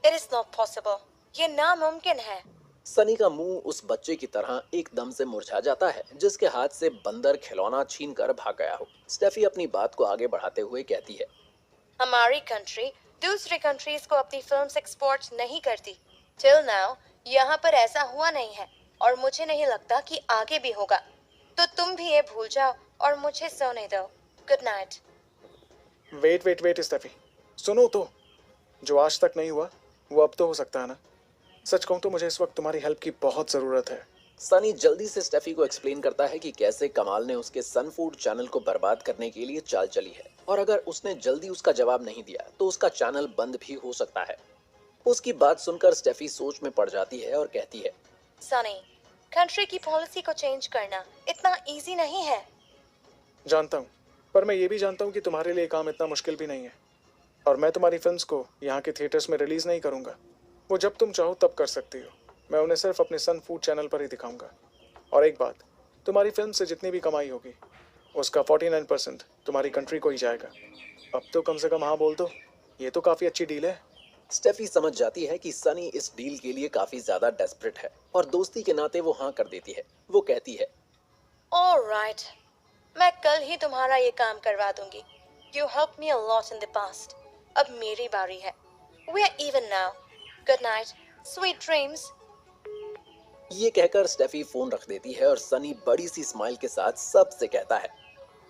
It is not possible. ये नामुमकिन है। सनी का मुंह उस बच्चे की तरह एकदम से मुरझा जाता है जिसके हाथ से बंदर खिलौना छीनकर भाग गया हो। स्टेफी अपनी बात को आगे बढ़ाते हुए कहती है, हमारी कंट्री दूसरी कंट्रीज को अपनी फिल्म्स एक्सपोर्ट नहीं करती। टिल नाउ यहाँ पर ऐसा हुआ नहीं है और मुझे नहीं लगता कि आगे भी होगा। तो तुम भी ये भूल जाओ और मुझे सोने दो। Good night. Wait wait wait Steffi, सुनो तो। जो आज तक नहीं हुआ वो अब तो हो सकता है ना। सच कहूँ तो मुझे इस वक्त तुम्हारी हेल्प की बहुत ज़रूरत है। सनी जल्दी से स्टेफी को एक्सप्लेन करता है कि कैसे कमाल ने उसके सन फूड चैनल को बर्बाद करने के लिए चाल चली है, और अगर उसने जल्दी उसका जवाब नहीं दिया तो उसका चैनल बंद भी हो सकता है। उसकी बात सुनकर स्टेफी सोच में पड़ जाती है और कहती है, सनी, कंट्री की पॉलिसी को चेंज करना इतना इजी नहीं है। जानता हूँ, पर मैं ये भी जानता हूँ कि तुम्हारे लिए काम इतना मुश्किल भी नहीं है। और मैं तुम्हारी फिल्म्स को यहाँ के थिएटर्स में रिलीज़ नहीं करूँगा। वो जब तुम चाहो तब कर सकती हो। मैं उन्हें सिर्फ अपने सन फूड चैनल पर ही दिखाऊंगा। और एक बात, तुम्हारी फिल्म से जितनी भी कमाई होगी उसका 49% तुम्हारी कंट्री को ही जाएगा। अब तो कम से कम हाँ बोल दो, ये तो काफ़ी अच्छी डील है। स्टेफी समझ जाती है कि सनी इस डील के लिए काफी ज्यादा डेस्परेट है और दोस्ती के नाते वो हाँ कर देती है। वो कहती है, ऑलराइट, मैं कल ही तुम्हारा ये काम करवा दूंगी। You help me a lot in the past. अब मेरी बारी है। We are even now. Good night, sweet dreams. ये कहकर स्टेफी फोन रख देती है और सनी बड़ी सी स्माइल के साथ सबसे कहता है,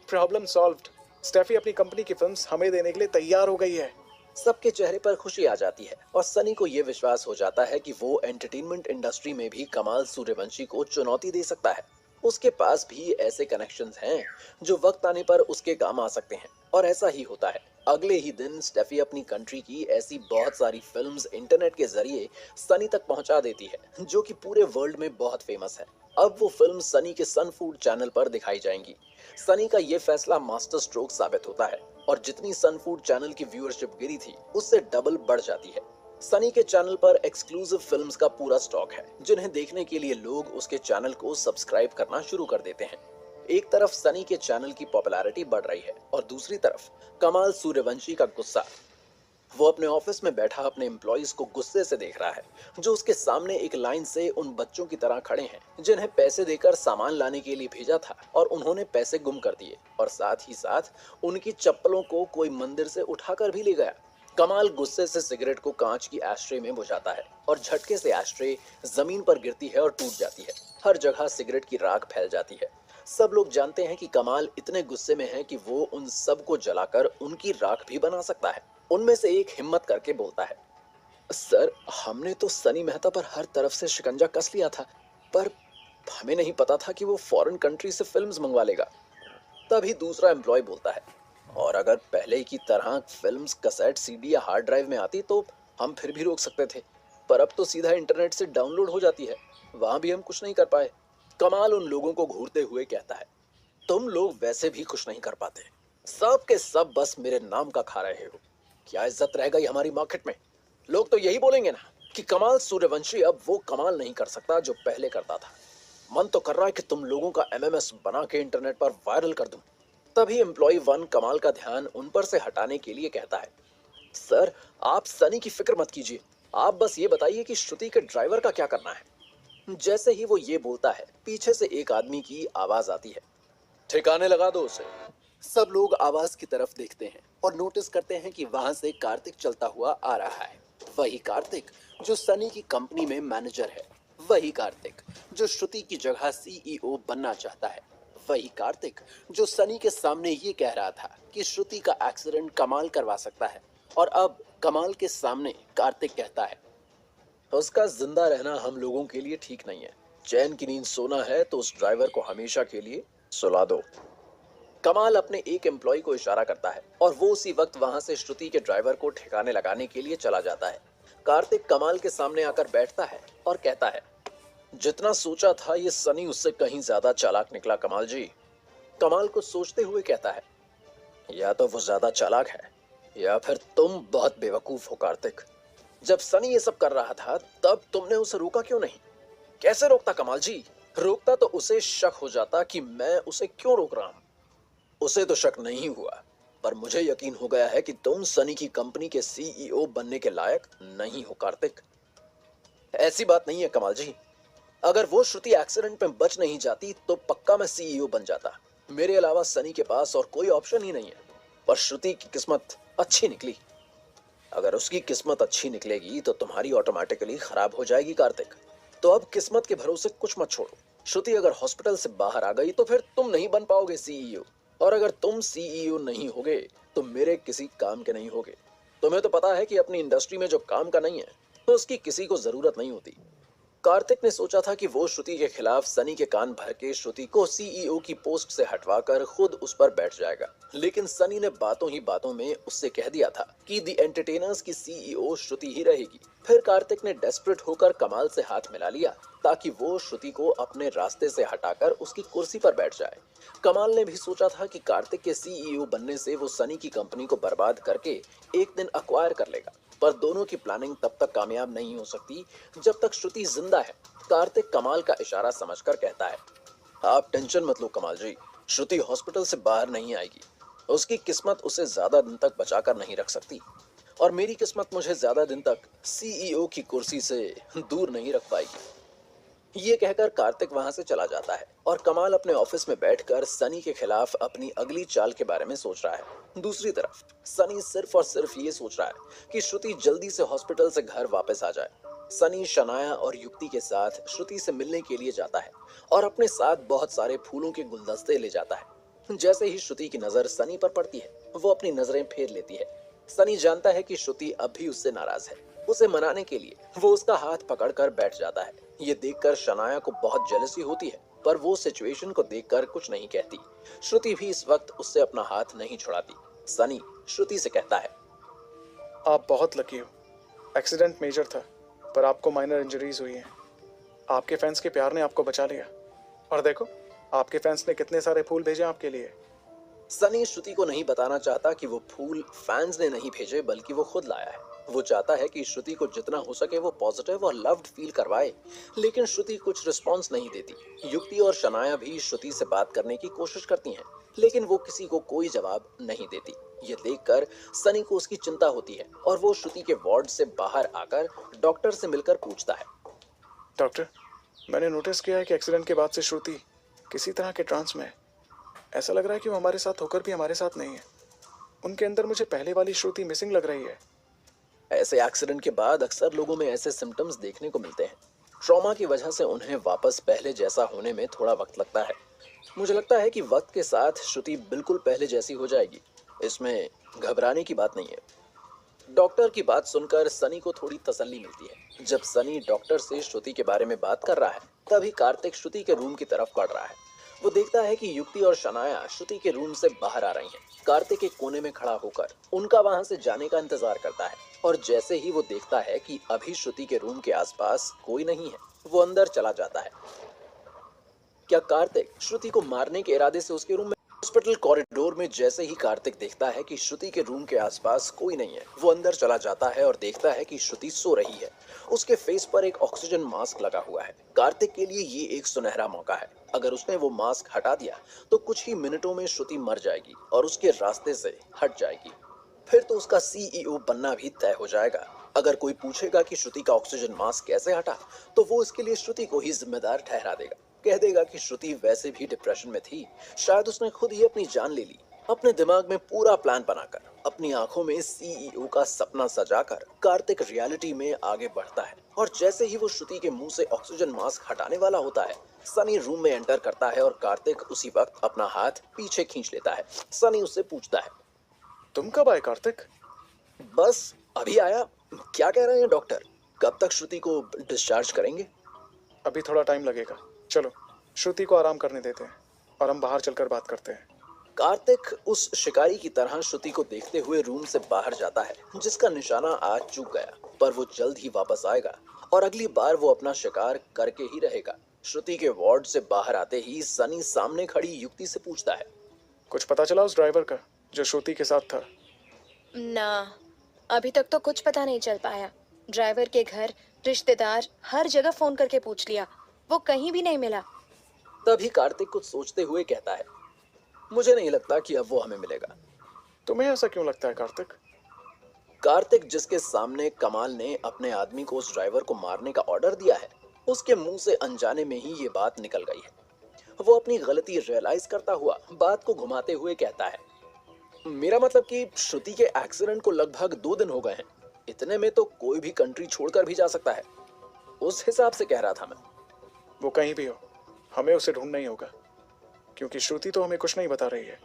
प्रॉब्लम सॉल्व्ड। स्टेफी अपनी कंपनी की फिल्म्स हमें देने के लिए तैयार हो गई है। सबके चेहरे पर खुशी आ जाती है और सनी को यह विश्वास हो जाता है कि वो एंटरटेनमेंट इंडस्ट्री में भी कमाल सूर्यवंशी को चुनौती दे सकता है। उसके पास भी ऐसे कनेक्शंस हैं जो वक्त आने पर उसके काम आ सकते हैं और ऐसा ही होता है। अगले ही दिन स्टेफी अपनी कंट्री की ऐसी बहुत सारी फिल्म्स इंटरनेट के जरिए सनी तक पहुंचा देती है जो कि पूरे वर्ल्ड में बहुत फेमस है। अब वो फिल्म सनी के सन फूड चैनल पर दिखाई जाएंगी। सनी का ये फैसला मास्टर स्ट्रोक साबित होता है और जितनी सन फूड चैनल की व्यूअरशिप गिरी थी उससे डबल बढ़ जाती है। सनी के चैनल पर एक्सक्लूसिव फिल्म्स का पूरा स्टॉक है जिन्हें देखने के लिए लोग उसके चैनल को सब्सक्राइब करना शुरू कर देते हैं। एक तरफ सनी के चैनल की पॉपुलैरिटी बढ़ रही है और दूसरी तरफ कमाल सूर्यवंशी का गुस्सा। वो अपने ऑफिस में बैठा अपने एम्प्लॉइज को गुस्से से देख रहा है जो उसके सामने एक लाइन से उन बच्चों की तरह खड़े हैं जिन्हें पैसे देकर सामान लाने के लिए भेजा था और उन्होंने पैसे गुम कर दिए और साथ ही साथ उनकी चप्पलों को कोई मंदिर से उठाकर भी ले गया। कमाल गुस्से से सिगरेट को कांच की एस्ट्रे में बुझाता है और झटके से एस्ट्रे जमीन पर गिरती है और टूट जाती है। हर जगह सिगरेट की राख फैल जाती है। सब लोग जानते हैं कि कमाल इतने गुस्से में है कि वो उन सब को जलाकर उनकी राख भी बना सकता है। उनमें से एक हिम्मत करके बोलता है, सर, हमने तो सनी मेहता पर हर तरफ से शिकंजा कस लिया था, पर हमें नहीं पता था कि वो फॉरेन कंट्री से फिल्म्स मंगवा लेगा। तभी दूसरा एम्प्लॉय बोलता है, और अगर पहले की तरह फिल्म्स कैसेट, सीडी या हार्ड ड्राइव में आती तो हम फिर भी रोक सकते थे, पर अब तो सीधा इंटरनेट से डाउनलोड हो जाती है, वहां भी हम कुछ नहीं कर पाए। कमाल उन लोगों को घूरते हुए कहता है, तुम लोग वैसे भी कुछ नहीं कर पाते, सब के सब बस मेरे नाम का खा रहे हो। क्या इज्जत रह गई हमारी मार्केट में? लोग तो यही बोलेंगे ना कि कमाल सूर्यवंशी अब वो कमाल नहीं कर सकता जो पहले करता था। मन तो कर रहा है कि तुम लोगों का एमएमएस बना के इंटरनेट पर वायरल कर दूं। तभी एम्प्लॉय 1 कमाल का ध्यान उन पर से हटाने के लिए कहता है, सर, आप सनी की फिक्र मत कीजिए, आप बस ये बताइए कि श्रुति के ड्राइवर का क्या करना है। जैसे ही वो ये बोलता है, पीछे से एक आदमी की आवाज आती है, ठिकाने लगा दो उसे। सब लोग आवाज की तरफ देखते हैं और नोटिस करते हैं कि वहां से कार्तिक चलता हुआ आ रहा है। वही कार्तिक जो सनी की कंपनी में मैनेजर है, वही कार्तिक जो श्रुति की जगह सीईओ बनना चाहता है, वही कार्तिक जो सनी के सामने ये कह रहा था कि श्रुति का एक्सीडेंट कमाल करवा सकता है। और अब कमाल के सामने कार्तिक कहता है, उसका जिंदा रहना हम लोगों के लिए ठीक नहीं है। चैन की नींद सोना है तो उस ड्राइवर को हमेशा के लिए सुला दो। कमाल अपने एक एम्प्लॉय को इशारा करता है और वो उसी वक्त वहां से श्रुति के ड्राइवर को ठिकाने लगाने के लिए चला जाता है। कार्तिक कमाल के सामने आकर बैठता है और कहता है, जितना सोचा था ये सनी उससे कहीं ज्यादा चालाक निकला कमाल जी। कमाल कुछ सोचते हुए कहता है, या तो वो ज्यादा चालाक है या फिर तुम बहुत बेवकूफ हो कार्तिक। जब सनी ये सब कर रहा था तब तुमने उसे रोका क्यों नहीं? कैसे रोकता कमाल जी? रोकता तो उसे शक हो जाता कि मैं उसे क्यों रोक रहा हूं। उसे तो शक नहीं हुआ, पर मुझे यकीन हो गया है कि तुम सनी की कंपनी के सीईओ बनने के लायक नहीं हो कार्तिक। ऐसी बात नहीं है कमाल जी, अगर वो श्रुति एक्सीडेंट में बच नहीं जाती तो पक्का मैं सीईओ बन जाता। मेरे अलावा सनी के पास और कोई ऑप्शन ही नहीं है। पर श्रुति की किस्मत अच्छी निकली। अगर उसकी किस्मत अच्छी निकलेगी तो तुम्हारी ऑटोमेटिकली खराब हो जाएगी कार्तिक। तो अब किस्मत के भरोसे कुछ मत छोड़ो। श्रुति अगर हॉस्पिटल से बाहर आ गई तो फिर तुम नहीं बन पाओगे सीईओ, और अगर तुम सीईओ नहीं होगे तो मेरे किसी काम के नहीं होगे। तुम्हें तो पता है कि अपनी इंडस्ट्री में जो काम का नहीं है तो उसकी किसी को जरूरत नहीं होती। कार्तिक ने सोचा था कि वो श्रुति के खिलाफ सनी के कान भर के श्रुति को सीईओ की पोस्ट से हटवाकर खुद उस पर बैठ जाएगा, लेकिन सनी ने बातों ही बातों में उससे कह दिया था कि दी एंटरटेनर्स की सीईओ श्रुति ही रहेगी। फिर कार्तिक ने डेस्परेट होकर कमाल से हाथ मिला लिया ताकि वो श्रुति को अपने रास्ते से हटाकर उसकी कुर्सी पर बैठ जाए। कमाल ने भी सोचा था कि कार्तिक के सीईओ बनने से वो सनी की कंपनी को बर्बाद करके एक दिन अक्वायर कर लेगा, पर दोनों की प्लानिंग तब तक कामयाब नहीं हो सकती जब तक श्रुति जिंदा है। कार्तिक कमाल का इशारा समझकर कहता है, आप टेंशन मत लो कमाल जी, श्रुति हॉस्पिटल से बाहर नहीं आएगी। उसकी किस्मत उसे ज्यादा दिन तक बचाकर नहीं रख सकती और मेरी किस्मत मुझे ज्यादा दिन तक सीईओ की कुर्सी से दूर नहीं रख पाएगी। ये कहकर कार्तिक वहां से चला जाता है और कमाल अपने ऑफिस में बैठकर सनी के खिलाफ अपनी अगली चाल के बारे में सोच रहा है। दूसरी तरफ सनी सिर्फ और सिर्फ ये सोच रहा है कि श्रुति जल्दी से हॉस्पिटल से घर वापस आ जाए। सनी शनाया और युक्ति के साथ श्रुति से मिलने के लिए जाता है और अपने साथ बहुत सारे फूलों के गुलदस्ते ले जाता है। जैसे ही श्रुति की नजर सनी पर पड़ती है, वो अपनी नजरें फेर लेती है। सनी जानता है कि श्रुति अब भी उससे नाराज है। उसे मनाने के लिए वो उसका हाथ पकड़कर बैठ जाता है। ये देखकर शनाया को बहुत जेलसी होती है, पर वो सिचुएशन को देखकर कुछ नहीं कहती। श्रुति भी इस वक्त उससे अपना हाथ नहीं छुड़ाती। सनी श्रुति से कहता है, आप बहुत लकी हो। एक्सीडेंट मेजर था, पर आपको माइनर इंजरीज हुई हैं। आपके फैंस के प्यार ने आपको बचा लिया। और देखो, आपके फैंस ने कितने सारे फूल भेजे आपके लिए। सनी श्रुति को नहीं बताना चाहता कि वो फूल फैंस ने नहीं भेजे, बल्कि वो खुद लाया है। वो चाहता है कि श्रुति को जितना हो सके वो पॉजिटिव और लव्ड फील करवाए, लेकिन श्रुति कुछ रिस्पॉन्स नहीं देती। युक्ति और शनाया भी श्रुति से बात करने की कोशिश करती हैं, लेकिन वो किसी को कोई जवाब नहीं देती। ये देखकर सनी को उसकी चिंता होती है और वो श्रुति के वार्ड से बाहर आकर डॉक्टर से मिलकर पूछता है, डॉक्टर, मैंने नोटिस किया है कि एक्सीडेंट के बाद से श्रुति किसी तरह के ट्रांस में है। ऐसा लग रहा है कि वो हमारे साथ होकर भी हमारे साथ नहीं है। उनके अंदर मुझे पहले वाली श्रुति मिसिंग लग रही है। ऐसे एक्सीडेंट के बाद अक्सर लोगों में ऐसे सिम्टम्स देखने को मिलते हैं। ट्रॉमा की वजह से उन्हें वापस पहले जैसा होने में थोड़ा वक्त लगता है। मुझे लगता है कि वक्त के साथ श्रुति बिल्कुल पहले जैसी हो जाएगी। इसमें घबराने की बात नहीं है। डॉक्टर की बात सुनकर सनी को थोड़ी तसल्ली मिलती है। जब सनी डॉक्टर से श्रुति के बारे में बात कर रहा है, तभी कार्तिक श्रुति के रूम की तरफ बढ़ रहा है। वो देखता है कि युक्ति और शनाया श्रुति के रूम से बाहर आ रही हैं। कार्तिक एक कोने में खड़ा होकर उनका वहां से जाने का इंतजार करता है और जैसे ही वो देखता है कि अभी श्रुति के रूम के आसपास कोई नहीं है, वो अंदर चला जाता है। क्या कार्तिक श्रुति को मारने के इरादे से उसके रूम में? हॉस्पिटल कॉरिडोर में जैसे ही कार्तिक देखता है कि श्रुति के रूम के आसपास कोई नहीं है, वो अंदर चला जाता है और देखता है कि श्रुति सो रही है। उसके फेस पर एक ऑक्सीजन मास्क लगा हुआ है। कार्तिक के लिए ये एक सुनहरा मौका है। अगर उसने वो मास्क हटा दिया तो कुछ ही मिनटों में श्रुति मर जाएगी और उसके रास्ते से हट जाएगी। फिर तो उसका सीईओ बनना भी तय हो जाएगा। अगर कोई पूछेगा कि श्रुति का ऑक्सीजन मास्क कैसे हटा, तो वो इसके लिए श्रुति को ही जिम्मेदार ठहरा देगा। कह देगा कि श्रुति वैसे भी डिप्रेशन में थी, शायद उसने खुद ही अपनी जान ले ली। अपने दिमाग में पूरा प्लान बनाकर, अपनी आंखों में सीईओ का सपना सजाकर कार्तिक रियलिटी में आगे बढ़ता है। और जैसे ही वो श्रुति के मुंह से ऑक्सीजन मास्क हटाने वाला होता है, सनी रूम में एंटर करता है और कार्तिक उसी वक्त अपना हाथ पीछे खींच लेता है। सनी उससे पूछता है, तुम कब आए कार्तिक? बस अभी आया। क्या कह रहे हैं डॉक्टर? कब तक श्रुति को डिस्चार्ज करेंगे? अभी थोड़ा टाइम लगेगा। चलो, श्रुति को आराम करने देते हैं और हम बाहर चलकर बात करते हैं। कार्तिक उस शिकारी की तरह श्रुति को देखते हुए रूम से बाहर जाता है, जिसका निशाना आज चूक गया, पर वो जल्द ही वापस आएगा और अगली बार वो अपना शिकार करके ही रहेगा। श्रुति के वार्ड से बाहर आते ही सनी सामने खड़ी युक्ति से पूछता है, कुछ पता चला उस ड्राइवर का जो श्रुति के साथ था? ना, अभी तक तो कुछ पता नहीं चल पाया। ड्राइवर के घर, रिश्तेदार, हर जगह फोन करके पूछ लिया, वो कहीं भी नहीं मिला। तभी कार्तिक कुछ सोचते हुए कहता है, मुझे नहीं लगता कि अब वो हमें मिलेगा। तुम्हें ऐसा क्यों लगता है कार्तिक? कार्तिक, जिसके सामने कमाल ने अपने आदमी को उस ड्राइवर को मारने का ऑर्डर दिया है, उसके मुंह से अनजाने में ही ये बात निकल गई है। वो अपनी गलती रियलाइज करता हुआ बात को घुमाते हुए कहता है, मेरा मतलब कि श्रुति के एक्सीडेंट को लगभग 2 दिन हो गए हैं। इतने में तो कोई भी कंट्री छोड़कर भी जा सकता है। उस हिसाब से कह रहा था मैं। वो कहीं भी हो, हमें उसे ढूंढना ही होगा, क्योंकि श्रुति तो हमें कुछ नहीं बता रही है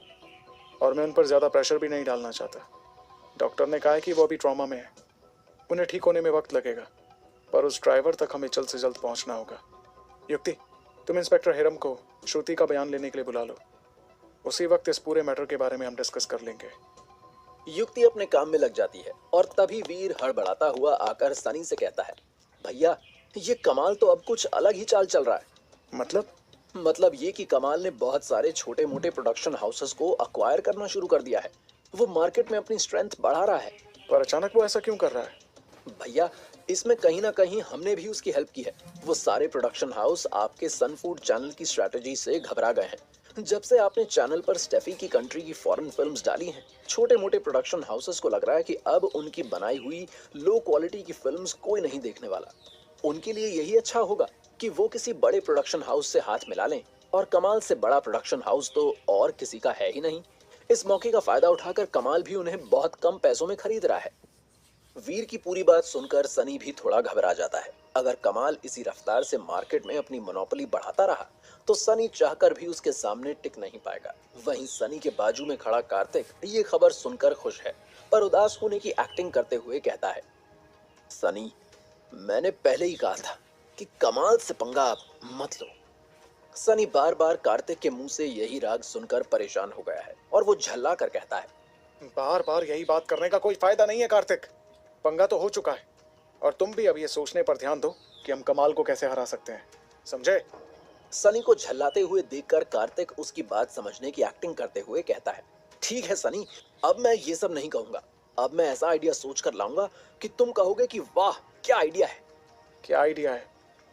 और मैं उन पर ज़्यादा प्रेशर भी नहीं डालना चाहता। डॉक्टर ने कहा है कि वो अभी ट्रॉमा में है, उन्हें ठीक होने में वक्त लगेगा, पर उस ड्राइवर तक हमें जल्द से जल्द पहुंचना होगा। युक्ति, तुम इंस्पेक्टर हिरम को श्रुति का बयान लेने के लिए बुला लो। उसी वक्त इस पूरे मैटर के बारे में हम डिस्कस कर लेंगे। युक्ति अपने काम में लग जाती है और तभी वीर हड़बड़ाता हुआ आकर सनी से कहता है, भैया, ये कमाल तो अब कुछ अलग ही चाल चल रहा है। मतलब ये कि कमाल ने बहुत सारे छोटे मोटे प्रोडक्शन हाउसेस को अक्वायर करना शुरू कर दिया है। वो मार्केट में अपनी स्ट्रेंथ बढ़ा रहा है। पर अचानक वो ऐसा क्यों कर रहा है? भैया, इसमें कहीं ना कहीं हमने भी उसकी हेल्प की है। वो सारे प्रोडक्शन हाउस आपके सन फूड चैनल की स्ट्रैटेजी से घबरा गए हैं। जब से आपने चैनल पर स्टेफी की कंट्री की फॉरेन फिल्म्स डाली हैं, छोटे मोटे प्रोडक्शन हाउसेस को लग रहा है कि अब उनकी बनाई हुई लो क्वालिटी की फिल्म्स कोई नहीं देखने वाला। उनके लिए यही अच्छा होगा कि वो किसी बड़े प्रोडक्शन हाउस से हाथ मिला लें, और कमाल से बड़ा प्रोडक्शन हाउस तो और किसी का है ही नहीं। इस मौके का फायदा उठाकर कमाल भी उन्हें बहुत कम पैसों में खरीद रहा है। वीर की पूरी बात सुनकर सनी भी थोड़ा घबरा जाता है। अगर कमाल इसी रफ्तार से मार्केट में अपनी मोनोपोली बढ़ाता रहा तो सनी चाहकर भी उसके सामने टिक नहीं पाएगा। वहीं सनी के बाजू में खड़ा कार्तिक ये खबर सुनकर खुश है, पर उदास होने की एक्टिंग करते हुए कहता है, सनी, मैंने पहले ही कहा था कि कमाल से पंगा मत लो। सनी बार बार कार्तिक के मुंह से यही राग सुनकर परेशान हो गया है और वो झल्ला कर कहता है, बार बार यही बात करने का कोई फायदा नहीं है कार्तिक। पंगा तो हो चुका है और तुम भी अब ये सोचने पर ध्यान दो कि हम कमाल को कैसे हरा सकते हैं, समझे? सनी को झल्लाते हुए देखकर कार्तिक उसकी बात समझने की एक्टिंग करते हुए कहता है, ठीक है सनी, अब मैं ये सब नहीं कहूंगा। अब मैं ऐसा आइडिया सोच कर लाऊंगा कि तुम कहोगे कि वाह क्या आइडिया है। क्या आइडिया है?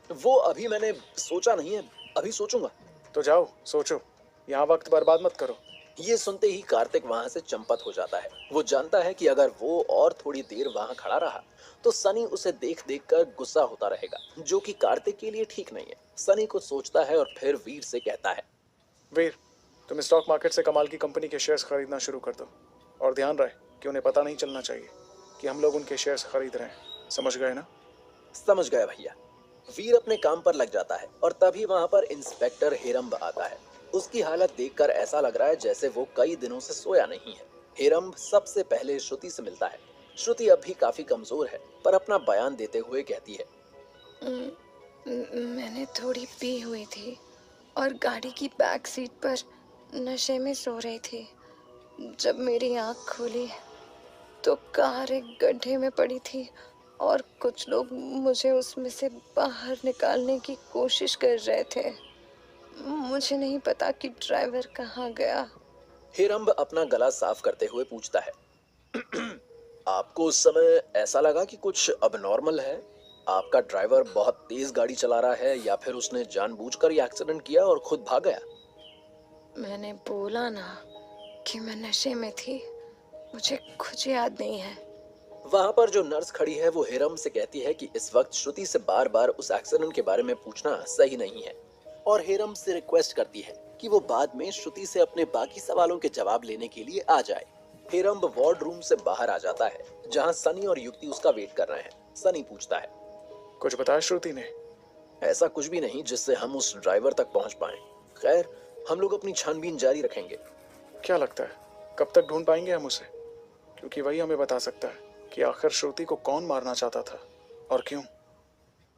वो अभी मैंने सोचा नहीं है, अभी सोचूंगा। तो जाओ सोचो, यहाँ वक्त बर्बाद मत करो। ये सुनते ही कार्तिक वहां से चंपत हो जाता है। वो जानता है कि अगर वो और थोड़ी देर वहां खड़ा रहा तो सनी उसे देख देख कर गुस्सा होता रहेगा, जो कि कार्तिक के लिए ठीक नहीं है। सनी कुछ सोचता है और फिर वीर से कहता है, वीर, तुम स्टॉक मार्केट से कमाल की कंपनी के शेयर्स खरीदना शुरू कर दो, और ध्यान रहे कि उन्हें पता नहीं चलना चाहिए कि हम लोग उनके शेयर्स खरीद रहे हैं। समझ गए ना? समझ गया भैया। वीर अपने काम पर लग जाता है और तभी वहां पर इंस्पेक्टर हेरम्ब आता है। उसकी हालत देखकर ऐसा लग रहा है जैसे वो कई दिनों से सोया नहीं है। हेरम्ब सबसे पहले श्रुति से मिलता है। श्रुति अब भी काफी कमजोर है, पर अपना बयान देते हुए कहती है, मैंने थोड़ी पी हुई थी और गाड़ी की बैक सीट पर नशे में सो रही थी। जब मेरी आंख खुली तो कार एक गड्ढे में पड़ी थी और कुछ लोग मुझे उसमें से बाहर निकालने की कोशिश कर रहे थे। मुझे नहीं पता कि ड्राइवर कहाँ गया। हेरम्ब अपना गला साफ करते हुए पूछता है, आपको उस समय ऐसा लगा कि कुछ अबनॉर्मल है? आपका ड्राइवर बहुत तेज गाड़ी चला रहा है या फिर उसने जानबूझकर ये एक्सीडेंट किया और खुद भाग गया? मैंने बोला ना कि मैं नशे में थी, मुझे कुछ याद नहीं है। वहां पर जो नर्स खड़ी है वो हेरम्ब से कहती है कि इस वक्त श्रुति से बार बार उस एक्सीडेंट के बारे में पूछना सही नहीं है, और हेरम्ब से रिक्वेस्ट करती है कि वो बाद में श्रुति से अपने बाकी सवालों के जवाब लेने के लिए आ जाए। हेरम्ब वार्ड रूम से बाहर आ जाता है, जहां सनी और युक्ति उसका वेट कर रहे हैं। सनी पूछता है, कुछ बताया श्रुति ने? ऐसा कुछ भी नहीं जिससे हम उस ड्राइवर तक पहुंच पाएं। खैर, हम लोग अपनी छानबीन जारी रखेंगे। क्या लगता है कब तक ढूंढ पाएंगे हम उसे? क्योंकि वही हमें बता सकता है कि आखिर श्रुति को कौन मारना चाहता था और क्यों।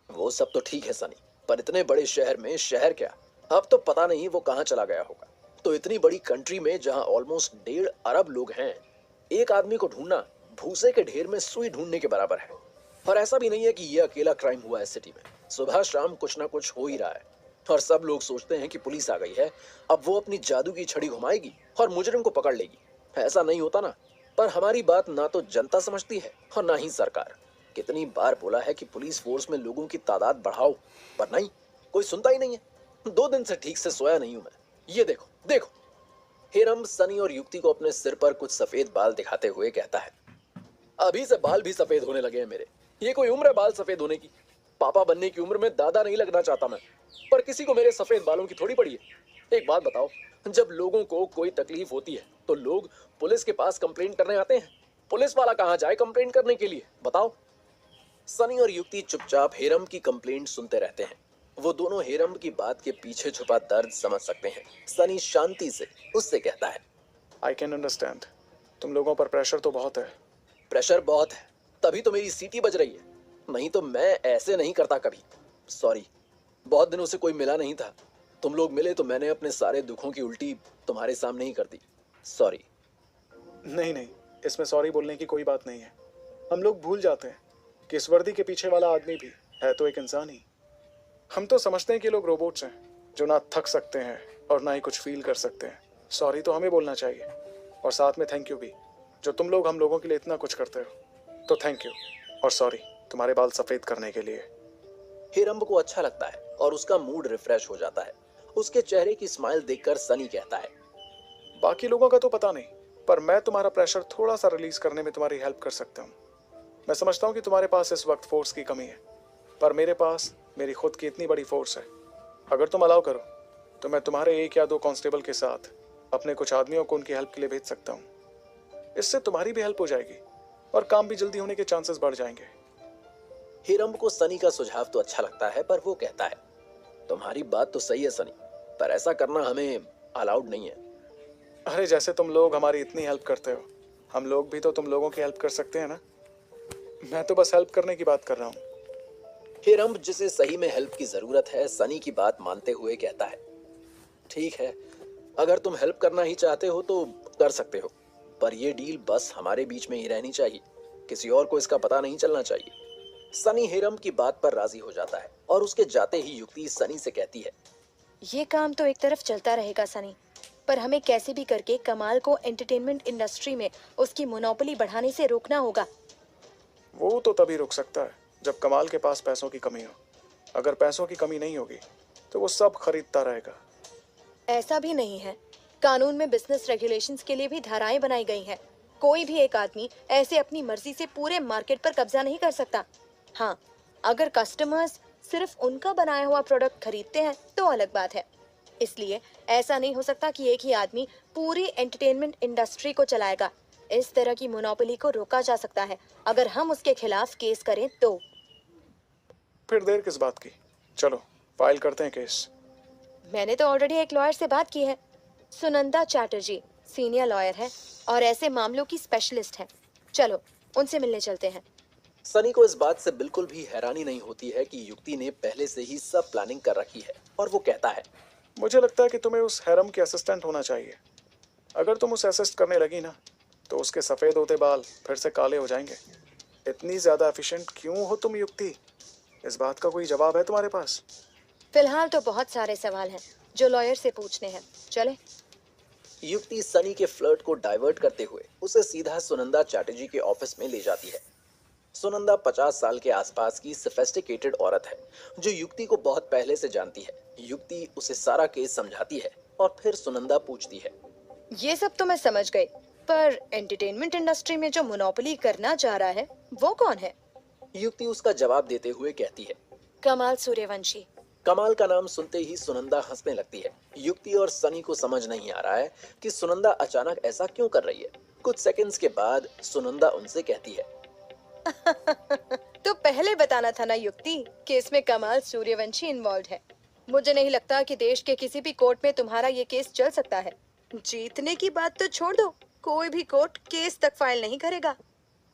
वो सब तो ठीक है सनी, पर इतने बड़े शहर में शहर क्या, अब तो पता नहीं वो कहाँ चला गया होगा। तो इतनी बड़ी कंट्री में जहाँ ऑलमोस्ट 1.5 अरब लोग हैं, एक आदमी को ढूंढना भूसे के ढेर में सुई ढूंढने के बराबर है। और ऐसा भी नहीं है कि ये अकेला क्राइम हुआ है सिटी में। सुबह शाम कुछ ना कुछ हो ही रहा है और सब लोग सोचते हैं कि पुलिस आ गई है, अब वो अपनी जादू की छड़ी घुमाएगी और मुजरिम को पकड़ लेगी। ऐसा नहीं होता ना। पर हमारी बात ना तो जनता समझती है और ना ही सरकार। कितनी बार बोला है कि पुलिस फोर्स में लोगों की तादाद बढ़ाओ, पर नहीं, कोई सुनता ही नहीं है। 2 दिन से ठीक से सोया नहीं हूं मैं। ये देखो देखो। हेरम्ब सनी और युक्ति को अपने सिर पर कुछ सफेद बाल दिखाते हुए कहता है, अभी से बाल भी सफेद होने लगे हैं मेरे। ये कोई उम्र है बाल सफेद होने की? पापा बनने की उम्र में दादा नहीं लगना चाहता मैं, पर किसी को मेरे सफेद बालों की थोड़ी पड़ी है। एक बात बताओ, जब लोगों को कोई तकलीफ होती है तो लोग पुलिस के पास कंप्लेंट करने आते हैं। पुलिस वाला कहाँ जाए कंप्लेंट करने के लिए, बताओ? सनी और युक्ति चुपचाप हेरम्ब की कंप्लेंट सुनते रहते हैं। वो दोनों हेरम्ब की बात के पीछे छुपा दर्द समझ सकते हैं। सनी शांति से उससे कहता है, आई कैन अंडरस्टैंड, तुम लोगों पर प्रेशर तो बहुत है। प्रेशर बहुत है, तभी तो मेरी सीटी बज रही है, नहीं तो मैं ऐसे नहीं करता कभी। सॉरी, बहुत दिनों से कोई मिला नहीं था। तुम लोग मिले तो मैंने अपने सारे दुखों की उल्टी तुम्हारे सामने ही कर दी। सॉरी। नहीं नहीं, इसमें सॉरी बोलने की कोई बात नहीं है। हम लोग भूल जाते हैं कि इस वर्दी के पीछे वाला आदमी भी है तो एक इंसान ही। हम तो समझते हैं कि लोग रोबोट्स हैं जो ना थक सकते हैं और ना ही कुछ फील कर सकते हैं। सॉरी तो हमें बोलना चाहिए, और साथ में थैंक यू भी, जो तुम लोग हम लोगों के लिए इतना कुछ करते हो। तो थैंक यू और सॉरी तुम्हारे बाल सफेद करने के लिए। हेरम्ब को अच्छा लगता है और उसका मूड रिफ्रेश हो जाता है उसके चेहरे की स्माइल देखकर सनी कहता है, बाकी लोगों का तो पता नहीं, पर मैं तुम्हारा प्रेशर थोड़ा सा रिलीज करने में तुम्हारी हेल्प कर सकता हूँ। मैं समझता हूँ कि तुम्हारे पास इस वक्त फोर्स की कमी है, पर मेरे पास मेरी खुद की इतनी बड़ी फोर्स है। अगर तुम अलाउ करो तो मैं तुम्हारे 1 या 2 कांस्टेबल के साथ अपने कुछ आदमियों को उनकी हेल्प के लिए भेज सकता हूँ। इससे तुम्हारी भी हेल्प हो जाएगी और काम भी जल्दी होने के चांसेस बढ़ जाएंगे। हिरम को सनी का सुझाव तो अच्छा लगता है, पर वो कहता है, तुम्हारी बात तो सही है सनी, पर ऐसा करना हमें अलाउड नहीं है। अरे जैसे तुम लोग हमारी इतनी हेल्प करते हो, हम लोग भी तो तुम लोगों की हेल्प कर सकते हैं ना। मैं तो बस हेल्प करने की बात कर रहा हूँ। हिरम, जिसे सही में हेल्प की जरूरत है, सनी की बात मानते हुए कहता है, ठीक है, अगर तुम हेल्प करना ही चाहते हो तो कर सकते हो, पर यह डील बस हमारे बीच में ही रहनी चाहिए, किसी और को इसका पता नहीं चलना चाहिए। सनी हिरम की बात पर राजी हो जाता है और उसके जाते ही युक्ति सनी से कहती है, ये काम तो एक तरफ चलता रहेगा सनी, पर हमें कैसे भी करके कमाल को एंटरटेनमेंट इंडस्ट्री में उसकी मोनोपोली बढ़ाने से रोकना होगा। वो तो तभी रुक सकता है जब कमाल के पास पैसों की कमी हो। अगर पैसों की कमी नहीं होगी तो वो सब खरीदता रहेगा। ऐसा भी नहीं है, कानून में बिजनेस रेगुलेशंस के लिए भी धाराएं बनाई गई हैं। कोई भी एक आदमी ऐसे अपनी मर्जी से पूरे मार्केट पर कब्जा नहीं कर सकता। हाँ, अगर कस्टमर्स सिर्फ उनका बनाया हुआ प्रोडक्ट खरीदते हैं तो अलग बात है। इसलिए ऐसा नहीं हो सकता कि एक ही आदमी पूरी एंटरटेनमेंट इंडस्ट्री को चलाएगा। इस तरह की मोनोपोली को रोका जा सकता है अगर हम उसके खिलाफ केस करें तो। फिर देर किस बात की, चलो फाइल करते हैं केस। मैंने तो ऑलरेडी एक लॉयर से बात की है। सुनंदा चैटर्जी सीनियर लॉयर है और ऐसे मामलों की स्पेशलिस्ट है। चलो उनसे मिलने चलते हैं। सनी को इस बात से बिल्कुल भी हैरानी नहीं होती है कि युक्ति ने पहले से ही सब प्लानिंग कर रखी है, और वो कहता है, मुझे लगता है कि तुम्हें उस हैरम के असिस्टेंट होना चाहिए। अगर तुम उसे असिस्ट करने लगी ना तो उसके सफ़ेद होते बाल फिर से काले हो जाएंगे। इतनी ज़्यादा एफिशिएंट क्यों हो तुम युक्ति? इस बात का कोई जवाब है तुम्हारे पास? फिलहाल तो बहुत सारे सवाल हैं जो लॉयर से पूछने हैं। चले। युक्ति सनी के फ्लर्ट को डाइवर्ट करते हुए उसे सीधा सुनंदा चैटर्जी के ऑफिस में ले जाती है। सुनंदा 50 साल के आसपास की सोफिस्टिकेटेड औरत है जो युक्ति को बहुत पहले से जानती है। युक्ति उसे सारा केस समझाती है और फिर सुनंदा पूछती है, ये सब तो मैं समझ गई, पर एंटरटेनमेंट इंडस्ट्री में जो मोनोपोली करना चाह रहा है वो कौन है? युक्ति उसका जवाब देते हुए कहती है, कमाल सूर्यवंशी। कमाल का नाम सुनते ही सुनंदा हंसने लगती है। युक्ति और सनी को समझ नहीं आ रहा है कि सुनंदा अचानक ऐसा क्यों कर रही है। कुछ सेकंड्स के बाद सुनंदा उनसे कहती है, तो पहले बताना था ना युक्ति कि इसमें कमाल सूर्यवंशी इन्वॉल्व है। मुझे नहीं लगता कि देश के किसी भी कोर्ट में तुम्हारा ये केस चल सकता है। जीतने की बात तो छोड़ दो, कोई भी कोर्ट केस तक फाइल नहीं करेगा।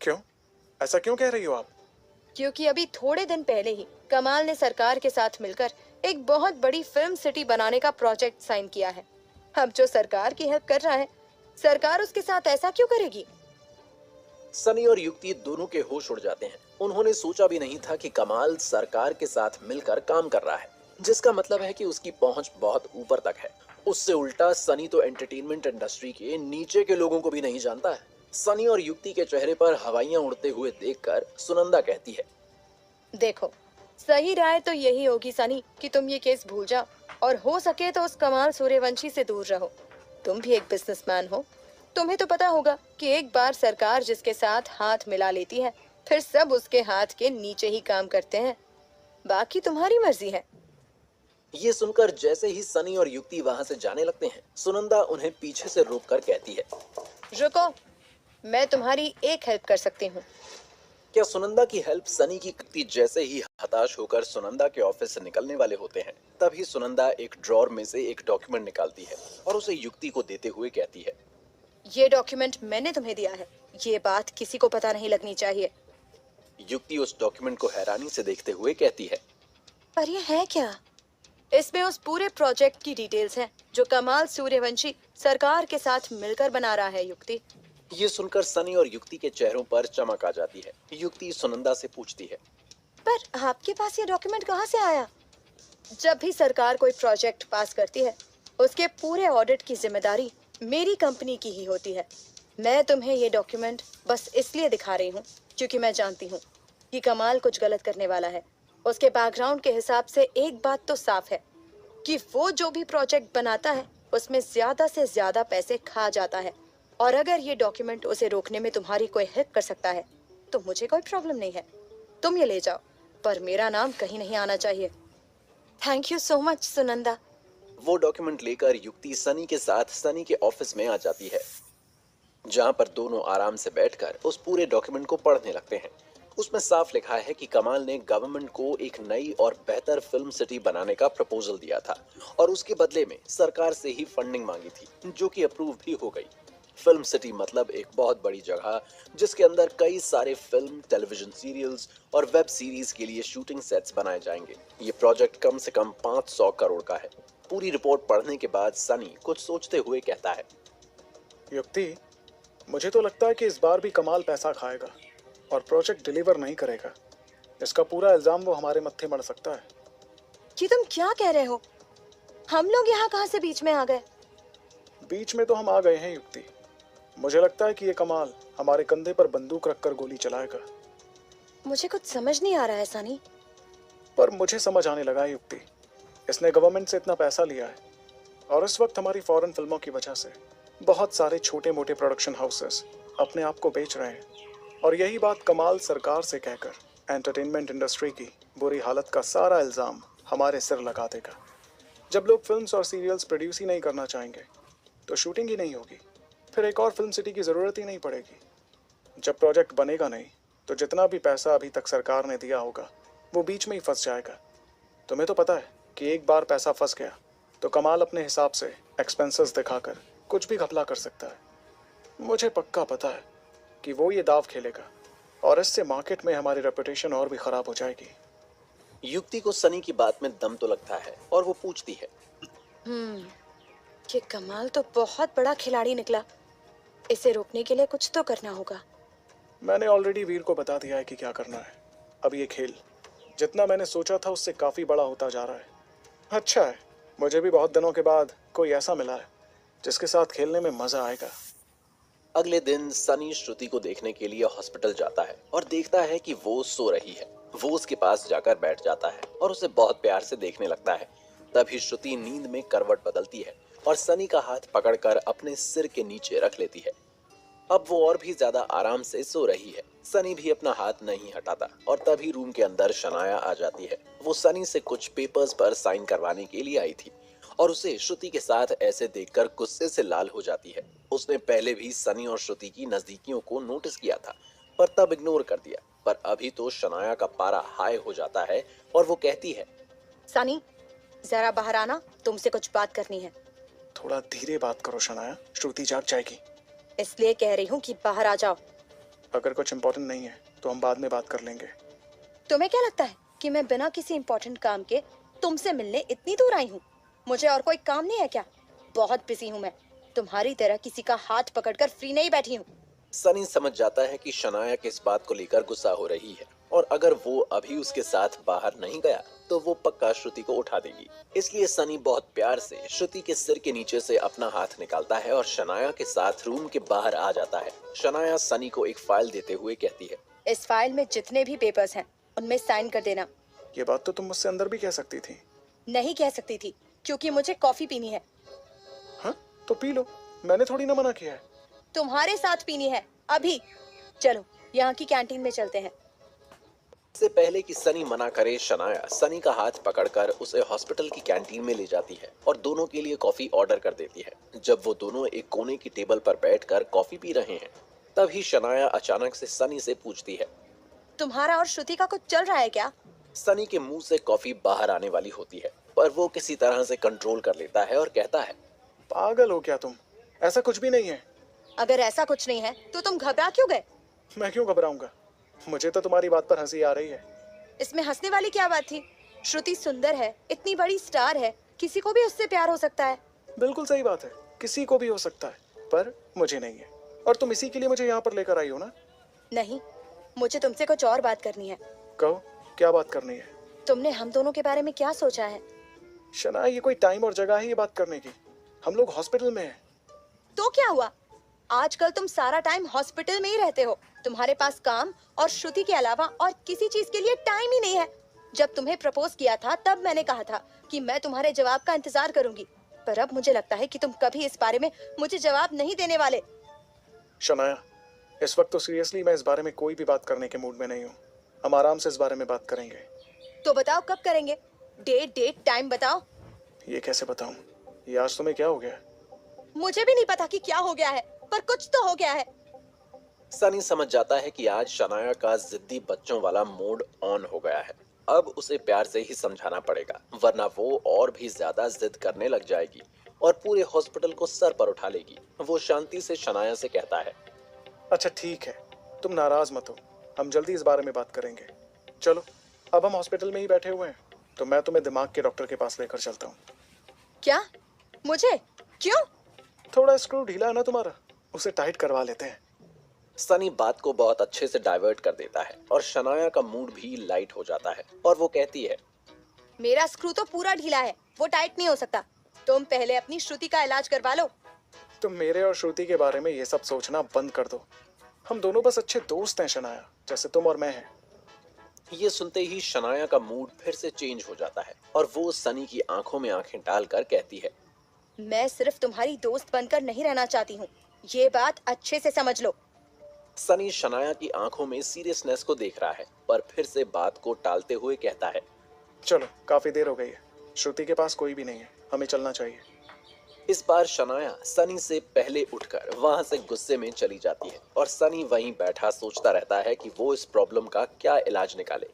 क्यों? ऐसा क्यों कह रही हो आप? क्योंकि अभी थोड़े दिन पहले ही कमाल ने सरकार के साथ मिलकर एक बहुत बड़ी फिल्म सिटी बनाने का प्रोजेक्ट साइन किया है। अब जो सरकार की हेल्प कर रहा है, सरकार उसके साथ ऐसा क्यों करेगी? सनी और युक्ति दोनों के होश उड़ जाते हैं। उन्होंने सोचा भी नहीं था कि कमाल सरकार के साथ मिलकर काम कर रहा है, जिसका मतलब है कि उसकी पहुंच बहुत ऊपर तक है। उससे उल्टा सनी तो एंटरटेनमेंट इंडस्ट्री के नीचे के लोगों को भी नहीं जानता है। सनी और युक्ति के चेहरे पर हवाइयां उड़ते हुए देखकर सुनंदा कहती है, देखो, सही राय तो यही होगी सनी कि तुम ये केस भूल जाओ और हो सके तो उस कमाल सूर्यवंशी से दूर रहो। तुम भी एक बिजनेसमैन हो, तुम्हें तो पता होगा कि एक बार सरकार जिसके साथ हाथ मिला लेती है फिर सब उसके हाथ के नीचे ही काम करते हैं। बाकी तुम्हारी मर्जी है। ये सुनकर जैसे ही सनी और युक्ति वहां से जाने लगते हैं, सुनंदा उन्हें पीछे से रोककर कहती है, रुको, मैं तुम्हारी एक हेल्प कर सकती हूँ। क्या सुनंदा की हेल्प सनी की युक्ति जैसे ही हताश होकर सुनंदा के ऑफिस से निकलने वाले होते हैं, तभी सुनंदा एक ड्रॉर में से एक डॉक्यूमेंट निकालती है और उसे युक्ति को देते हुए कहती है, ये डॉक्यूमेंट मैंने तुम्हें दिया है, ये बात किसी को पता नहीं लगनी चाहिए। युक्ति उस डॉक्यूमेंट को हैरानी से देखते हुए कहती है, पर ये है क्या? इसमें उस पूरे प्रोजेक्ट की डिटेल्स हैं जो कमाल सूर्यवंशी सरकार के साथ मिलकर बना रहा है। युक्ति। ये सुनकर सनी और युक्ति के चेहरों पर चमक आ जाती है। युक्ति सुनंदा से पूछती है, पर आपके पास ये डॉक्यूमेंट कहाँ से आया? जब भी सरकार कोई प्रोजेक्ट पास करती है, उसके पूरे ऑडिट की जिम्मेदारी मेरी कंपनी की ही होती है। मैं तुम्हें ये डॉक्यूमेंट बस इसलिए दिखा रही हूँ क्योंकि मैं जानती हूँ कि कमाल कुछ गलत करने वाला है। उसके बैकग्राउंड के हिसाब से एक बात तो साफ है कि वो जो भी प्रोजेक्ट बनाता है उसमें ज्यादा से ज्यादा पैसे खा जाता है, और अगर ये डॉक्यूमेंट उसे रोकने में तुम्हारी कोई हेल्प कर सकता है तो मुझे कोई प्रॉब्लम नहीं है। तुम ये ले जाओ, पर मेरा नाम कहीं नहीं आना चाहिए। Thank you so much Sunanda. वो डॉक्यूमेंट लेकर युक्ति सनी के साथ सनी के ऑफिस में आ जाती है, जहां पर दोनों आराम से बैठकर उस पूरे डॉक्यूमेंट को पढ़ने लगते हैं। उसमें साफ लिखा है कि कमाल ने गवर्नमेंट को एक नई और बेहतर फिल्म सिटी बनाने का प्रपोजल दिया था और उसके बदले में सरकार से ही फंडिंग मांगी थी, जो कि अप्रूव भी हो गई। फिल्म सिटी मतलब एक बहुत बड़ी जगह जिसके अंदर कई सारे फिल्म, टेलीविजन सीरियल्स और वेब सीरीज के लिए शूटिंग सेट्स बनाए जाएंगे। ये प्रोजेक्ट कम से कम 500 करोड़ का है। पूरी रिपोर्ट पढ़ने के बाद सनी कुछ सोचते हुए कहता है, युक्ति, मुझे तो लगता है कि इस बार भी कमाल पैसा खाएगा और प्रोजेक्ट डिलीवर नहीं करेगा। इसका पूरा इल्जाम वो हमारे मत्थे मढ़ सकता है। कि तुम क्या कह रहे हो? हम लोग यहाँ कहाँ से बीच में आ गए? बीच में तो हम आ गए हैं युक्ति। मुझे लगता है कि ये कमाल हमारे कंधे पर बंदूक रखकर गोली चलाएगा। मुझे कुछ समझ नहीं आ रहा है सनी। पर मुझे समझ आने लगा है युक्ति। इसने गवर्नमेंट से इतना पैसा लिया है और इस वक्त हमारी फॉरेन फिल्मों की वजह से बहुत सारे छोटे मोटे प्रोडक्शन हाउसेस अपने आप को बेच रहे हैं, और यही बात कमाल सरकार से कहकर एंटरटेनमेंट इंडस्ट्री की बुरी हालत का सारा इल्ज़ाम हमारे सिर लगा देगा। जब लोग फिल्म्स और सीरियल्स प्रोड्यूस ही नहीं करना चाहेंगे तो शूटिंग ही नहीं होगी, फिर एक और फिल्म सिटी की ज़रूरत ही नहीं पड़ेगी। जब प्रोजेक्ट बनेगा नहीं तो जितना भी पैसा अभी तक सरकार ने दिया होगा वो बीच में ही फंस जाएगा। तुम्हें तो पता है कि एक बार पैसा फंस गया तो कमाल अपने हिसाब से एक्सपेंसेस दिखाकर कुछ भी घपला कर सकता है। मुझे पक्का पता है कि वो ये दाव खेलेगा और इससे मार्केट में हमारी रेपुटेशन और भी खराब हो जाएगी। युक्ति को सनी की बात में दम तो लगता है और वो पूछती है, ये कमाल तो बहुत बड़ा खिलाड़ी निकला। इसे रोकने के लिए कुछ तो करना होगा। मैंने ऑलरेडी वीर को बता दिया है कि क्या करना है। अब ये खेल जितना मैंने सोचा था उससे काफ़ी बड़ा होता जा रहा है। अच्छा है, मुझे भी बहुत दिनों के बाद कोई ऐसा मिला है जिसके साथ खेलने में मज़ा आएगा। अगले दिन सनी श्रुति को देखने के लिए हॉस्पिटल जाता है और देखता है कि वो सो रही है। वो उसके पास जाकर बैठ जाता है और उसे बहुत प्यार से देखने लगता है। तभी श्रुति नींद में करवट बदलती है और सनी का हाथ पकड़कर अपने सिर के नीचे रख लेती है। अब वो और भी ज्यादा आराम से सो रही है। सनी भी अपना हाथ नहीं हटाता और तभी रूम के अंदर शनाया आ जाती है। वो सनी से कुछ पेपर्स पर साइन करवाने के लिए आई थी और उसे श्रुति के साथ ऐसे देखकर गुस्से से लाल हो जाती है। उसने पहले भी सनी और श्रुति की नजदीकियों को नोटिस किया था पर तब इग्नोर कर दिया, पर अभी तो शनाया का पारा हाई हो जाता है और वो कहती है, सनी, जरा बाहर आना, तुमसे कुछ बात करनी है। थोड़ा धीरे बात करो शनाया, श्रुति जाग जाएगी। इसलिए कह रही हूँ कि बाहर आ जाओ। अगर कुछ इम्पोर्टेंट नहीं है तो हम बाद में बात कर लेंगे। तुम्हें क्या लगता है कि मैं बिना किसी इम्पोर्टेंट काम के तुमसे मिलने इतनी दूर आई हूँ? मुझे और कोई काम नहीं है क्या? बहुत बिजी हूँ मैं। तुम्हारी तरह किसी का हाथ पकड़कर फ्री नहीं बैठी हूँ। सनी समझ जाता है कि शनाया किस बात को लेकर गुस्सा हो रही है और अगर वो अभी उसके साथ बाहर नहीं गया तो वो पक्का श्रुति को उठा देगी। इसलिए सनी बहुत प्यार से श्रुति के सिर के नीचे से अपना हाथ निकालता है और शनाया के साथ रूम के बाहर आ जाता है। शनाया सनी को एक फाइल देते हुए कहती है, इस फाइल में जितने भी पेपर्स हैं उनमें साइन कर देना। ये बात तो तुम मुझसे अंदर भी कह सकती थी। नहीं कह सकती थी क्योंकि मुझे कॉफी पीनी है। हाँ तो पी लो, मैंने थोड़ी ना मना किया है। तुम्हारे साथ पीनी है अभी। चलो यहाँ की कैंटीन में चलते हैं। इससे पहले कि सनी मना करे, शनाया सनी का हाथ पकड़कर उसे हॉस्पिटल की कैंटीन में ले जाती है और दोनों के लिए कॉफी ऑर्डर कर देती है। जब वो दोनों एक कोने की टेबल पर बैठकर कॉफी पी रहे हैं तभी शनाया अचानक से सनी से पूछती है, तुम्हारा और श्रुति का कुछ चल रहा है क्या? सनी के मुंह से कॉफी बाहर आने वाली होती है पर वो किसी तरह से कंट्रोल कर लेता है और कहता है, पागल हो क्या तुम? ऐसा कुछ भी नहीं है। अगर ऐसा कुछ नहीं है तो तुम घबरा क्यों गए? मैं क्यों घबराऊंगा? मुझे तो तुम्हारी बात पर हंसी आ रही है। इसमें हंसने वाली क्या बात थी? श्रुति सुंदर है, इतनी बड़ी स्टार है, किसी को भी उससे प्यार हो सकता है। बिल्कुल सही बात है, किसी को भी हो सकता है, पर मुझे नहीं है। और तुम इसी के लिए मुझे यहाँ पर लेकर आई हो ना? नहीं, मुझे तुमसे कुछ और बात करनी है। कहो, क्या बात करनी है? तुमने हम दोनों के बारे में क्या सोचा है? शना, ये कोई टाइम और जगह है ये बात करने की? हम लोग हॉस्पिटल में हैं। तो क्या हुआ? आजकल तुम सारा टाइम हॉस्पिटल में ही रहते हो। तुम्हारे पास काम और श्रुति के अलावा और किसी चीज के लिए टाइम ही नहीं है। जब तुम्हें प्रपोज किया था तब मैंने कहा था कि मैं तुम्हारे जवाब का इंतजार करूंगी, पर अब मुझे लगता है कि तुम कभी इस बारे में मुझे जवाब नहीं देने वाले। शनाया, इस वक्त तो सीरियसली मैं इस बारे में कोई भी बात करने के मूड में नहीं हूँ। हम आराम से इस बारे में बात करेंगे। तो बताओ कब करेंगे? डेट टाइम बताओ। ये कैसे बताऊं? ये आज तुम्हें क्या हो गया? मुझे भी नहीं पता कि क्या हो गया है, पर कुछ तो हो गया है। सनी समझ जाता है कि आज शनाया का जिद्दी बच्चों वाला मूड ऑन हो गया है। अब उसे प्यार से ही समझाना पड़ेगा, वरना वो और भी ज्यादा जिद करने लग जाएगी और पूरे हॉस्पिटल को सर पर उठा लेगी। वो शांति से शनाया से कहता है, अच्छा ठीक है, तुम नाराज मत हो, हम जल्दी इस बारे में बात करेंगे। चलो, अब हम हॉस्पिटल में ही बैठे हुए हैं, तो मैं तुम्हें दिमाग के डॉक्टर के पास लेकर चलता हूँ। क्या? मुझे? क्यों? थोड़ा स्क्रू ढीला है ना तुम्हारा, उसे टाइट करवा लेते हैं। सनी बात को बहुत अच्छे से डाइवर्ट कर देता है और शनाया का मूड भी लाइट हो जाता है और वो कहती है, मेरा स्क्रू तो पूरा ढीला है, वो टाइट नहीं हो सकता। तुम पहले अपनी श्रुति का इलाज करवा लो। तुम मेरे और श्रुति के बारे में ये सब सोचना बंद कर दो। हम दोनों बस अच्छे दोस्त हैं शनाया, जैसे तुम और मैं हैं। ये सुनते ही शनाया का मूड फिर से चेंज हो जाता है और वो सनी की आंखों में आंखें डालकर कहती है, मैं सिर्फ तुम्हारी दोस्त बनकर नहीं रहना चाहती हूँ, ये बात अच्छे से समझ लो। सनी शनाया की आंखों में सीरियसनेस को देख रहा है पर फिर से बात को टालते हुए कहता है, चलो, काफी देर हो गई है, श्रुति के पास कोई भी नहीं है, हमें चलना चाहिए। इस बार शनाया सनी से पहले उठकर वहां से गुस्से में चली जाती है और सनी वहीं बैठा सोचता रहता है कि वो इस प्रॉब्लम का क्या इलाज निकाले।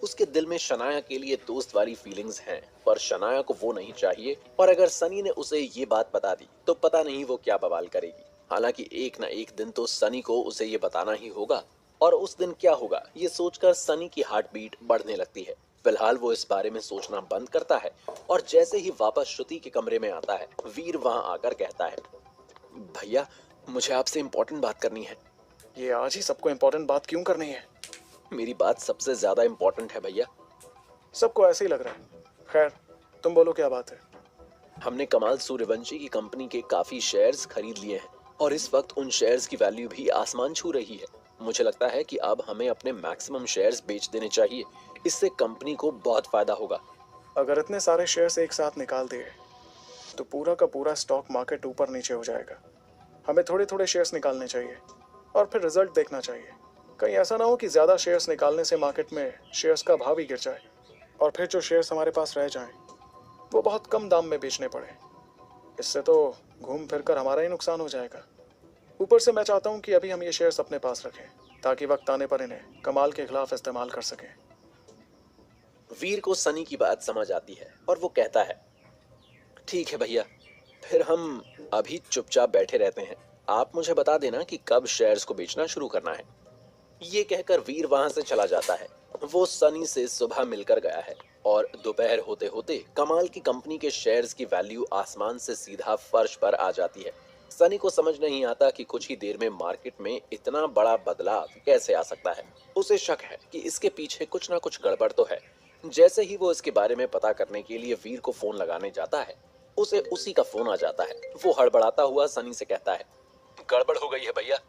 उसके दिल में शनाया के लिए दोस्त वाली फीलिंग्स हैं, पर शनाया को वो नहीं चाहिए और अगर सनी ने उसे ये बात बता दी तो पता नहीं वो क्या बवाल करेगी। हालांकि एक ना एक दिन तो सनी को उसे ये बताना ही होगा और उस दिन क्या होगा ये सोचकर सनी की हार्ट बीट बढ़ने लगती है। फिलहाल वो इस बारे में सोचना बंद करता है और जैसे ही वापस श्रुति के कमरे में आता है, वीर वहां आकर कहता है, भैया मुझे आपसे इम्पोर्टेंट बात करनी है। ये आज ही सबको इम्पोर्टेंट बात क्यों करनी है? मेरी बात सबसे ज्यादा इम्पोर्टेंट है भैया। सबको ऐसे ही लग रहा है। खैर, तुम बोलो क्या बात है। हमने कमाल सूर्यवंशी की कंपनी के काफी शेयर्स खरीद लिए हैं और इस वक्त उन शेयर्स की वैल्यू भी आसमान छू रही है। मुझे लगता है कि अब हमें अपने मैक्सिमम शेयर्स बेच देने चाहिए, इससे कंपनी को बहुत फायदा होगा। अगर इतने सारे शेयर्स एक साथ निकाल दिए तो पूरा का पूरा स्टॉक मार्केट ऊपर नीचे हो जाएगा। हमें थोड़े थोड़े शेयर्स निकालने चाहिए और फिर रिजल्ट देखना चाहिए। कहीं ऐसा ना हो कि ज़्यादा शेयर्स निकालने से मार्केट में शेयर्स का भाव ही गिर जाए और फिर जो शेयर्स हमारे पास रह जाएं वो बहुत कम दाम में बेचने पड़े। इससे तो घूम फिर कर हमारा ही नुकसान हो जाएगा। ऊपर से मैं चाहता हूँ कि अभी हम ये शेयर्स अपने पास रखें ताकि वक्त आने पर इन्हें कमाल के खिलाफ इस्तेमाल कर सकें। वीर को सनी की बात समझ आती है और वो कहता है, ठीक है भैया, फिर हम अभी चुपचाप बैठे रहते हैं। आप मुझे बता देना कि कब शेयर्स को बेचना शुरू करना है। ये कहकर वीर वहां से चला जाता है। वो सनी से सुबह मिलकर गया है और दोपहर होते होते कमाल की कंपनी के शेयर्स की वैल्यू आसमान से सीधा फर्श पर आ जाती है। सनी को समझ नहीं आता कि कुछ ही देर में मार्केट में इतना बड़ा बदलाव कैसे आ सकता है। उसे शक है कि इसके पीछे कुछ ना कुछ गड़बड़ तो है। जैसे ही वो इसके बारे में पता करने के लिए वीर को फोन लगाने जाता है, उसे उसी का फोन आ जाता है। वो हड़बड़ाता हुआ सनी से कहता है, गड़बड़ हो गई है भैया।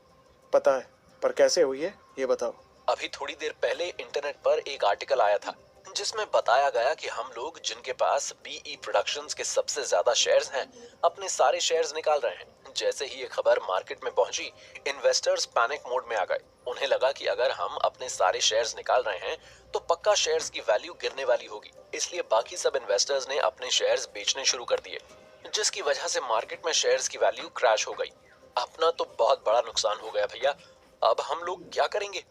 पता है, पर कैसे हुई है ये बताओ। अभी थोड़ी देर पहले इंटरनेट पर एक आर्टिकल आया था जिसमें बताया गया कि हम लोग जिनके पास बीई प्रोडक्शंस के सबसे ज्यादा शेयर्स हैं, अपने सारे शेयर्स निकाल रहे हैं। जैसे ही ये खबर मार्केट में पहुंची, इन्वेस्टर्स पैनिक मोड में आ गए। उन्हें लगा कि अगर हम अपने सारे शेयर्स निकाल रहे हैं तो पक्का शेयर्स की वैल्यू गिरने वाली होगी, इसलिए बाकी सब इन्वेस्टर्स ने अपने शेयर्स बेचने शुरू कर दिए, जिसकी वजह से मार्केट में शेयर्स की वैल्यू क्रैश हो गई। अपना तो बहुत बड़ा नुकसान हो गया भैया, अब हम लोग क्या करेंगे?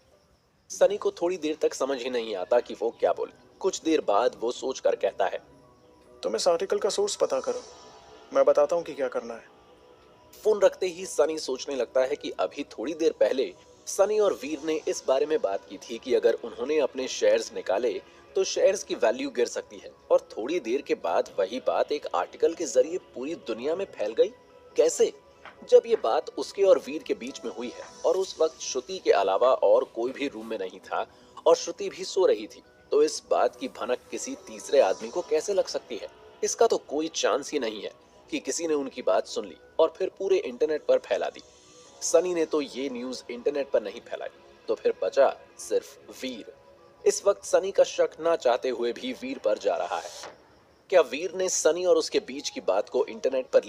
सनी को थोड़ी देर तक समझ ही नहीं आता कि वो क्या बोले। कुछ देर बाद वो सोच कर कहता है, तुम इस आर्टिकल का सोर्स पता करो, मैं बताता हूँ कि क्या करना है। फोन रखते ही सनी सोचने लगता है कि अभी थोड़ी देर पहले सनी और वीर ने इस बारे में बात की थी कि अगर उन्होंने अपने शेयर्स निकाले तो शेयर्स की वैल्यू गिर सकती है, और थोड़ी देर के बाद वही बात एक आर्टिकल के जरिए पूरी दुनिया में फैल गई। कैसे? जब ये बात उसके और वीर के बीच में हुई है और उस वक्त श्रुति के अलावा और कोई भी रूम में नहीं था और श्रुति भी सो रही थी, तो इस बात की भनक किसी तीसरे आदमी को कैसे लग सकती है? इसका तो कोई चांस ही नहीं है कि किसी ने उनकी बात सुन ली और फिर पूरे इंटरनेट पर फैला दी। सनी ने तो ये न्यूज इंटरनेट पर नहीं फैलाई, तो फिर बचा सिर्फ वीर। इस वक्त सनी का शक ना चाहते हुए भी वीर पर जा रहा है। क्या वीर ने सनी और उसके बीच की बात को इंटरनेट पर